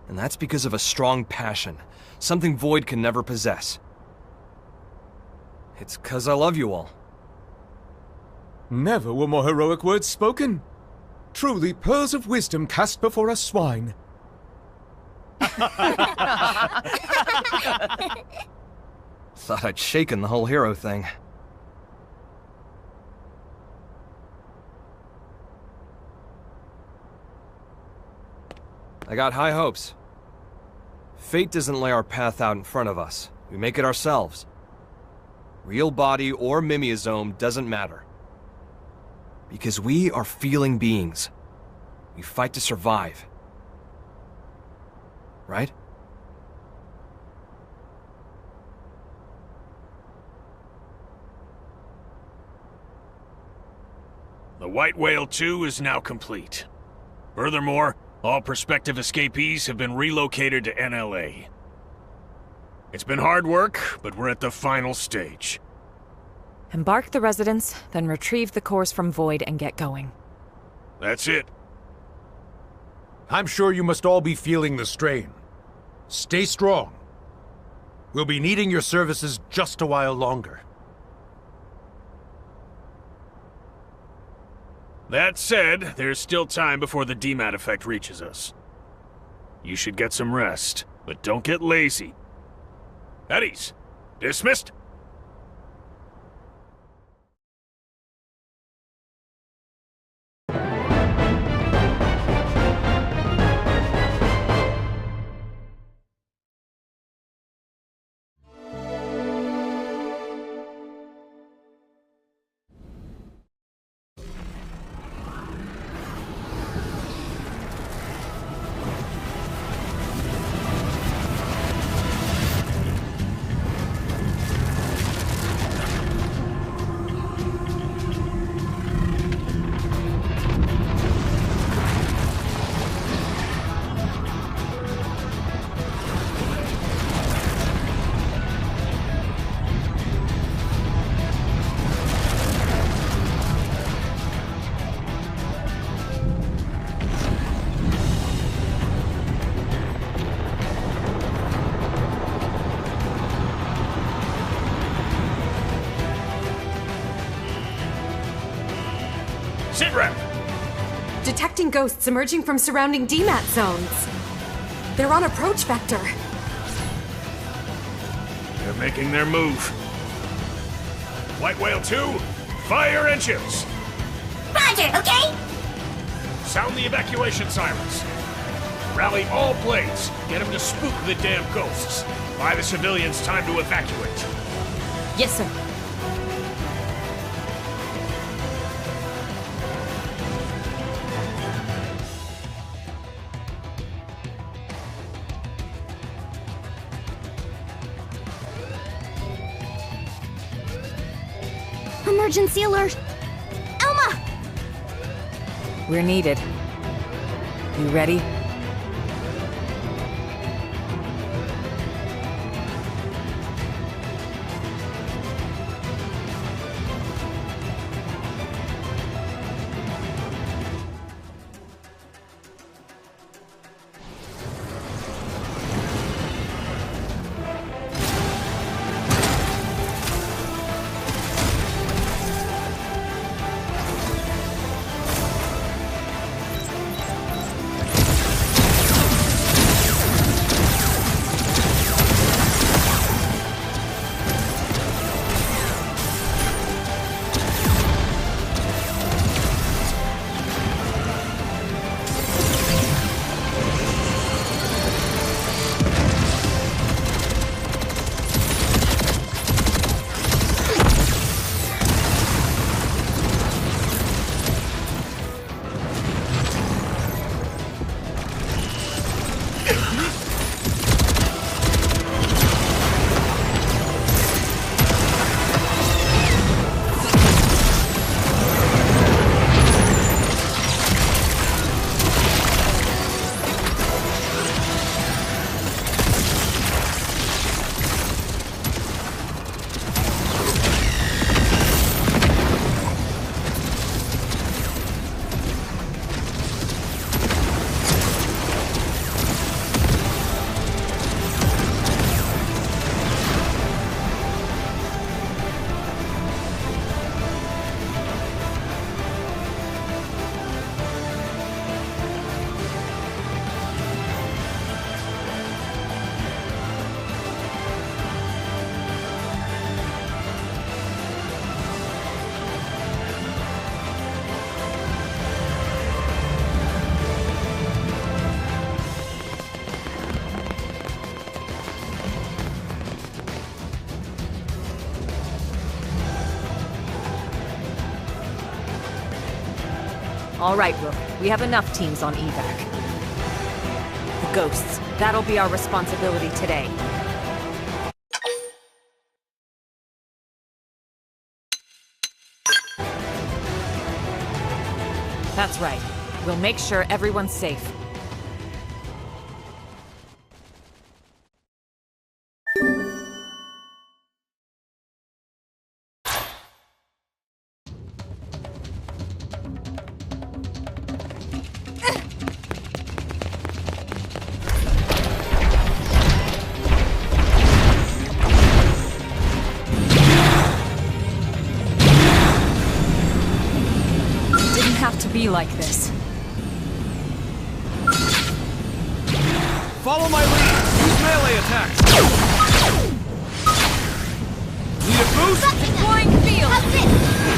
And that's because of a strong passion, something Void can never possess. It's 'cause I love you all. Never were more heroic words spoken. Truly pearls of wisdom cast before a swine. Thought I'd shaken the whole hero thing. I got high hopes. Fate doesn't lay our path out in front of us. We make it ourselves. Real body or mimeosome doesn't matter. Because we are feeling beings. We fight to survive. Right? The White Whale 2 is now complete. Furthermore, all prospective escapees have been relocated to NLA. It's been hard work, but we're at the final stage. Embark the residents, then retrieve the cores from Void and get going. That's it. I'm sure you must all be feeling the strain. Stay strong. We'll be needing your services just a while longer. That said, there's still time before the DMAT effect reaches us. You should get some rest, but don't get lazy. At ease. Dismissed. Sit rep! Detecting ghosts emerging from surrounding DMAT zones. They're on approach vector. They're making their move. White Whale 2, fire engines! Roger, okay? Sound the evacuation sirens. Rally all blades. Get them to spook the damn ghosts. Buy the civilians time to evacuate. Yes, sir. Emergency alert! Elma! We're needed. You ready? All right, Rook. We have enough teams on evac. The ghosts. That'll be our responsibility today. That's right. We'll make sure everyone's safe. Be like this. Follow my lead! Use melee attacks! Need a boost? Deploying field! How's this?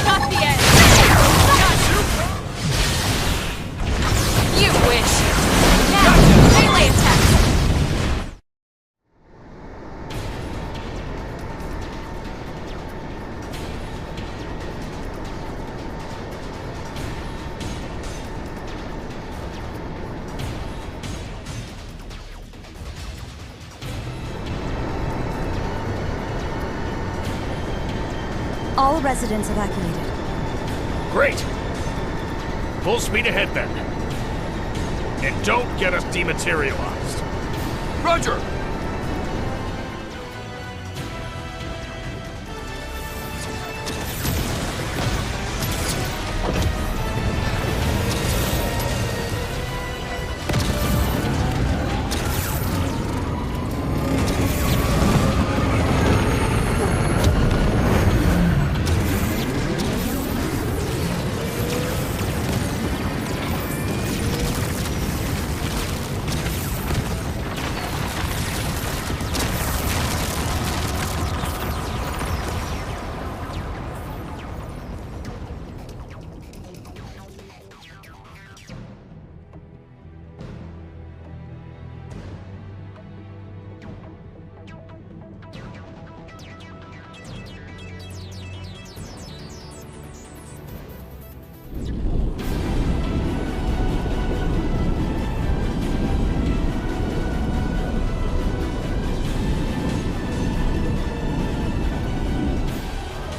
Got the edge! You wish! Now, melee attacks! All residents evacuated. Great! Full speed ahead then. And don't get us dematerialized. Roger!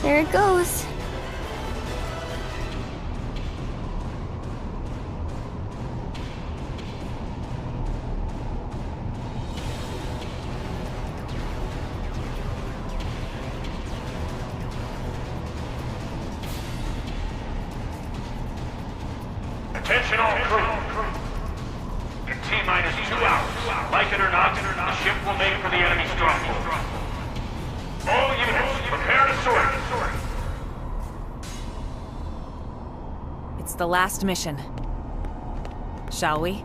There it goes. Attention all crew. In T-minus 2 hours, like it or not, the ship will make for the enemy stronghold. All units, prepare to soar. It's the last mission. Shall we?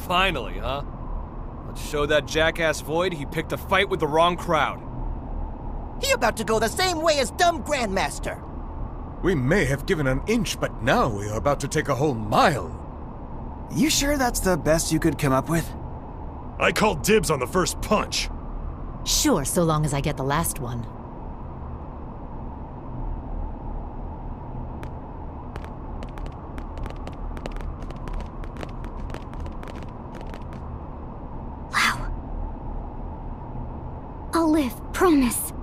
Finally, huh? Let's show that jackass Void he picked a fight with the wrong crowd. He about to go the same way as dumb Grandmaster. We may have given an inch, but now we are about to take a whole mile. You sure that's the best you could come up with? I called dibs on the first punch. Sure, so long as I get the last one. Wow. I'll live, promise.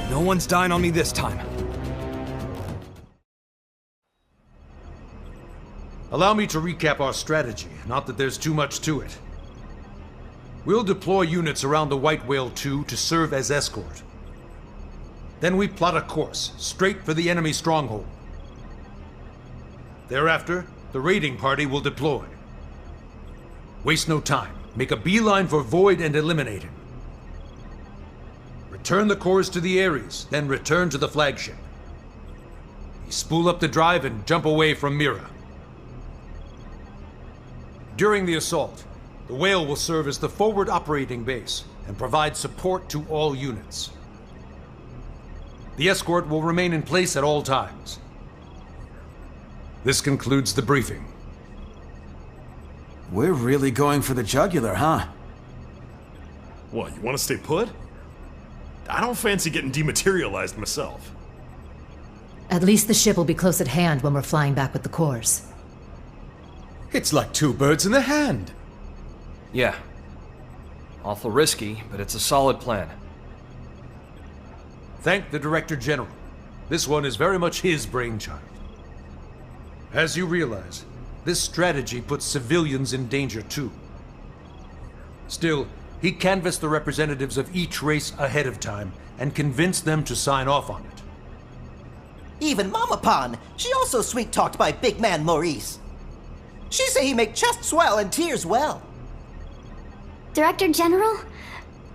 No one's dying on me this time. Allow me to recap our strategy, not that there's too much to it. We'll deploy units around the White Whale 2 to serve as escort. Then we plot a course, straight for the enemy stronghold. Thereafter, the raiding party will deploy. Waste no time. Make a beeline for Void and eliminate him. Return the cores to the Ares, then return to the flagship. Spool up the drive and jump away from Mira. During the assault, the Whale will serve as the forward operating base and provide support to all units. The escort will remain in place at all times. This concludes the briefing. We're really going for the jugular, huh? What, you want to stay put? I don't fancy getting dematerialized myself. At least the ship will be close at hand when we're flying back with the cores. It's like 2 birds in the hand. Yeah. Awful risky, but it's a solid plan. Thank the Director General. This one is very much his brainchild. As you realize, this strategy puts civilians in danger too. Still, he canvassed the representatives of each race ahead of time and convinced them to sign off on it. Even Mama Pan, she also sweet-talked by big man Maurice. She say he make chest swell and tears well. Director General,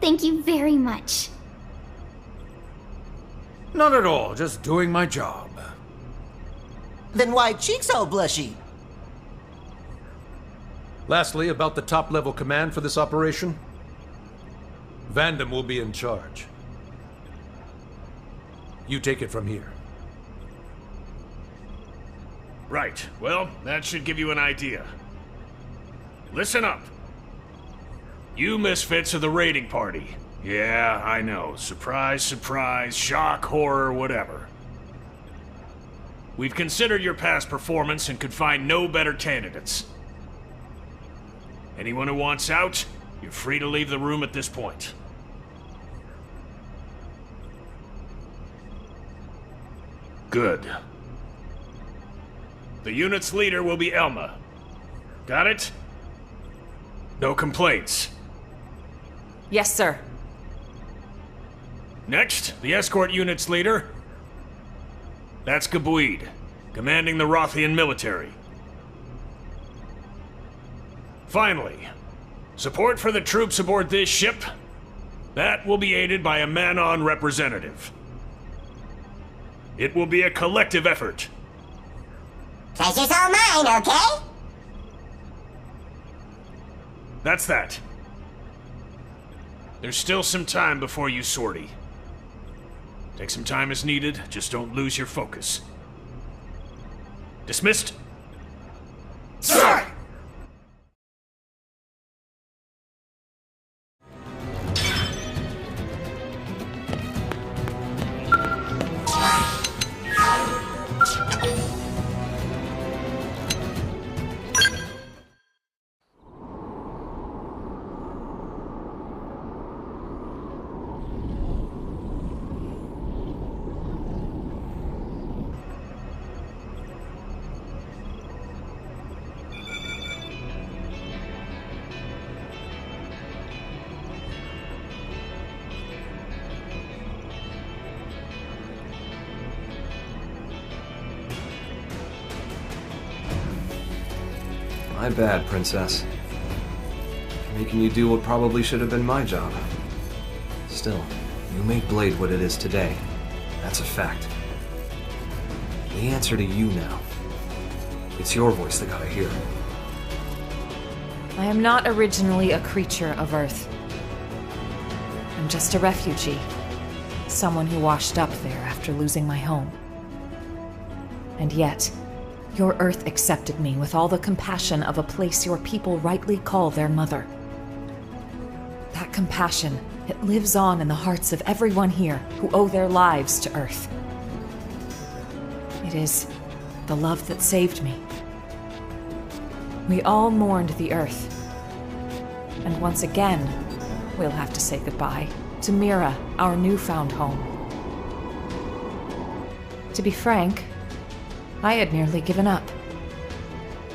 thank you very much. Not at all, just doing my job. Then why cheeks all blushy? Lastly, about the top-level command for this operation. Vandam will be in charge. You take it from here. Right. Well, that should give you an idea. Listen up. You misfits are the raiding party. Yeah, I know. Surprise, surprise, shock, horror, whatever. We've considered your past performance and could find no better candidates. Anyone who wants out, you're free to leave the room at this point. Good. The unit's leader will be Elma. Got it? No complaints. Yes, sir. Next, the escort unit's leader. That's Gabuid, commanding the Rothian military. Finally, support for the troops aboard this ship. That will be aided by a Manon representative. It will be a collective effort. Pleasure's all mine, okay? That's that. There's still some time before you sortie. Take some time as needed, just don't lose your focus. Dismissed? Sir! My bad, Princess. Making you do what probably should have been my job. Still, you made Blade what it is today. That's a fact. The answer to you now. It's your voice they gotta hear. I am not originally a creature of Earth. I'm just a refugee. Someone who washed up there after losing my home. And yet, your Earth accepted me with all the compassion of a place your people rightly call their mother. That compassion, it lives on in the hearts of everyone here who owe their lives to Earth. It is the love that saved me. We all mourned the Earth. And once again, we'll have to say goodbye to Mira, our newfound home. To be frank, I had nearly given up.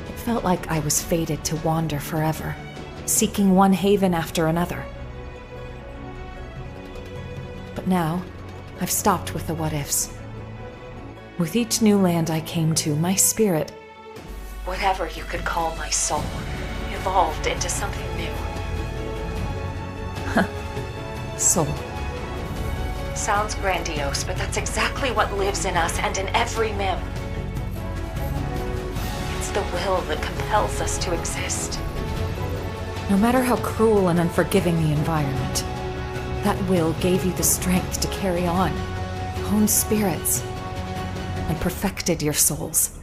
It felt like I was fated to wander forever, seeking one haven after another. But now, I've stopped with the what-ifs. With each new land I came to, my spirit, whatever you could call my soul, evolved into something new. Soul. Sounds grandiose, but that's exactly what lives in us and in every Mim. It's the will that compels us to exist. No matter how cruel and unforgiving the environment, that will gave you the strength to carry on, honed spirits, and perfected your souls.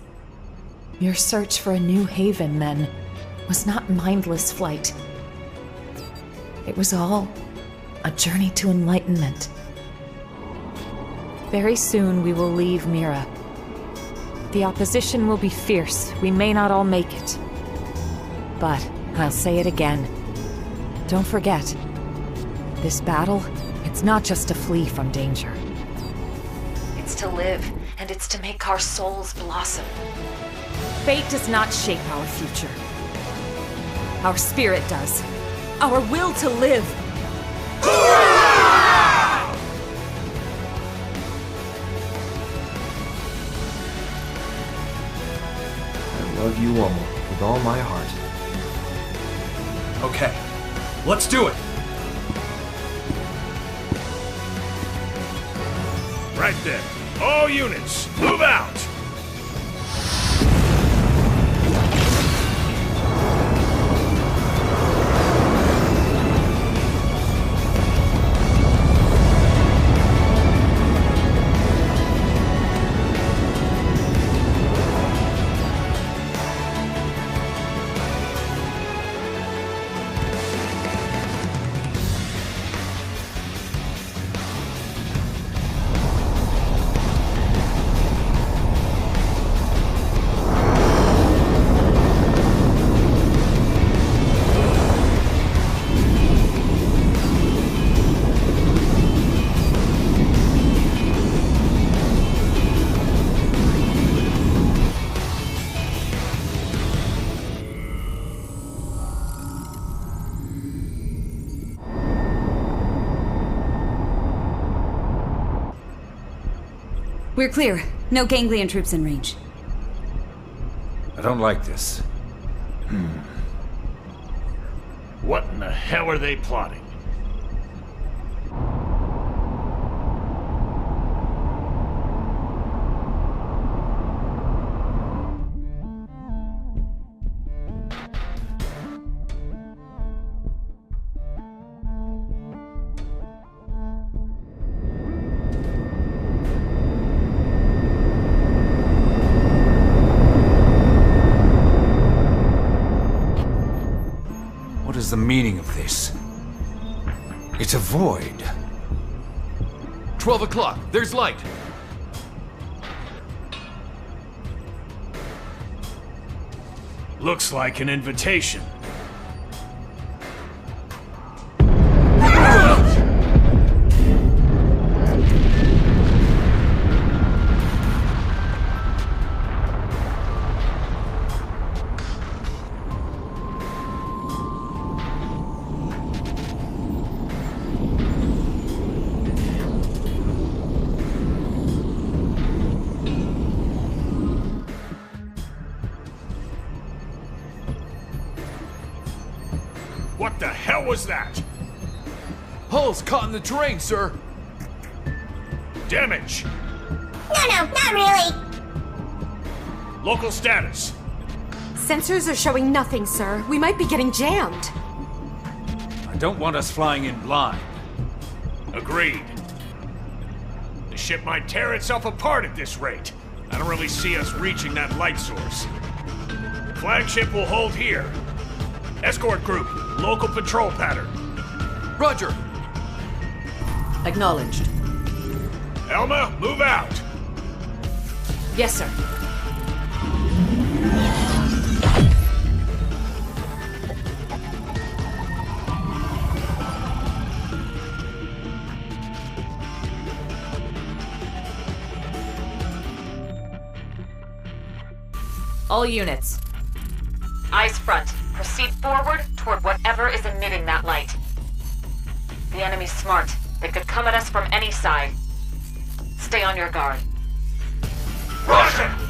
Your search for a new haven, then, was not mindless flight. It was all a journey to enlightenment. Very soon we will leave Mira. The opposition will be fierce. We may not all make it. But I'll say it again. Don't forget, this battle, it's not just to flee from danger. It's to live, and it's to make our souls blossom. Fate does not shape our future. Our spirit does. Our will to live. I love you all with all my heart. Okay, let's do it! Right then. All units, move out! We're clear. No ganglion troops in range. I don't like this. What in the hell are they plotting? What is the meaning of this? It's a void. 12 o'clock. There's light. Looks like an invitation. What the hell was that? Hull's caught in the terrain, sir. Damage. No, not really. Local status. Sensors are showing nothing, sir. We might be getting jammed. I don't want us flying in blind. Agreed. The ship might tear itself apart at this rate. I don't really see us reaching that light source. Flagship will hold here. Escort group, local patrol pattern. Roger. Acknowledged. Elma, move out. Yes, sir. All units. Eyes front. Proceed forward toward whatever is emitting that light. The enemy's smart. They could come at us from any side. Stay on your guard. Russian!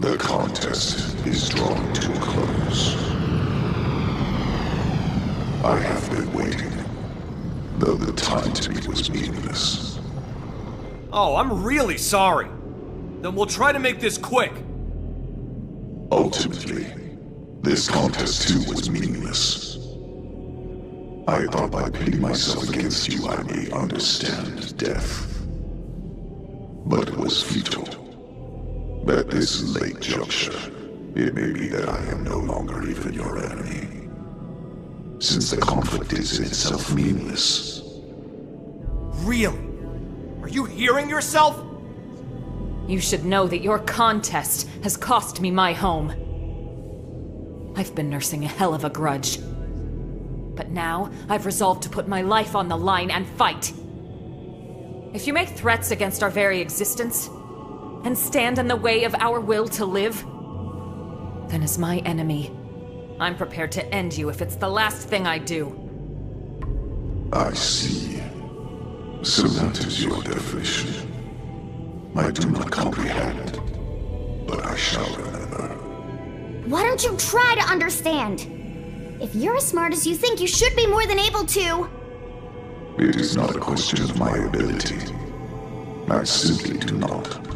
The contest is drawing to a close. I have been waiting, though the time to me was meaningless. Oh, I'm really sorry. Then we'll try to make this quick. Ultimately, this contest too was meaningless. I thought by pitting myself against you I may understand death. But it was futile. At this late juncture, it may be that I am no longer even your enemy. Since the conflict is in itself meaningless. Really? Are you hearing yourself? You should know that your contest has cost me my home. I've been nursing a hell of a grudge. But now, I've resolved to put my life on the line and fight. If you make threats against our very existence, and stand in the way of our will to live, then as my enemy, I'm prepared to end you if it's the last thing I do. I see. So that is your definition. I do not comprehend, but I shall remember. Why don't you try to understand? If you're as smart as you think, you should be more than able to. It is not a question of my ability. I simply do not.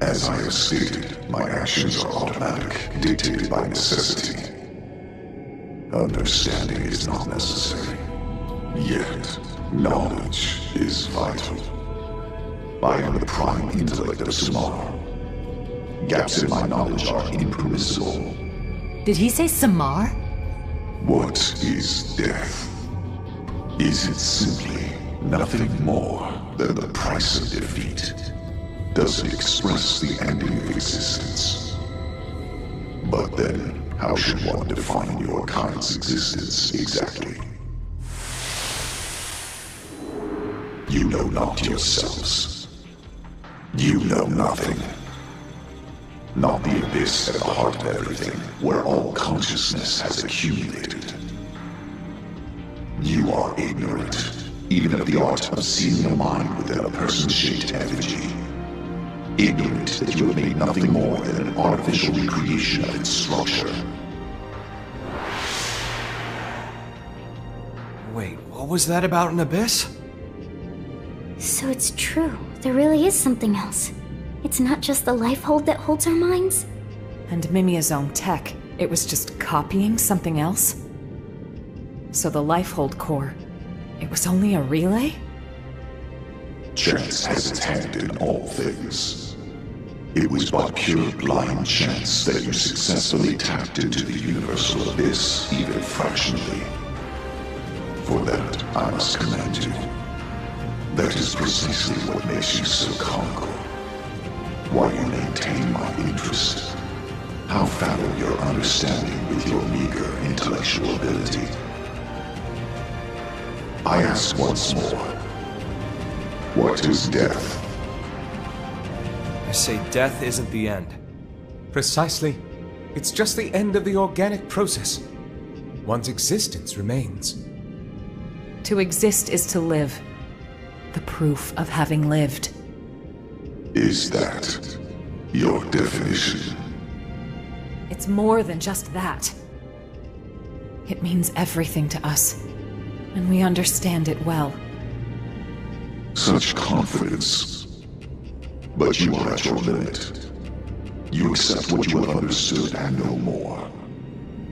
As I have stated, my actions are automatic, dictated by necessity. Understanding is not necessary. Yet, knowledge is vital. I am the prime intellect of Samar. Gaps in my knowledge are impermissible. Did he say Samar? What is death? Is it simply nothing more than the price of defeat? Does it express the ending of existence? But then, how should one define your kind's existence exactly? You know not yourselves. You know nothing. Not the abyss at the heart of everything, where all consciousness has accumulated. You are ignorant, even of the art of seeing a mind within a person-shaped effigy. Ignorant that you have made nothing more than an artificial recreation of its structure. Wait, what was that about an abyss? So it's true. There really is something else. It's not just the life hold that holds our minds. And Mimia's own tech, it was just copying something else? So the Lifehold core, it was only a relay? Chance has its hand in all things. It was by pure blind chance that you successfully tapped into the universal abyss, even fractionally. For that, I must commend you. That is precisely what makes you so comical. Why you maintain my interest. How fathom your understanding with your meager intellectual ability. I ask once more, what is death? I say death isn't the end. Precisely. It's just the end of the organic process. One's existence remains. To exist is to live. the proof of having lived. Is that your definition? It's more than just that. It means everything to us, and we understand it well. Such confidence. But you are at your limit. You accept what you have understood and no more.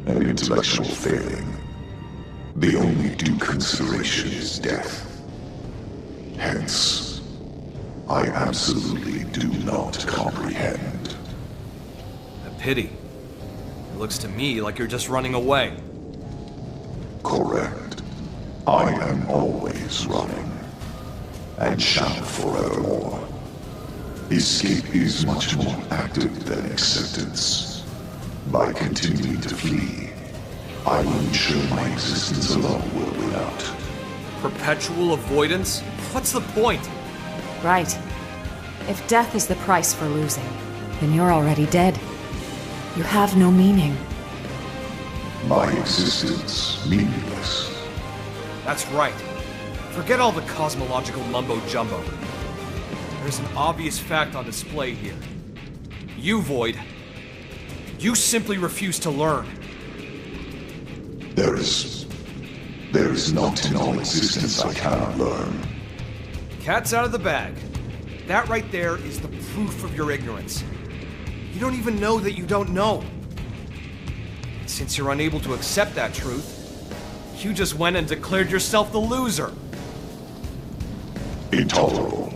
An intellectual failing. The only due consideration is death. Hence, I absolutely do not comprehend. A pity. It looks to me like you're just running away. Correct. I am always running. And shall forevermore. Escape is much more active than acceptance. By continuing to flee, I will ensure my existence alone will win out. Perpetual avoidance? What's the point? Right. If death is the price for losing, then you're already dead. You have no meaning. My existence meaningless. That's right. Forget all the cosmological mumbo-jumbo. There's an obvious fact on display here. You, Void, you simply refuse to learn. There is not in all existence I cannot learn. Cat's out of the bag. That right there is the proof of your ignorance. You don't even know that you don't know. And since you're unable to accept that truth, you just went and declared yourself the loser. Intolerable.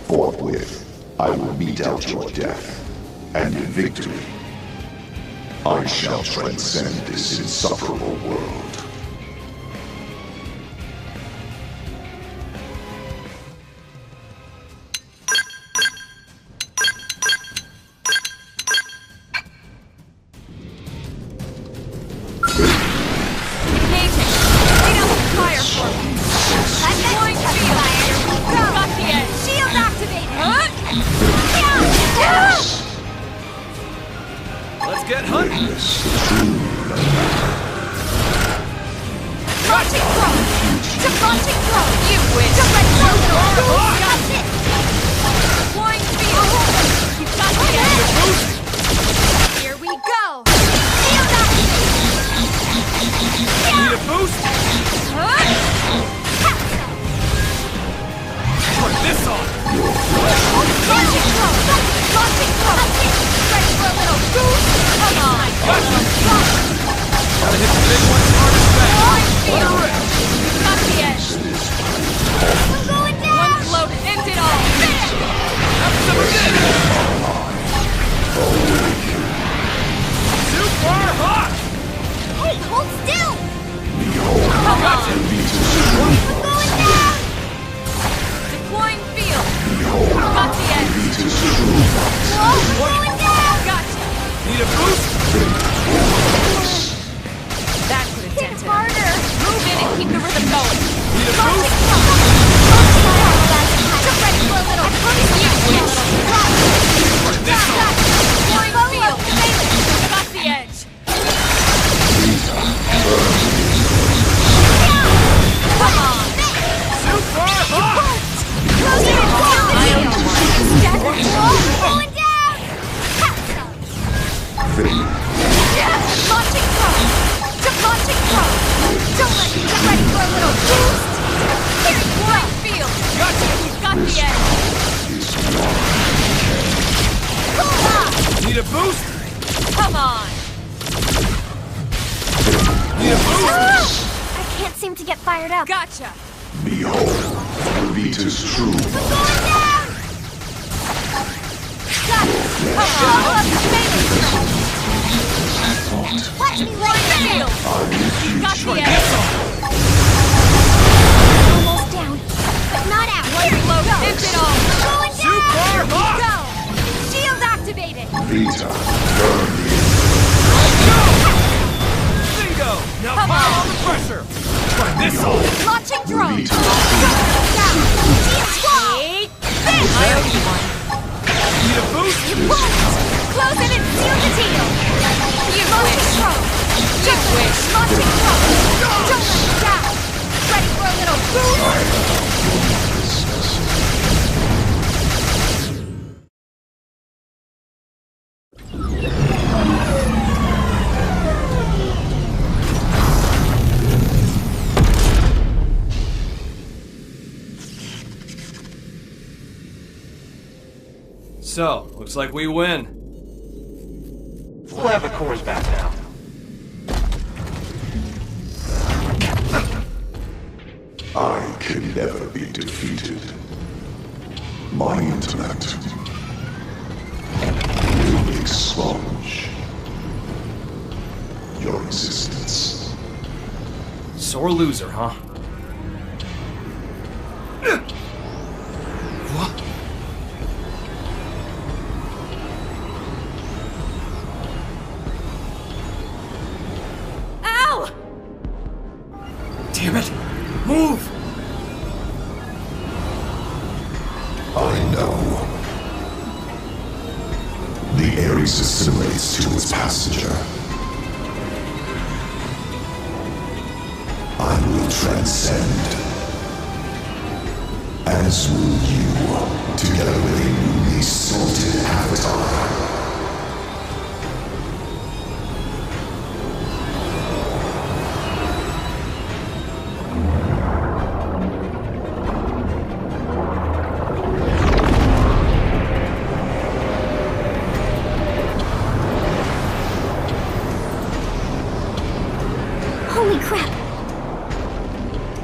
Forthwith, I will mete out your death, and in victory, I shall transcend this insufferable world. Let's get hunting! Launching throw! Launching throw! You win! Direct throw! Got it! Flying field! You got it! Here we go! Field up! Need a boost? Turn this on! Launching throw! Launching throw! Ready for a little boost? Come on! Gotcha! Gotta hit the big ones hard as fast! What a rip! Got the edge! We're going down! One's loaded! End it all! Finish! Have some of this! Too far hot! Hey, hold still! Come on! We're going down! Deploying field! Got the edge! Whoa, we're going down! Gotcha! Need a boost? That could have dented harder! Move in and keep the rhythm going! Need a boost? Just ready for a little you wish! Deploying field! Got the edge! Come on! Too far hot! Close it! Going down! Launching throw! Launching throw! Don't let me get ready for a little boost! Here's right field! Gotcha! Got the edge! Hold on! Need a boost? Come on! Need a boost? I can't seem to get fired up. Gotcha! Behold, Vita's true. We're going down! Got it! Come on! Watch me right field! Got the edge! Almost down, but not out. Here we go! End it all! Going down! Super hot! Go! Shield activated! Vita, burn the Bingo! Now Come pile on. on the pressure! Try this on! Launching drone! Vita. Down! Shield squall! Finish! Need a boost? You won't! Close it and seal the deal! You wish! You wish! Launching throw! Don't let me down! Ready for a little boost? So, looks like we win. We'll have the cores back now. I can never be defeated. My intellect will expunge your existence. Sore loser, huh? What? Ow! Damn it! Move! I know. The Ares assimilates to its passenger. I will transcend. As will you, together with a newly sorted avatar. Holy crap!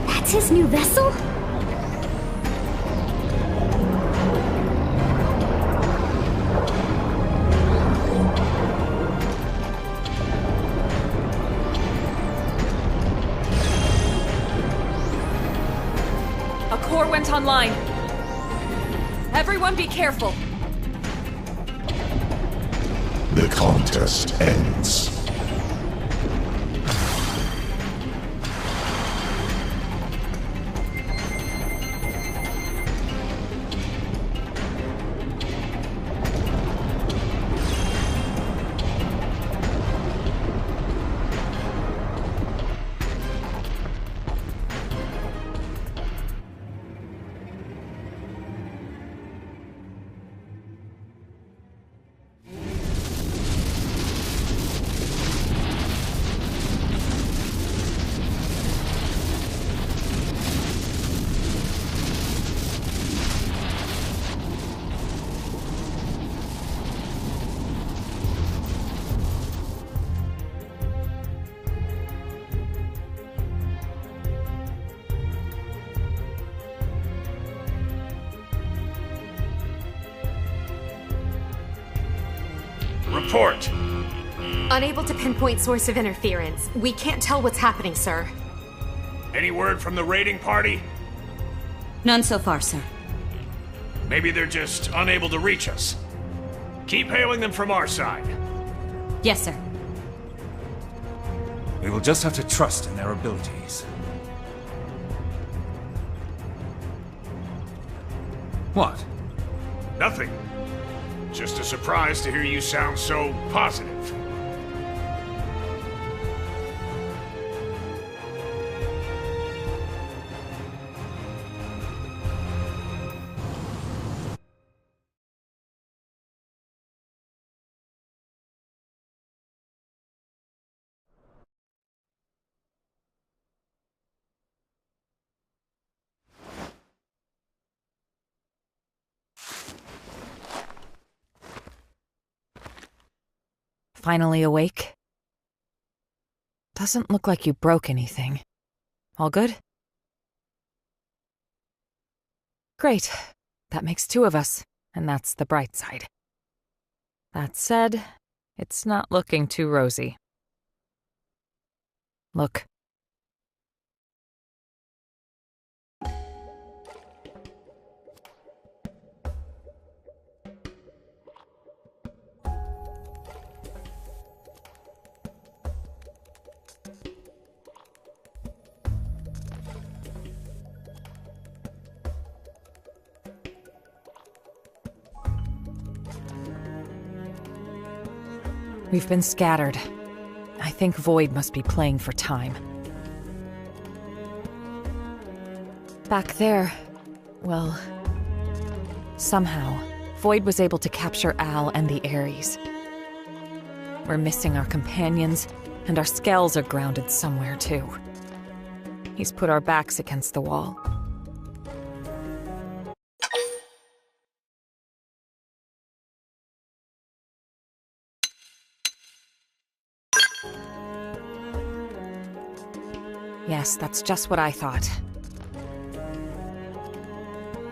That's his new vessel? A core went online. Everyone be careful. The contest ends. Report. Unable to pinpoint source of interference. We can't tell what's happening, sir. Any word from the raiding party? None so far, sir. Maybe they're just unable to reach us. Keep hailing them from our side. Yes, sir. We will just have to trust in their abilities. What? Nothing. Just a surprise to hear you sound so positive. Finally awake? Doesn't look like you broke anything. All good? Great. That makes two of us, and that's the bright side. That said, it's not looking too rosy. Look. We've been scattered. I think Void must be playing for time. Back there, well, somehow, Void was able to capture Al and the Ares. We're missing our companions, and our skells are grounded somewhere too. He's put our backs against the wall. Yes, that's just what I thought.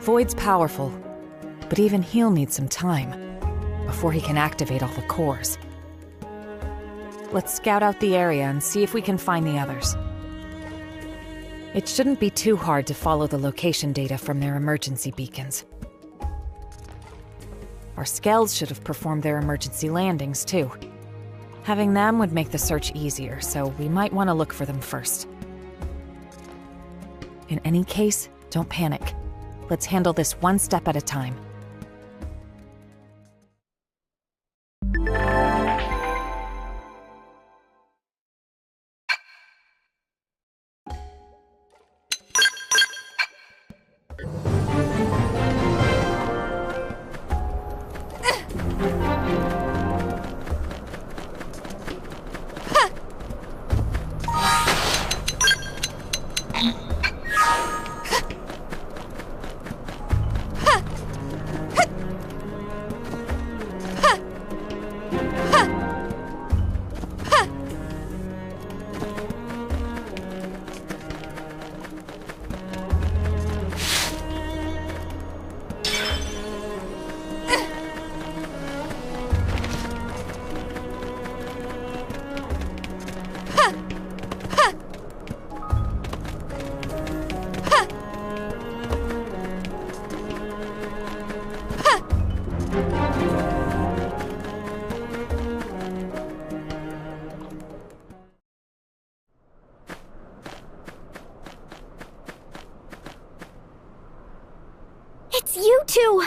Void's powerful, but even he'll need some time before he can activate all the cores. Let's scout out the area and see if we can find the others. It shouldn't be too hard to follow the location data from their emergency beacons. Our Skells should have performed their emergency landings, too. Having them would make the search easier, so we might want to look for them first. In any case, don't panic. Let's handle this one step at a time. It's you two!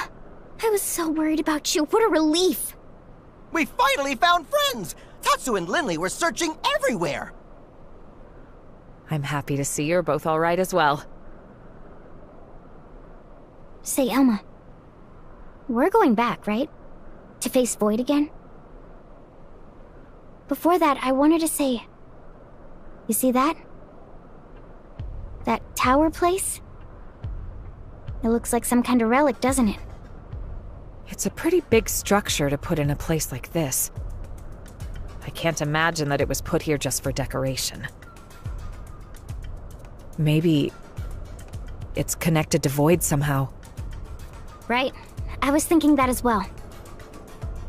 I was so worried about you. What a relief! We finally found friends! Tatsu and Linley were searching everywhere! I'm happy to see you're both all right as well. Say, Elma. We're going back, right? To face Void again? Before that, I wanted to say... You see that? That tower place? It looks like some kind of relic, doesn't it? It's a pretty big structure to put in a place like this. I can't imagine that it was put here just for decoration. Maybe it's connected to Void somehow. Right. I was thinking that as well.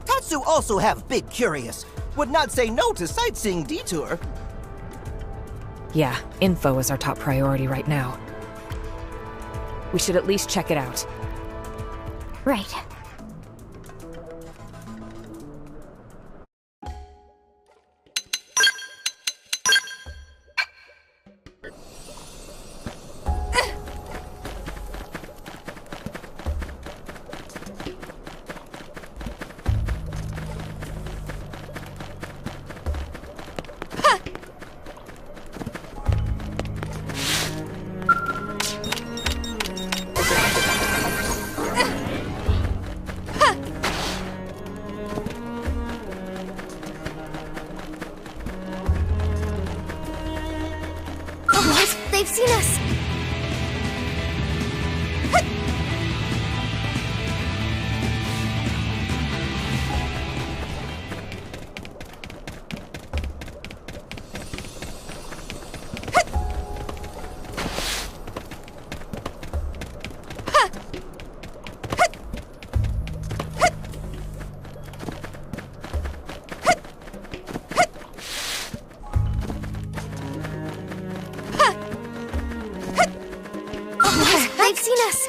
Tatsu also have Big Curious. Would not say no to sightseeing detour. Yeah, info is our top priority right now. We should at least check it out. Right. They've seen us! They've seen us!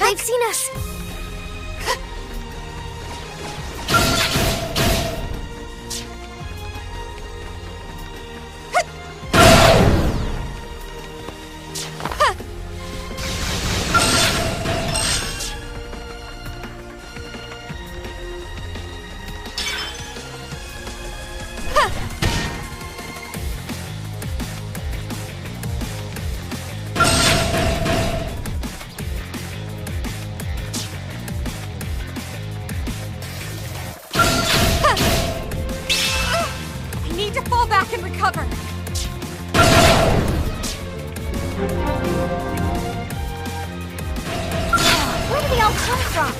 They've seen us! cover! Where did they all come from?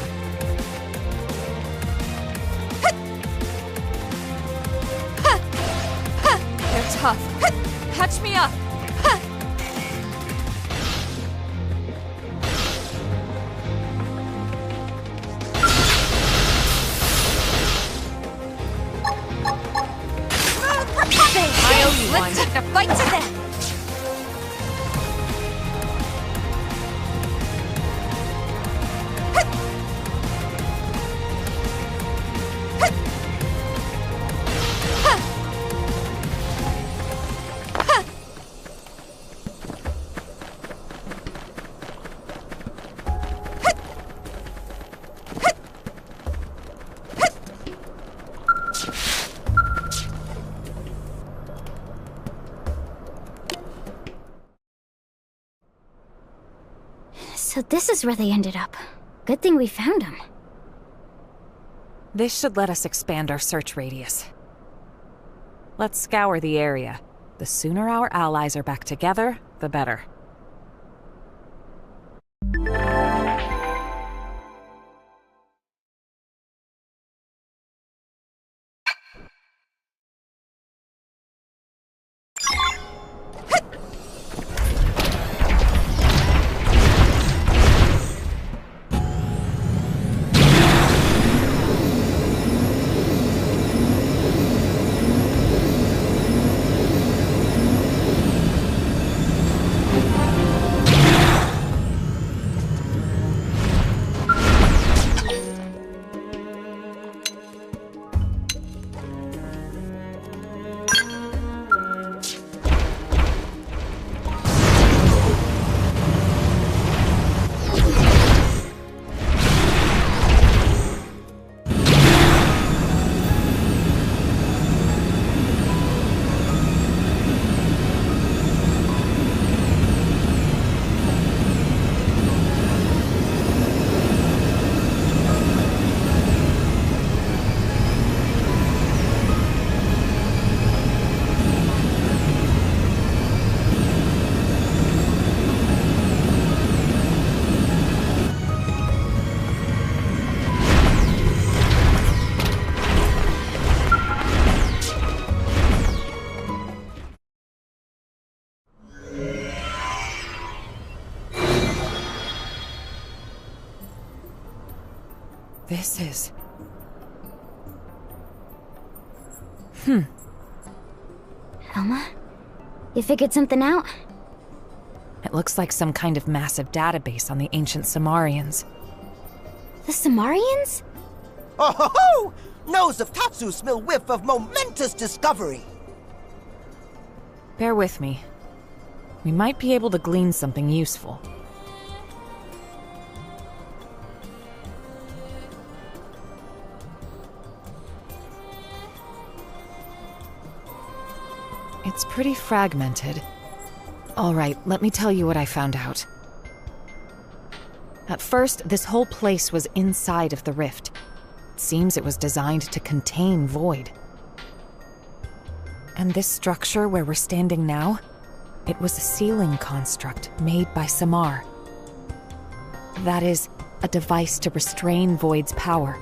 They're tough. Catch me up! I owe you one. Let's take the fight to them! So this is where they ended up. Good thing we found them. This should let us expand our search radius. Let's scour the area. The sooner our allies are back together, the better. This is... Elma? You figured something out? It looks like some kind of massive database on the ancient Samarians. The Samarians? Oh ho ho! Nose of Tatsu smell whiff of momentous discovery! Bear with me. We might be able to glean something useful. It's pretty fragmented. All right, let me tell you what I found out. At first, this whole place was inside of the rift. It seems it was designed to contain Void. And this structure where we're standing now, it was a sealing construct made by Samar. That is, a device to restrain Void's power.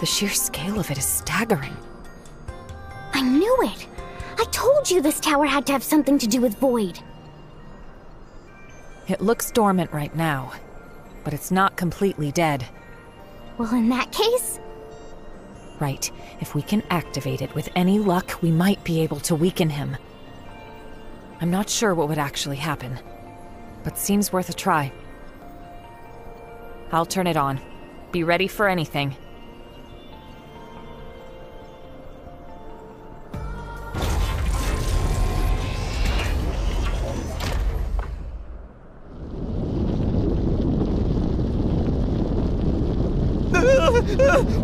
The sheer scale of it is staggering. I knew it! I told you this tower had to have something to do with Void. It looks dormant right now, but it's not completely dead. Well, in that case... Right. If we can activate it with any luck, we might be able to weaken him. I'm not sure what would actually happen, but seems worth a try. I'll turn it on. Be ready for anything.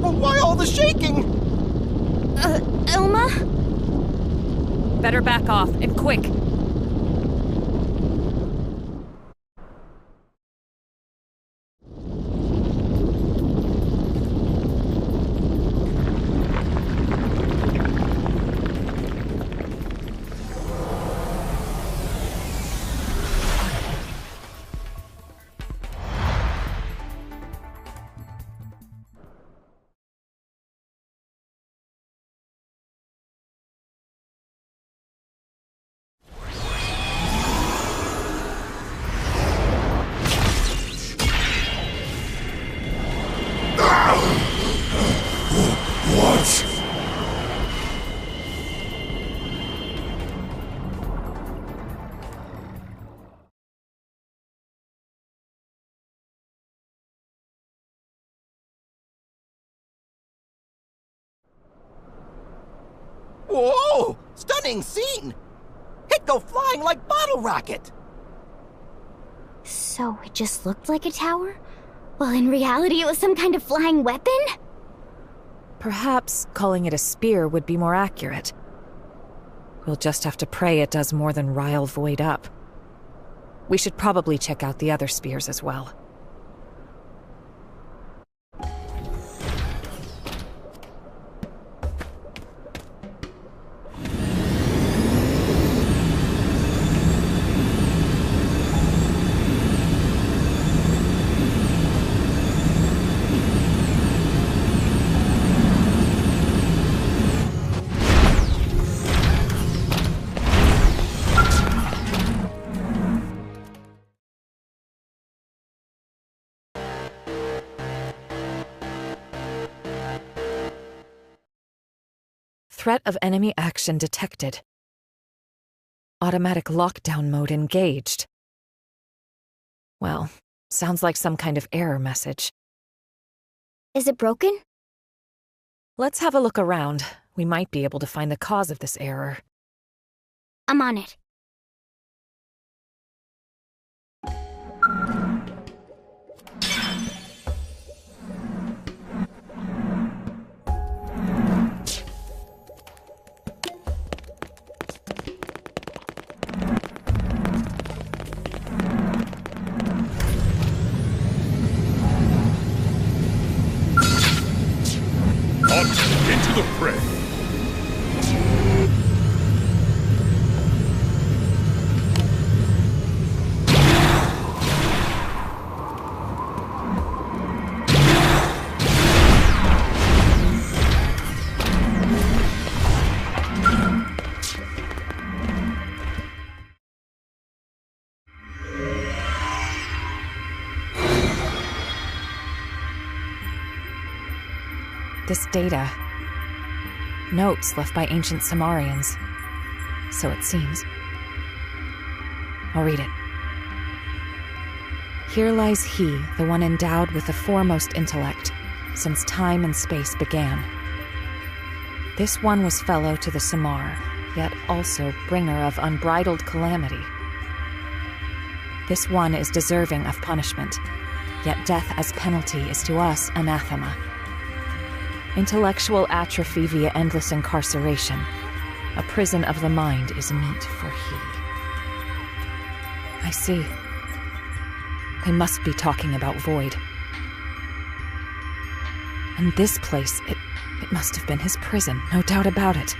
Why all the shaking? Elma? Better back off, and quick! Whoa! Stunning scene! It'd go flying like bottle rocket! So it just looked like a tower? Well, in reality it was some kind of flying weapon? Perhaps calling it a spear would be more accurate. We'll just have to pray it does more than rile Void up. We should probably check out the other spears as well. Threat of enemy action detected. Automatic lockdown mode engaged. Well, sounds like some kind of error message. Is it broken? Let's have a look around. We might be able to find the cause of this error. I'm on it. Into the fray. This data. Notes left by ancient Samarians. So it seems. I'll read it. Here lies he, the one endowed with the foremost intellect, since time and space began. This one was fellow to the Samar, yet also bringer of unbridled calamity. This one is deserving of punishment, yet death as penalty is to us anathema. Intellectual atrophy via endless incarceration. A prison of the mind is meet for he. I see. They must be talking about Void. And this place, it must have been his prison, no doubt about it.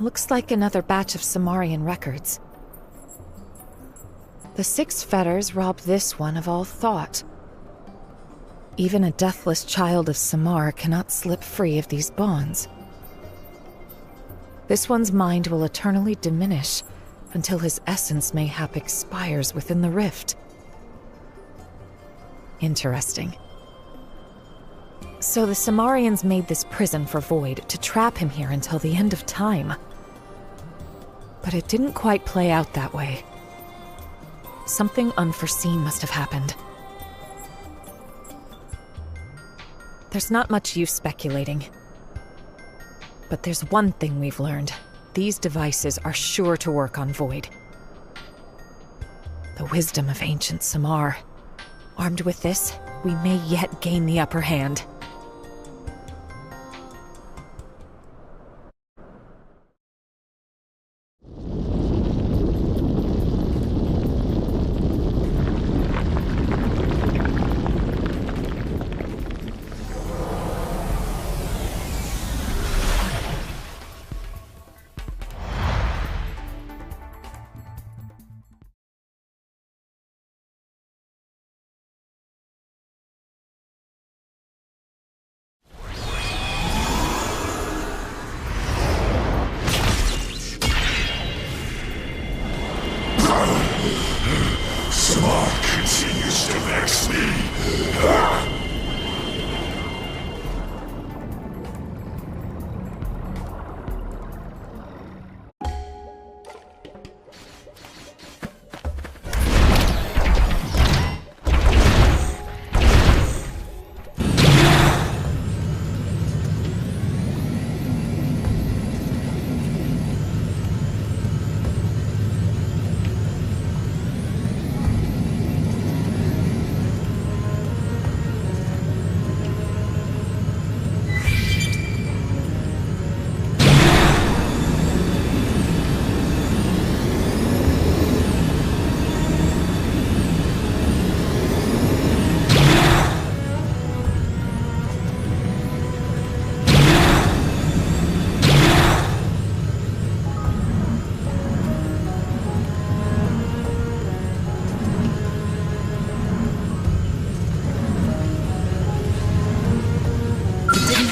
Looks like another batch of Samarian records. The 6 fetters robbed this one of all thought. Even a deathless child of Samar cannot slip free of these bonds. This one's mind will eternally diminish until his essence mayhap expires within the rift. Interesting. So the Samarians made this prison for Void to trap him here until the end of time. But it didn't quite play out that way. Something unforeseen must have happened. There's not much use speculating. But there's one thing we've learned. These devices are sure to work on Void. The wisdom of ancient Samar. Armed with this, we may yet gain the upper hand. Samar continues to vex me.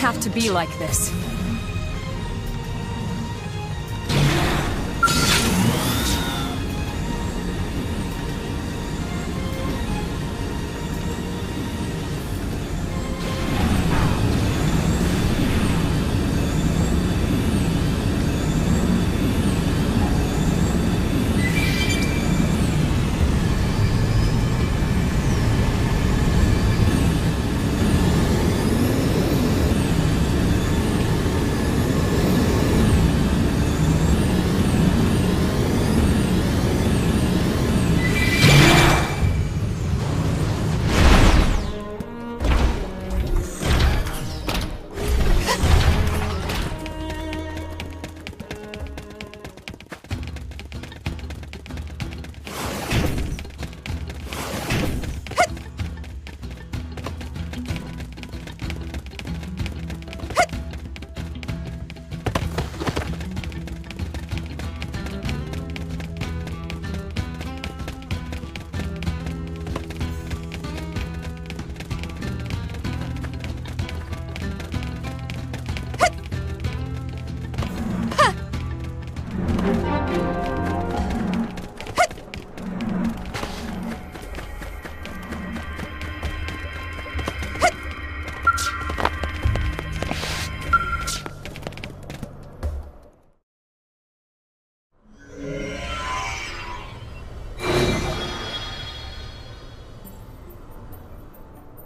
Have to be like this.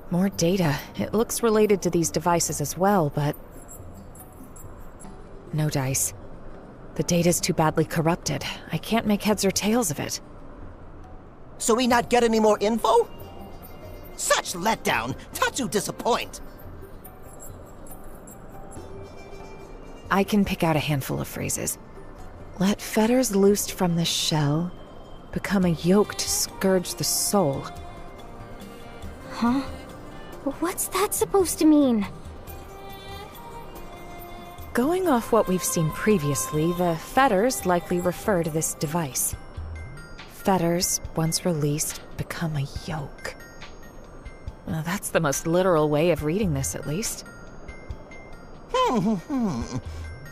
More data. It looks related to these devices as well, but... no dice. The data's too badly corrupted. I can't make heads or tails of it. So we not get any more info? Such letdown! Tatsu disappoint! I can pick out a handful of phrases. Let fetters loosed from the shell become a yoke to scourge the soul. Huh? What's that supposed to mean? Going off what we've seen previously, the fetters likely refer to this device. Fetters, once released, become a yoke. Well, that's the most literal way of reading this, at least.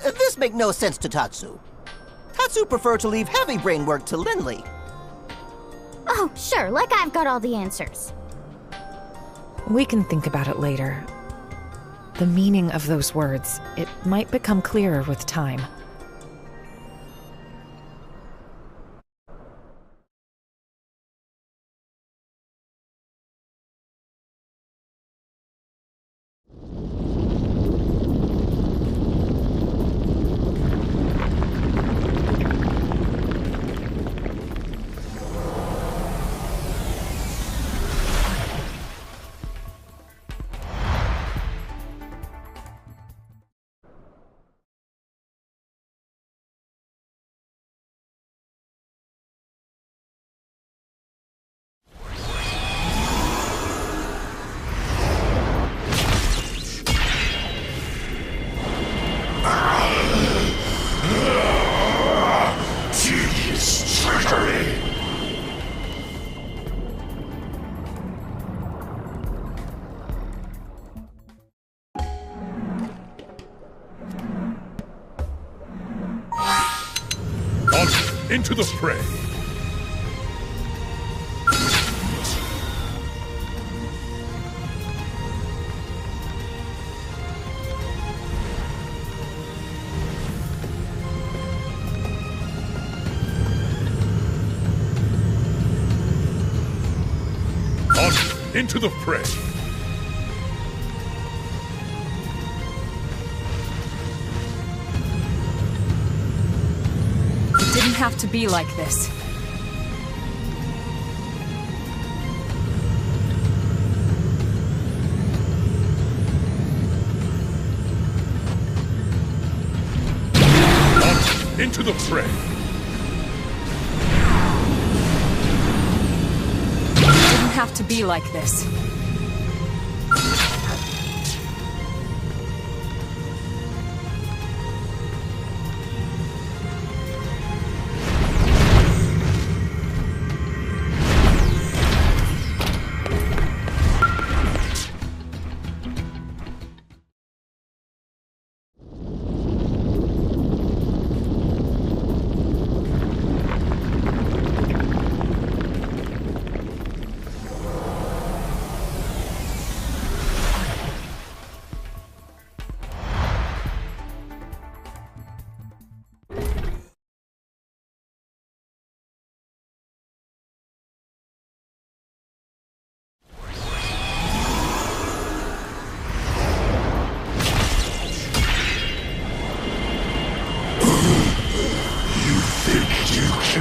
This make no sense to Tatsu. Tatsu prefer to leave heavy brain work to Lindley. Oh, sure, like I've got all the answers. We can think about it later. The meaning of those words, it might become clearer with time. into the fray. On into the fray. It didn't have to be like this. On into the fray. Have to be like this.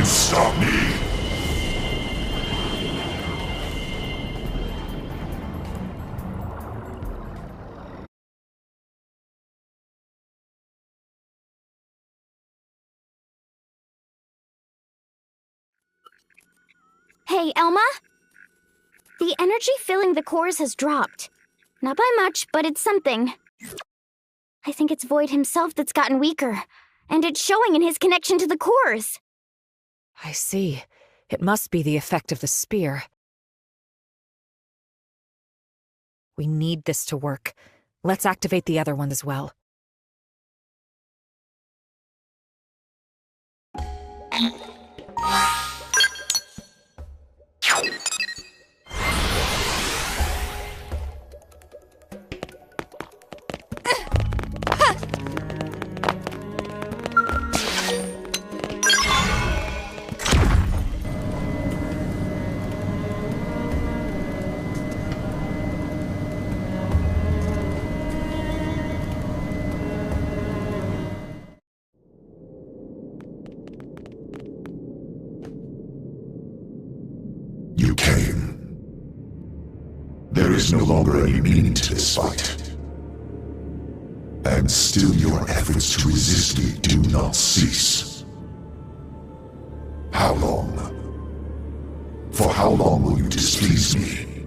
Stop me! Hey, Elma? The energy filling the cores has dropped. Not by much, but it's something. I think it's Void himself that's gotten weaker, and it's showing in his connection to the cores. I see. It must be the effect of the spear. We need this to work. Let's activate the other one as well. You came. There is no longer any meaning to this fight. And still your efforts to resist me do not cease. How long? For how long will you displease me?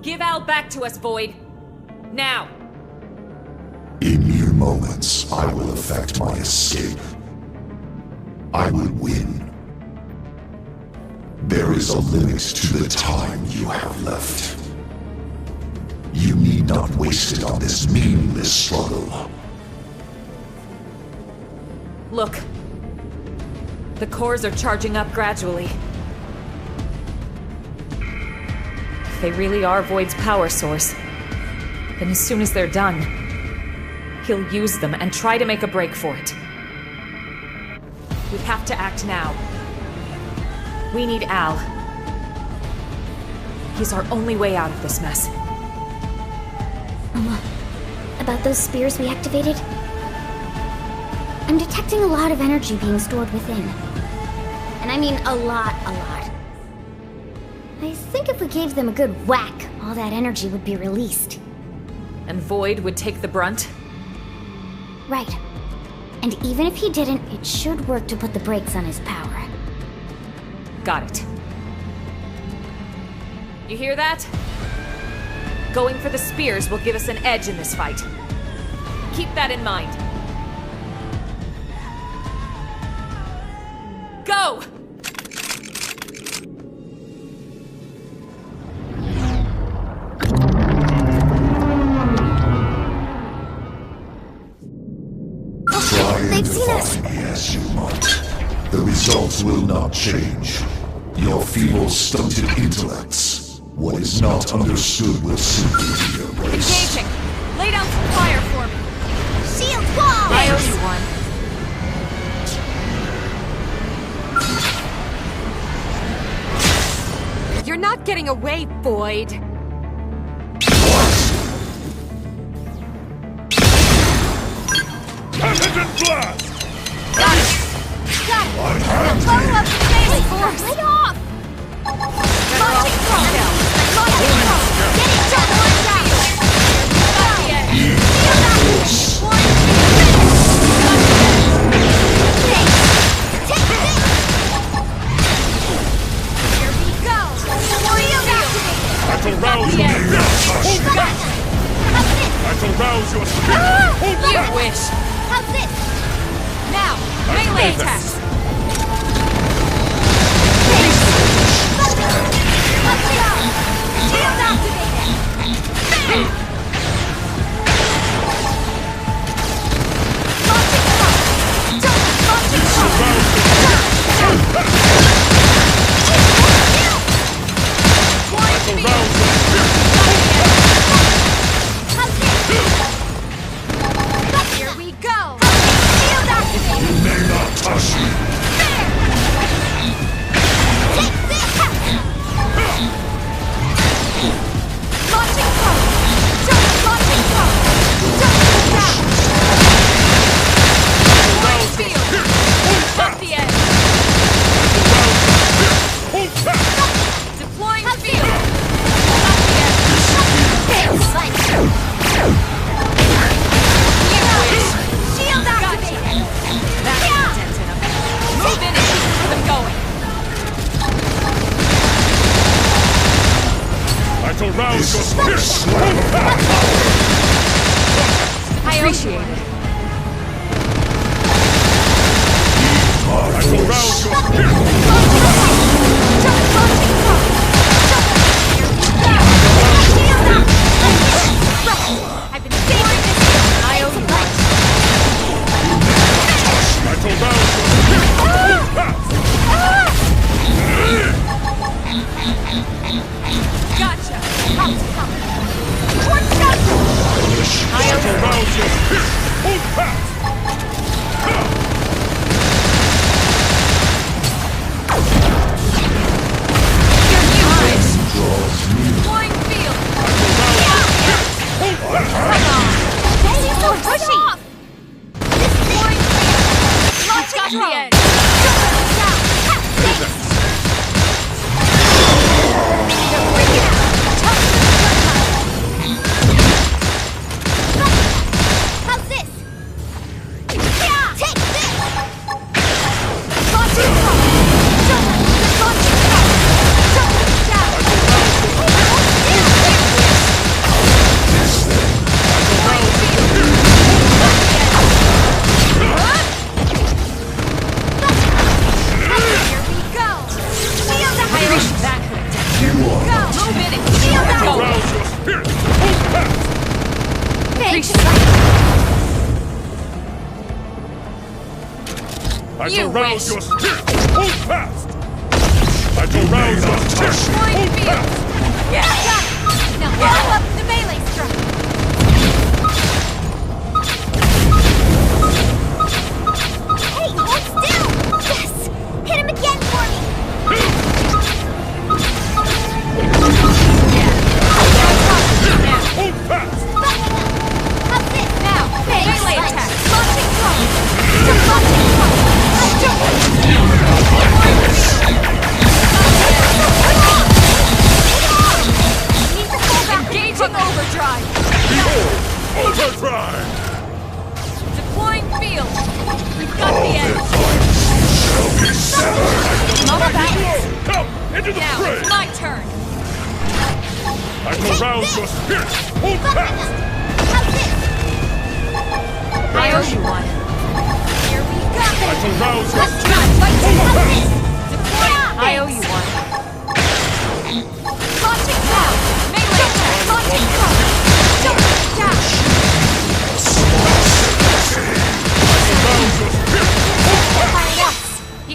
Give Al back to us, Void. Now! In mere moments, I will effect my escape. I will win. There is a limit to the time you have left. You need not waste it on this meaningless struggle. Look. The cores are charging up gradually. If they really are Void's power source, then as soon as they're done, he'll use them and try to make a break for it. We have to act now. We need Al. He's our only way out of this mess. About those spears we activated? I'm detecting a lot of energy being stored within. And I mean a lot. I think if we gave them a good whack, all that energy would be released. And Void would take the brunt? Right. And even if he didn't, it should work to put the brakes on his power. Got it. You hear that? Going for the spears will give us an edge in this fight. Keep that in mind. Go! Try and defy me as you might. The results will not change. Your feeble, stunted intellects. What is not understood will simply be erased. Engaging! Lay down some fire for me! Shield wall! I owe you one. You're not getting away, Void! Pathogen blast! Got it! Got it! Blow up the daily force! Right off! Launching throw! Launching throw! Get it done! One down! Got the edge! Shield activate! One, take this! Here we go! Shield activated! I shall rouse your spirit! I shall rouse your spirit! You wish! How's this? Now, melee attack! Shield activated! Here we go! Shield activated! You may not touch me. Take this! Launching throw! Launching throw! Point field! Got the edge! Deploying field! Got the edge! You wish! Shield activated! That's intense enough. Move in and keep them going. I shall rouse your spirit! I appreciate it. I shall rouse your spirit! I've been favoring this. I owe you one. I shall rouse your spirit! Gotcha. I shall rouse your spirit! Hold fast! Deploying field. He's so pushy! Deploying field. Launching the edge. How's this? Yeah! Take this! Launching throw! Launching throw! Down! Here we go! Shield I activated! wish that could have done. Here we go. Move in and Shield keep Rouse going. your spirit! Hold fast! I You shall rouse wish. your spirit! Hold fast! I shall rouse your spirit! Deploying Hold field. fast! Yeah. Got it! Now follow up the melee strike! Hey, hold still! Yes! Hit him again for me! Hold fast! How's this? Now, melee attack. Launching throw! Launching throw! Engaging overdrive. Behold! Overdrive! Deploying field. We've got the edge. Come into the Now, fray! it's my turn. I shall rouse your spirit! Hold fast! How's this? I owe you one. Here we go! I shall rouse your Let's spirit! try. Hold fast! I owe you one. Launching now. Melee attack. Launching throw. Jump down. I shall rouse your spirit! Hold fast! He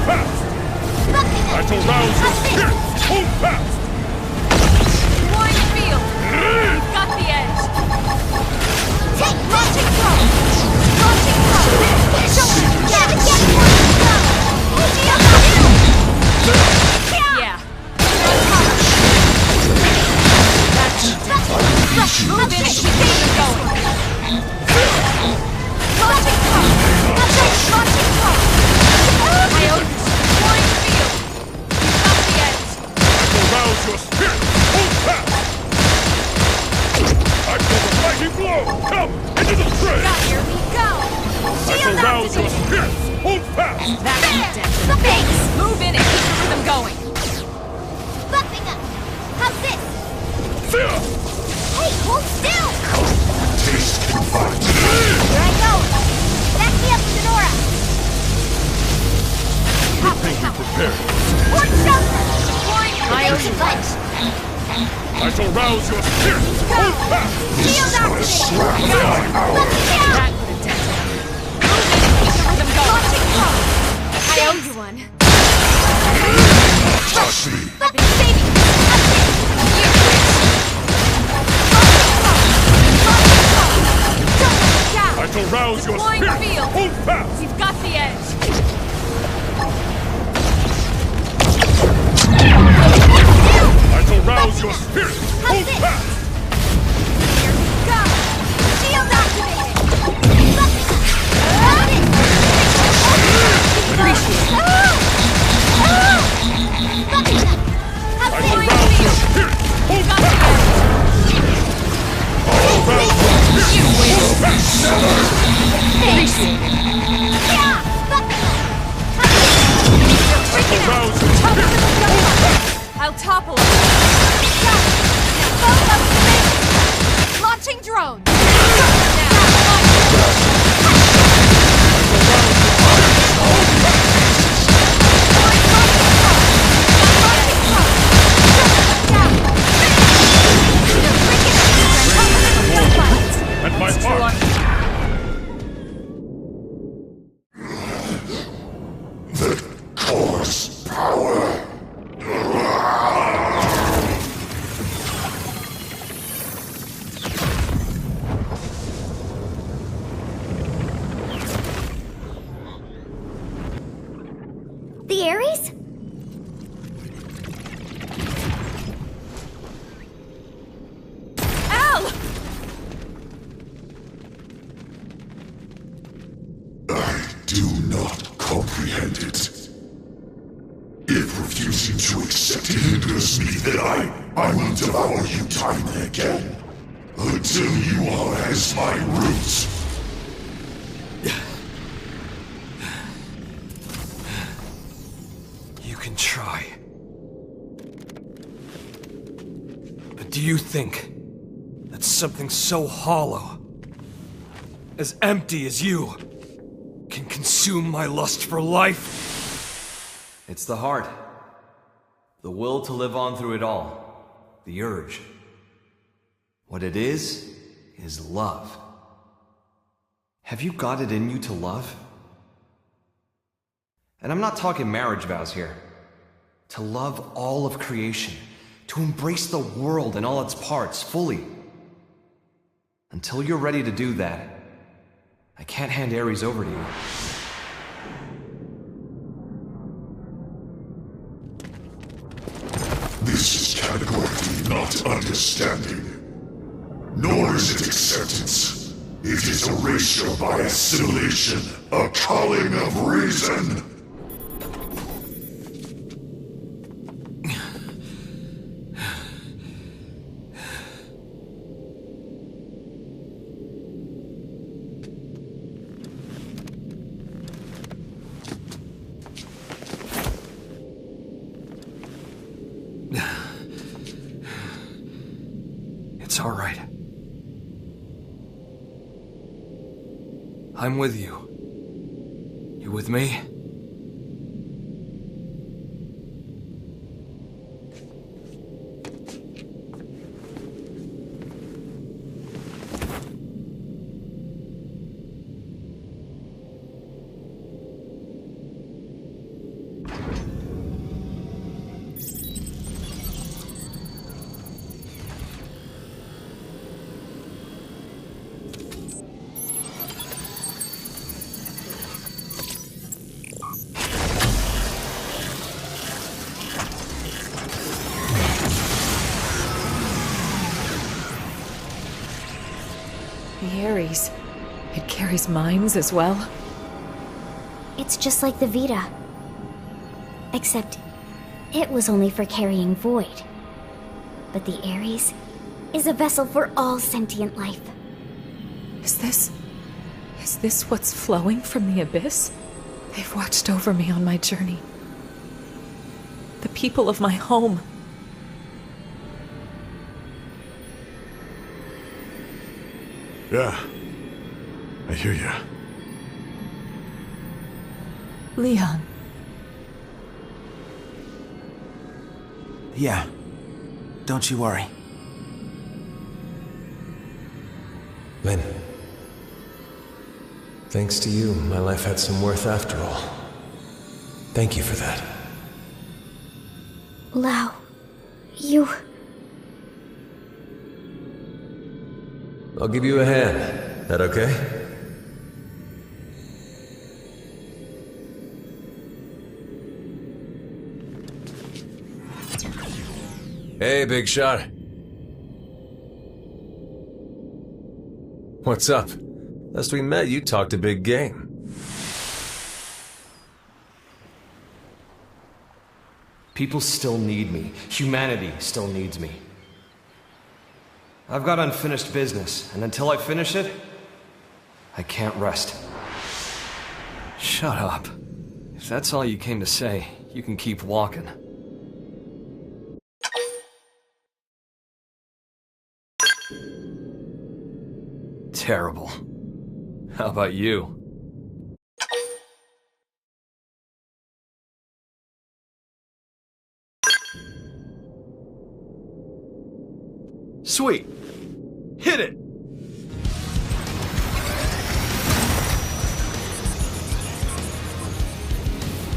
fast! I shall rouse your spirit! Hold fast! Wine field! We've got the edge! Take launching throw! Launching throw! Show me! Get it! Yeah! Move in it! Keep it going! Launching throw! Launching throw! I own wine field! We've got the edge! I shall rouse your spirit! Hold fast! I feel the mighty blow! Come! Into the fray! Here we go! I shall rouse your spirit! Hold fast! That's the base! Move in it! Keep the rhythm going! Bumping up! How's this? Fear! Hey, hold still! Taste confined. Here I go! Back me up, Sonora! Good thing we prepared. Port shelter! I owe you punch! I shall rouse your spirit! Hold fast! Shield activated! Let me down! That would have done it. Move in and keep the rhythm going! Launching throw! I owe you one. Touch me. Let me save you! I shall rouse your Wine spirit! field! Hold fast! We've got the edge! I shall rouse your spirit! Hold fast! Here we go! Shield activated! I shall rouse your spirit! Hold fast! I'll rouse your spirit! Hold fast! I shall rouse your spirit! Hold fast! I'll topple it! Launching drone! At my heart! The core's power. The Ares? Al! I do not comprehend it. If refusing to accept it hinders me, then I will devour you time and again. Until you are as my roots. You can try. But do you think that something so hollow, as empty as you, can consume my lust for life? It's the heart. The will to live on through it all. The urge. What it is love. Have you got it in you to love? And I'm not talking marriage vows here. To love all of creation. To embrace the world and all its parts fully. Until you're ready to do that, I can't hand Ares over to you. This is categorically not understanding. Nor is it acceptance. It is erasure by assimilation, a culling of reason. It's all right. I'm with you. You with me? The Ares. It carries mines as well. It's just like the Vita. Except, it was only for carrying void. But the Ares is a vessel for all sentient life. Is this what's flowing from the abyss? They've watched over me on my journey. The people of my home. Yeah. I hear you. Leon. Yeah. Don't you worry. Lynn. Thanks to you, my life had some worth after all. Thank you for that. Lao, you... I'll give you a hand. That okay? Hey, big shot. What's up? Last we met, you talked a big game. People still need me. Humanity still needs me. I've got unfinished business, and until I finish it, I can't rest. Shut up. If that's all you came to say, you can keep walking. Terrible. How about you? Sweet. Hit it!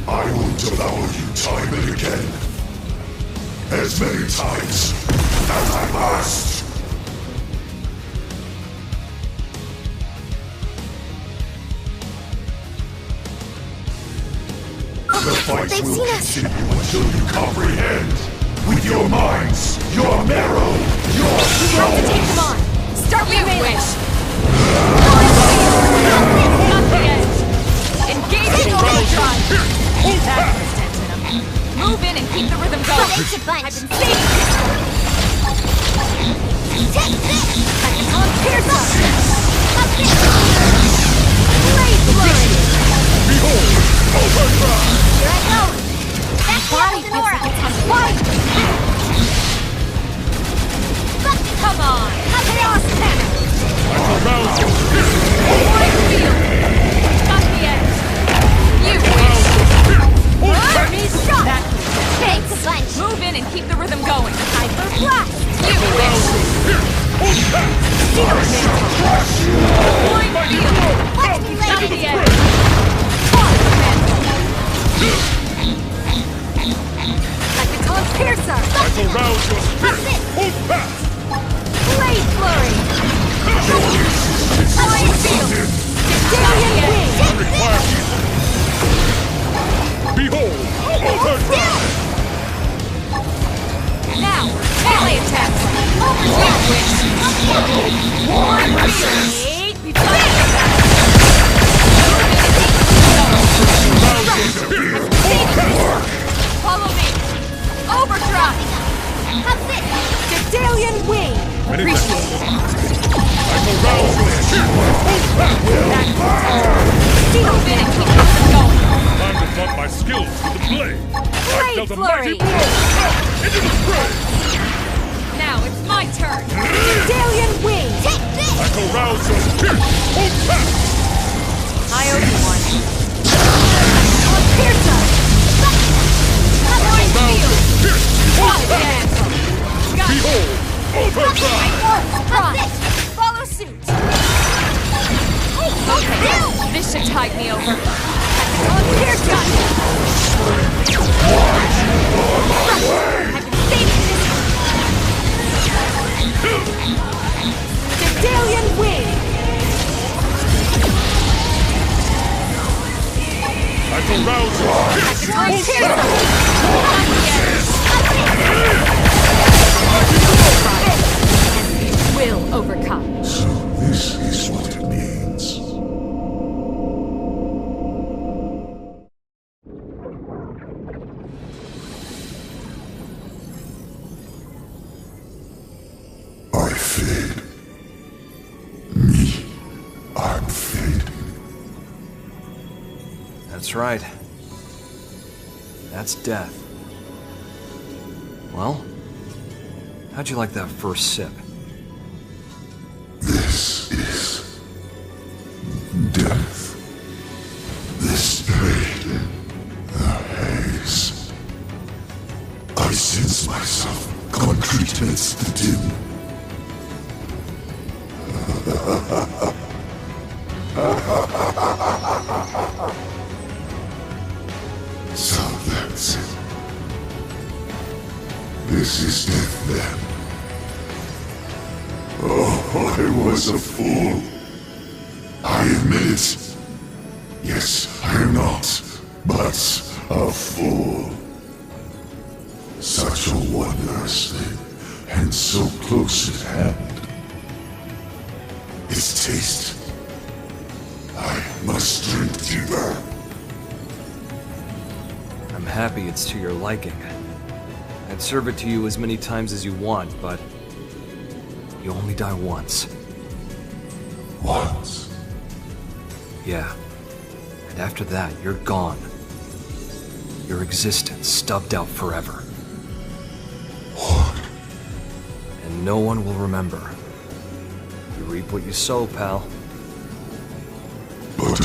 I will devour you time and again. As many times as I must. The fight will continue until you comprehend. With your minds, your marrow, your soul. You have to take them on. Start with wish. Not the edge. Engage in overdrive. That momentum. Move in and keep the rhythm going. I've been saving you. Take this. Hackathon Piercer. Blade Flurry. Behold, overdrive. Here I go. That's body aura. Come on! Chaos Cannon! Around you! Wide field! Got the edge! You wish! Army shot! Thanks a bunch! Move in and keep the rhythm going! Hyper blast! You wish! Steel mantle! Wide field! Watch me lay the edge! Fire mantle! Hackathon Piercer! Around your spirit! Hold fast! Blade Flurry! Fire field! Dalian Wing! Behold! Overdrive! Now, melee attack! Follow me! Overdrive! How's it? Dalian Wing! Appreciate it. Steel in and keep them going. Time to flaunt my skills with the blade. I felt a Flurry. mighty blow. Into the spray. Now it's my turn. Dalian Wing. Take this. I shall rouse your spirit. Hold fast. I owe you one. Pierce up. Wide field. Wide mantle. Behold. Overdrive! Follow suit! Okay, this should tide me over. Here, gun! I've been saving this! Dalian Wing! I shall rouse your Will overcome. So this is That's right. That's death. Well, how'd you like that first sip? This is death. This pain, the haze. I sense myself concrete amidst the dim. So that's it. This is death then. Oh, I was a fool. I admit it. Yes, I am not, but a fool. Such a wondrous thing, and so close at hand. Its taste. I must drink deeper. I'm happy it's to your liking. I'd serve it to you as many times as you want, but you only die once. Once? Yeah. And after that, you're gone. Your existence stubbed out forever. What? And no one will remember. You reap what you sow, pal. But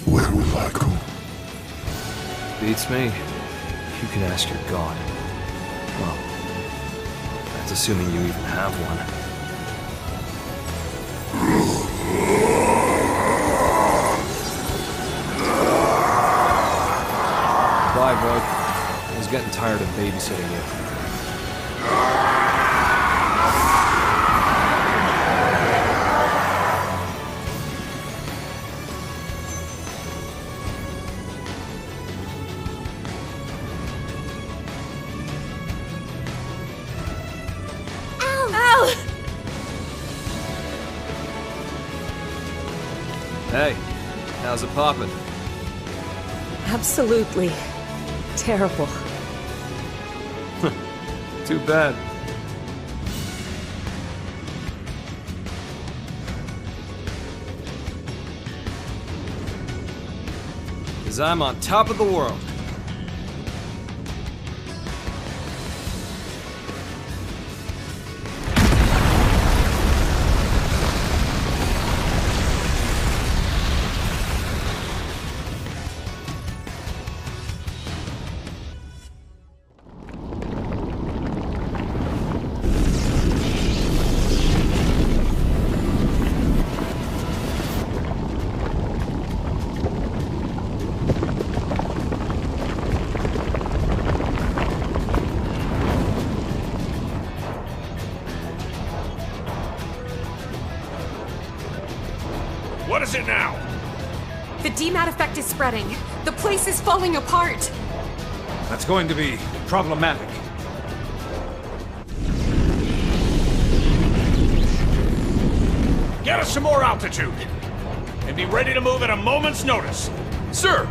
where will I go? Beats me. You can ask your god. Well, that's assuming you even have one. Bye, Rogue. I was getting tired of babysitting you. Hey, how's it poppin'? Absolutely terrible. Too bad. Cause I'm on top of the world. What is it now? The DMAT effect is spreading. The place is falling apart. That's going to be problematic. Get us some more altitude. And be ready to move at a moment's notice. Sir!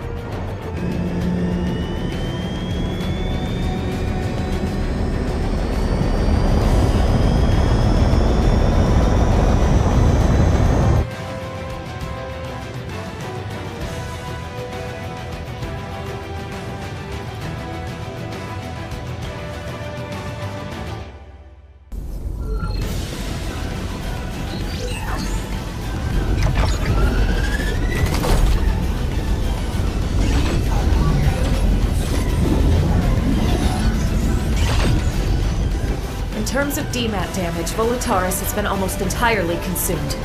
In terms of DMAT damage, Volataris has been almost entirely consumed.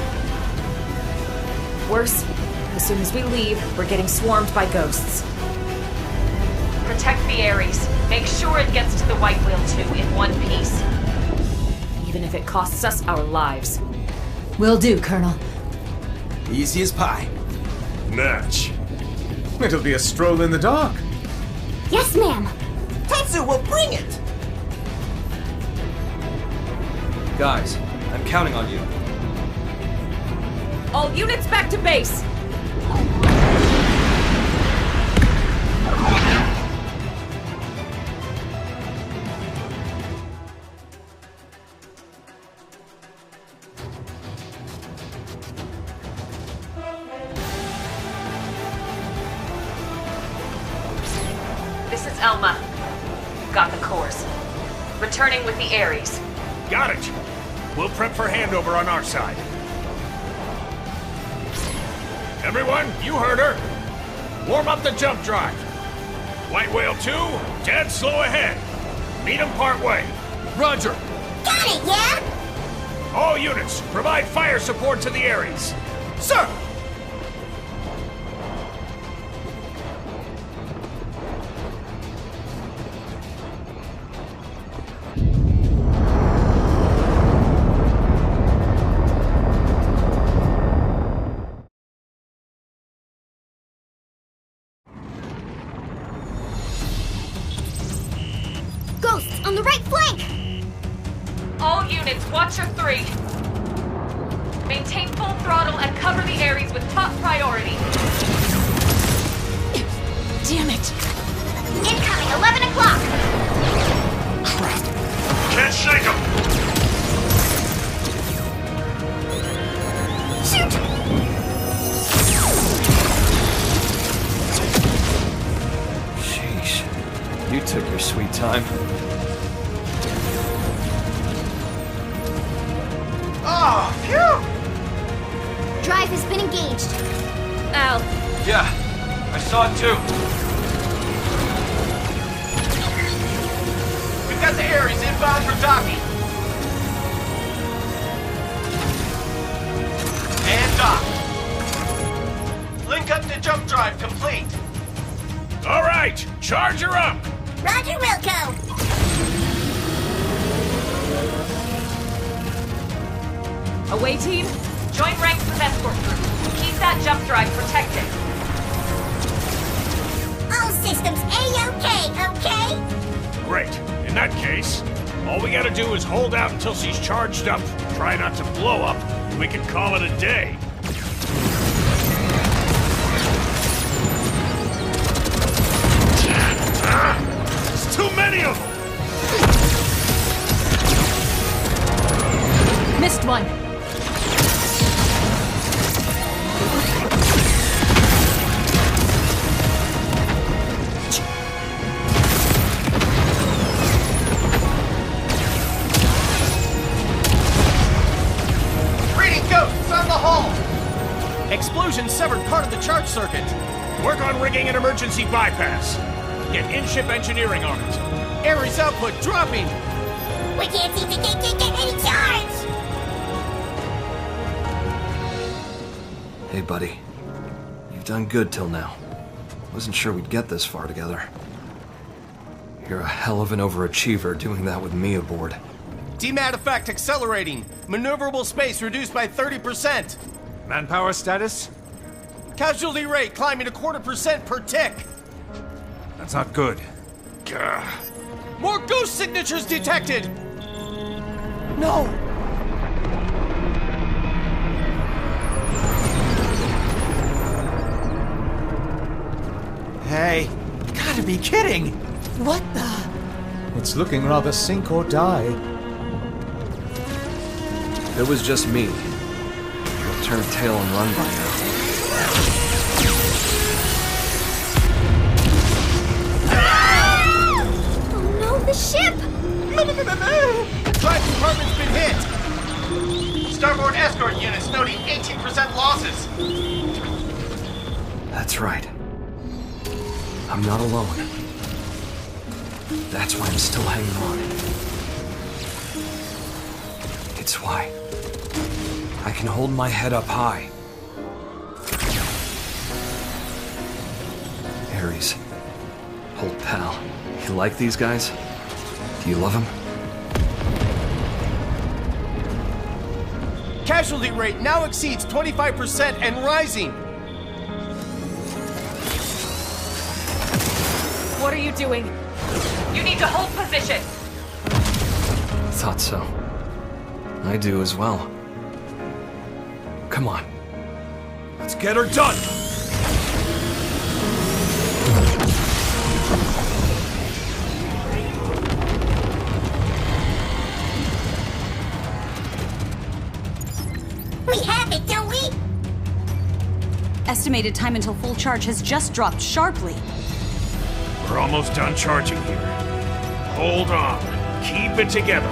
Worse, as soon as we leave, we're getting swarmed by ghosts. Protect the Ares. Make sure it gets to the White Whale 2 in one piece. Even if it costs us our lives. Will do, Colonel. Easy as pie. Natch. It'll be a stroll in the dark. Yes, ma'am. Tatsu will bring it! Guys, I'm counting on you. All units back to base! Elma. Got the cores. Returning with the Ares. Got it. We'll prep for handover on our side. Everyone, you heard her. Warm up the jump drive. White Whale 2, dead slow ahead. Meet him part way. Roger. Got it, yeah? All units, provide fire support to the Ares. Sir! Ghosts on the right flank! All units, watch your 3. Maintain full throttle and cover the Ares with top priority. Damn it! Incoming, 11 o'clock! Can't shake him! Shoot! Sheesh. You took your sweet time. Oh, phew! Drive has been engaged. Al. Yeah, I saw it too. We've got the Ares inbound for docking. And dock. Link up to jump drive complete. All right, charge her up! Roger, Wilco. Away team, join ranks with escort group. Keep that jump drive protected. All systems A-OK, okay? Great. In that case, all we gotta do is hold out until she's charged up, try not to blow up, and we can call it a day. There's too many of them! Missed one. Reading ghosts on the hull. Explosion severed part of the charge circuit. Work on rigging an emergency bypass. Get in-ship engineering on it. Ares output dropping. We can't seem to get any charge! Hey, buddy. You've done good till now. Wasn't sure we'd get this far together. You're a hell of an overachiever doing that with me aboard. DMAT effect accelerating. Maneuverable space reduced by 30%. Manpower status? Casualty rate climbing 0.25% per tick. That's not good. Gah. More ghost signatures detected! No! Hey, you gotta be kidding! What the? It's looking rather sink or die. If it was just me, I'd turn tail and run by now. Oh no, the ship! Drive compartment's been hit! Starboard escort units noting 18% losses. That's right. I'm not alone. That's why I'm still hanging on. It's why I can hold my head up high. Ares, old pal, you like these guys? Do you love them? Casualty rate now exceeds 25% and rising. What are you doing? You need to hold position. Thought so. I do as well. Come on. Let's get her done! We have it, don't we? Estimated time until full charge has just dropped sharply. We're almost done charging here. Hold on. Keep it together.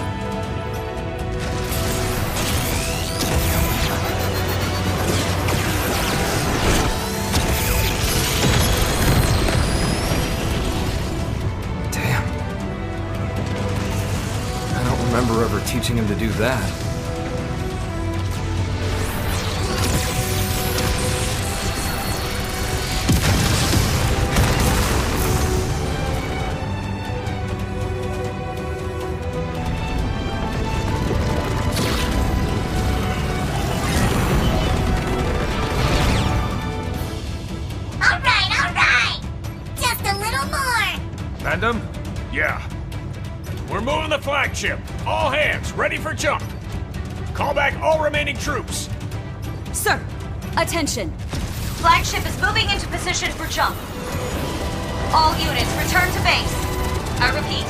Damn. I don't remember ever teaching him to do that. Yeah. We're moving the flagship. All hands, ready for jump. Call back all remaining troops. Sir, attention. Flagship is moving into position for jump. All units, return to base. I repeat,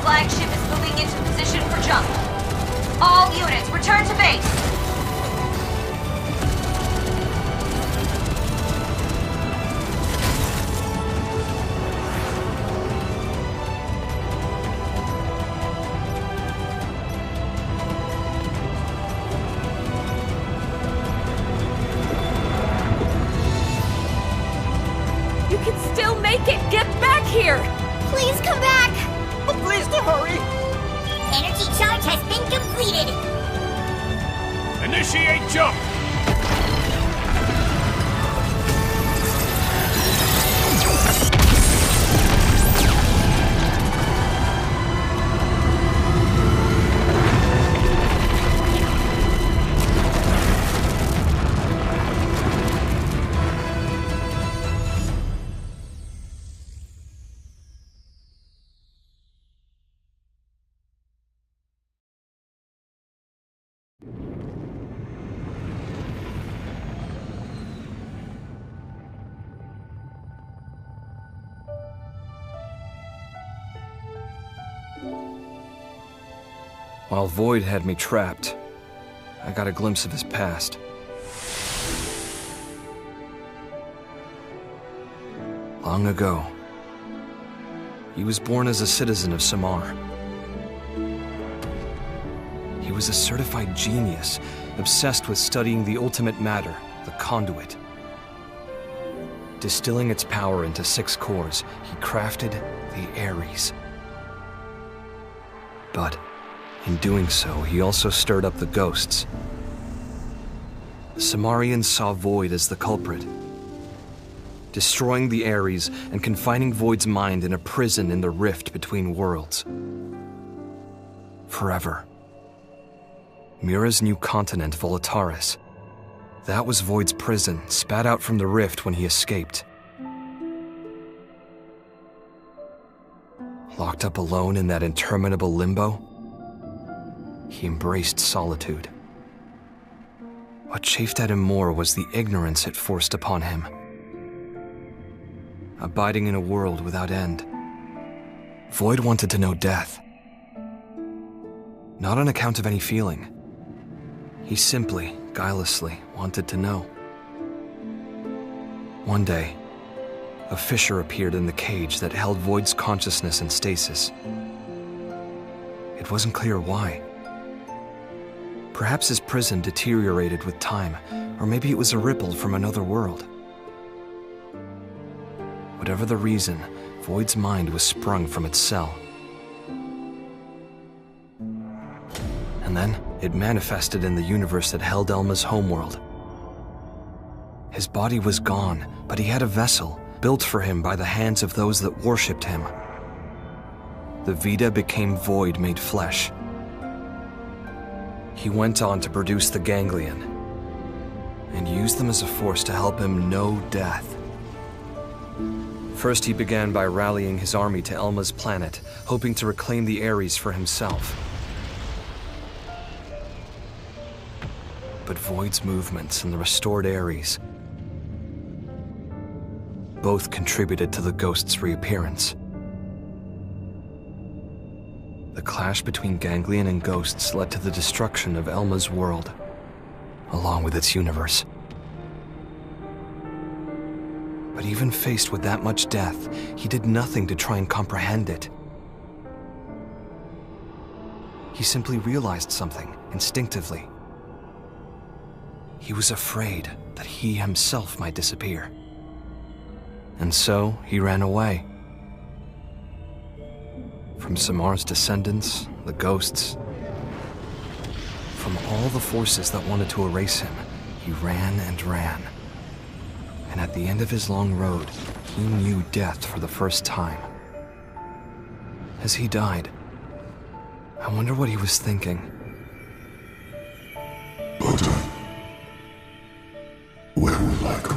flagship is moving into position for jump. All units, return to base. Please come back! But please to hurry! Energy charge has been completed! Initiate jump! While Void had me trapped, I got a glimpse of his past. Long ago, he was born as a citizen of Samar. He was a certified genius, obsessed with studying the ultimate matter, the conduit. Distilling its power into 6 cores, he crafted the Ares. But in doing so, he also stirred up the ghosts. The Samarians saw Void as the culprit, destroying the Ares and confining Void's mind in a prison in the rift between worlds. Forever. Mira's new continent, Volataris. That was Void's prison, spat out from the rift when he escaped. Locked up alone in that interminable limbo, he embraced solitude. What chafed at him more was the ignorance it forced upon him. Abiding in a world without end, Void wanted to know death. Not on account of any feeling. He simply, guilelessly, wanted to know. One day, a fissure appeared in the cage that held Void's consciousness in stasis. It wasn't clear why. Perhaps his prison deteriorated with time, or maybe it was a ripple from another world. Whatever the reason, Void's mind was sprung from its cell. And then, it manifested in the universe that held Elma's homeworld. His body was gone, but he had a vessel, built for him by the hands of those that worshipped him. The Vita became Void made flesh. He went on to produce the Ganglion, and used them as a force to help him know death. First, he began by rallying his army to Elma's planet, hoping to reclaim the Ares for himself. But Void's movements and the restored Ares both contributed to the ghost's reappearance. The clash between Ganglion and ghosts led to the destruction of Elma's world, along with its universe. But even faced with that much death, he did nothing to try and comprehend it. He simply realized something, instinctively. He was afraid that he himself might disappear. And so, he ran away. From Samar's descendants, the ghosts, from all the forces that wanted to erase him, he ran and ran. And at the end of his long road, he knew death for the first time. As he died, I wonder what he was thinking. Where will I go?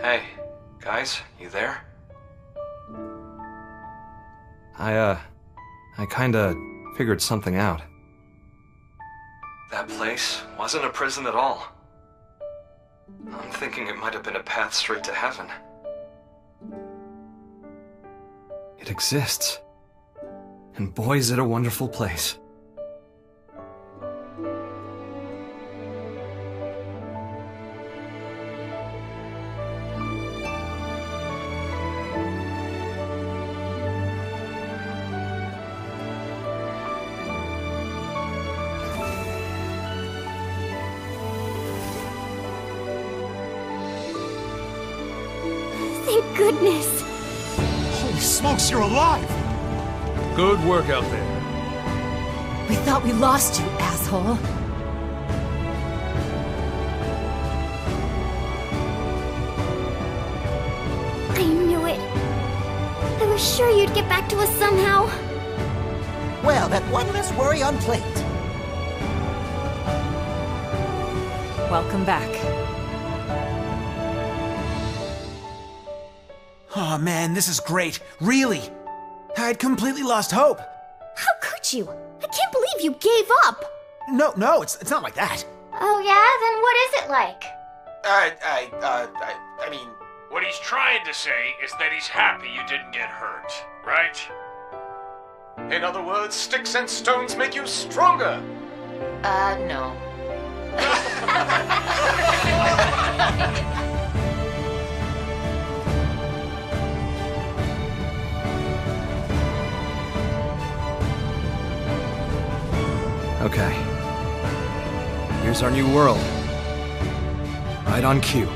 Hey, guys, you there? I kinda figured something out. That place wasn't a prison at all. I'm thinking it might have been a path straight to heaven. It exists. And boy, is it a wonderful place. Thank goodness. Holy smokes, you're alive! Good work out there. We thought we lost you, asshole. I knew it. I was sure you'd get back to us somehow. Well, that one less worry on plate. Welcome back. Oh man, this is great. Really. I'd completely lost hope. How could you? I can't believe you gave up. No, it's not like that. Oh yeah? Then what is it like? I mean... What he's trying to say is that he's happy you didn't get hurt, right? In other words, sticks and stones make you stronger. No. Okay. Here's our new world. Right on cue.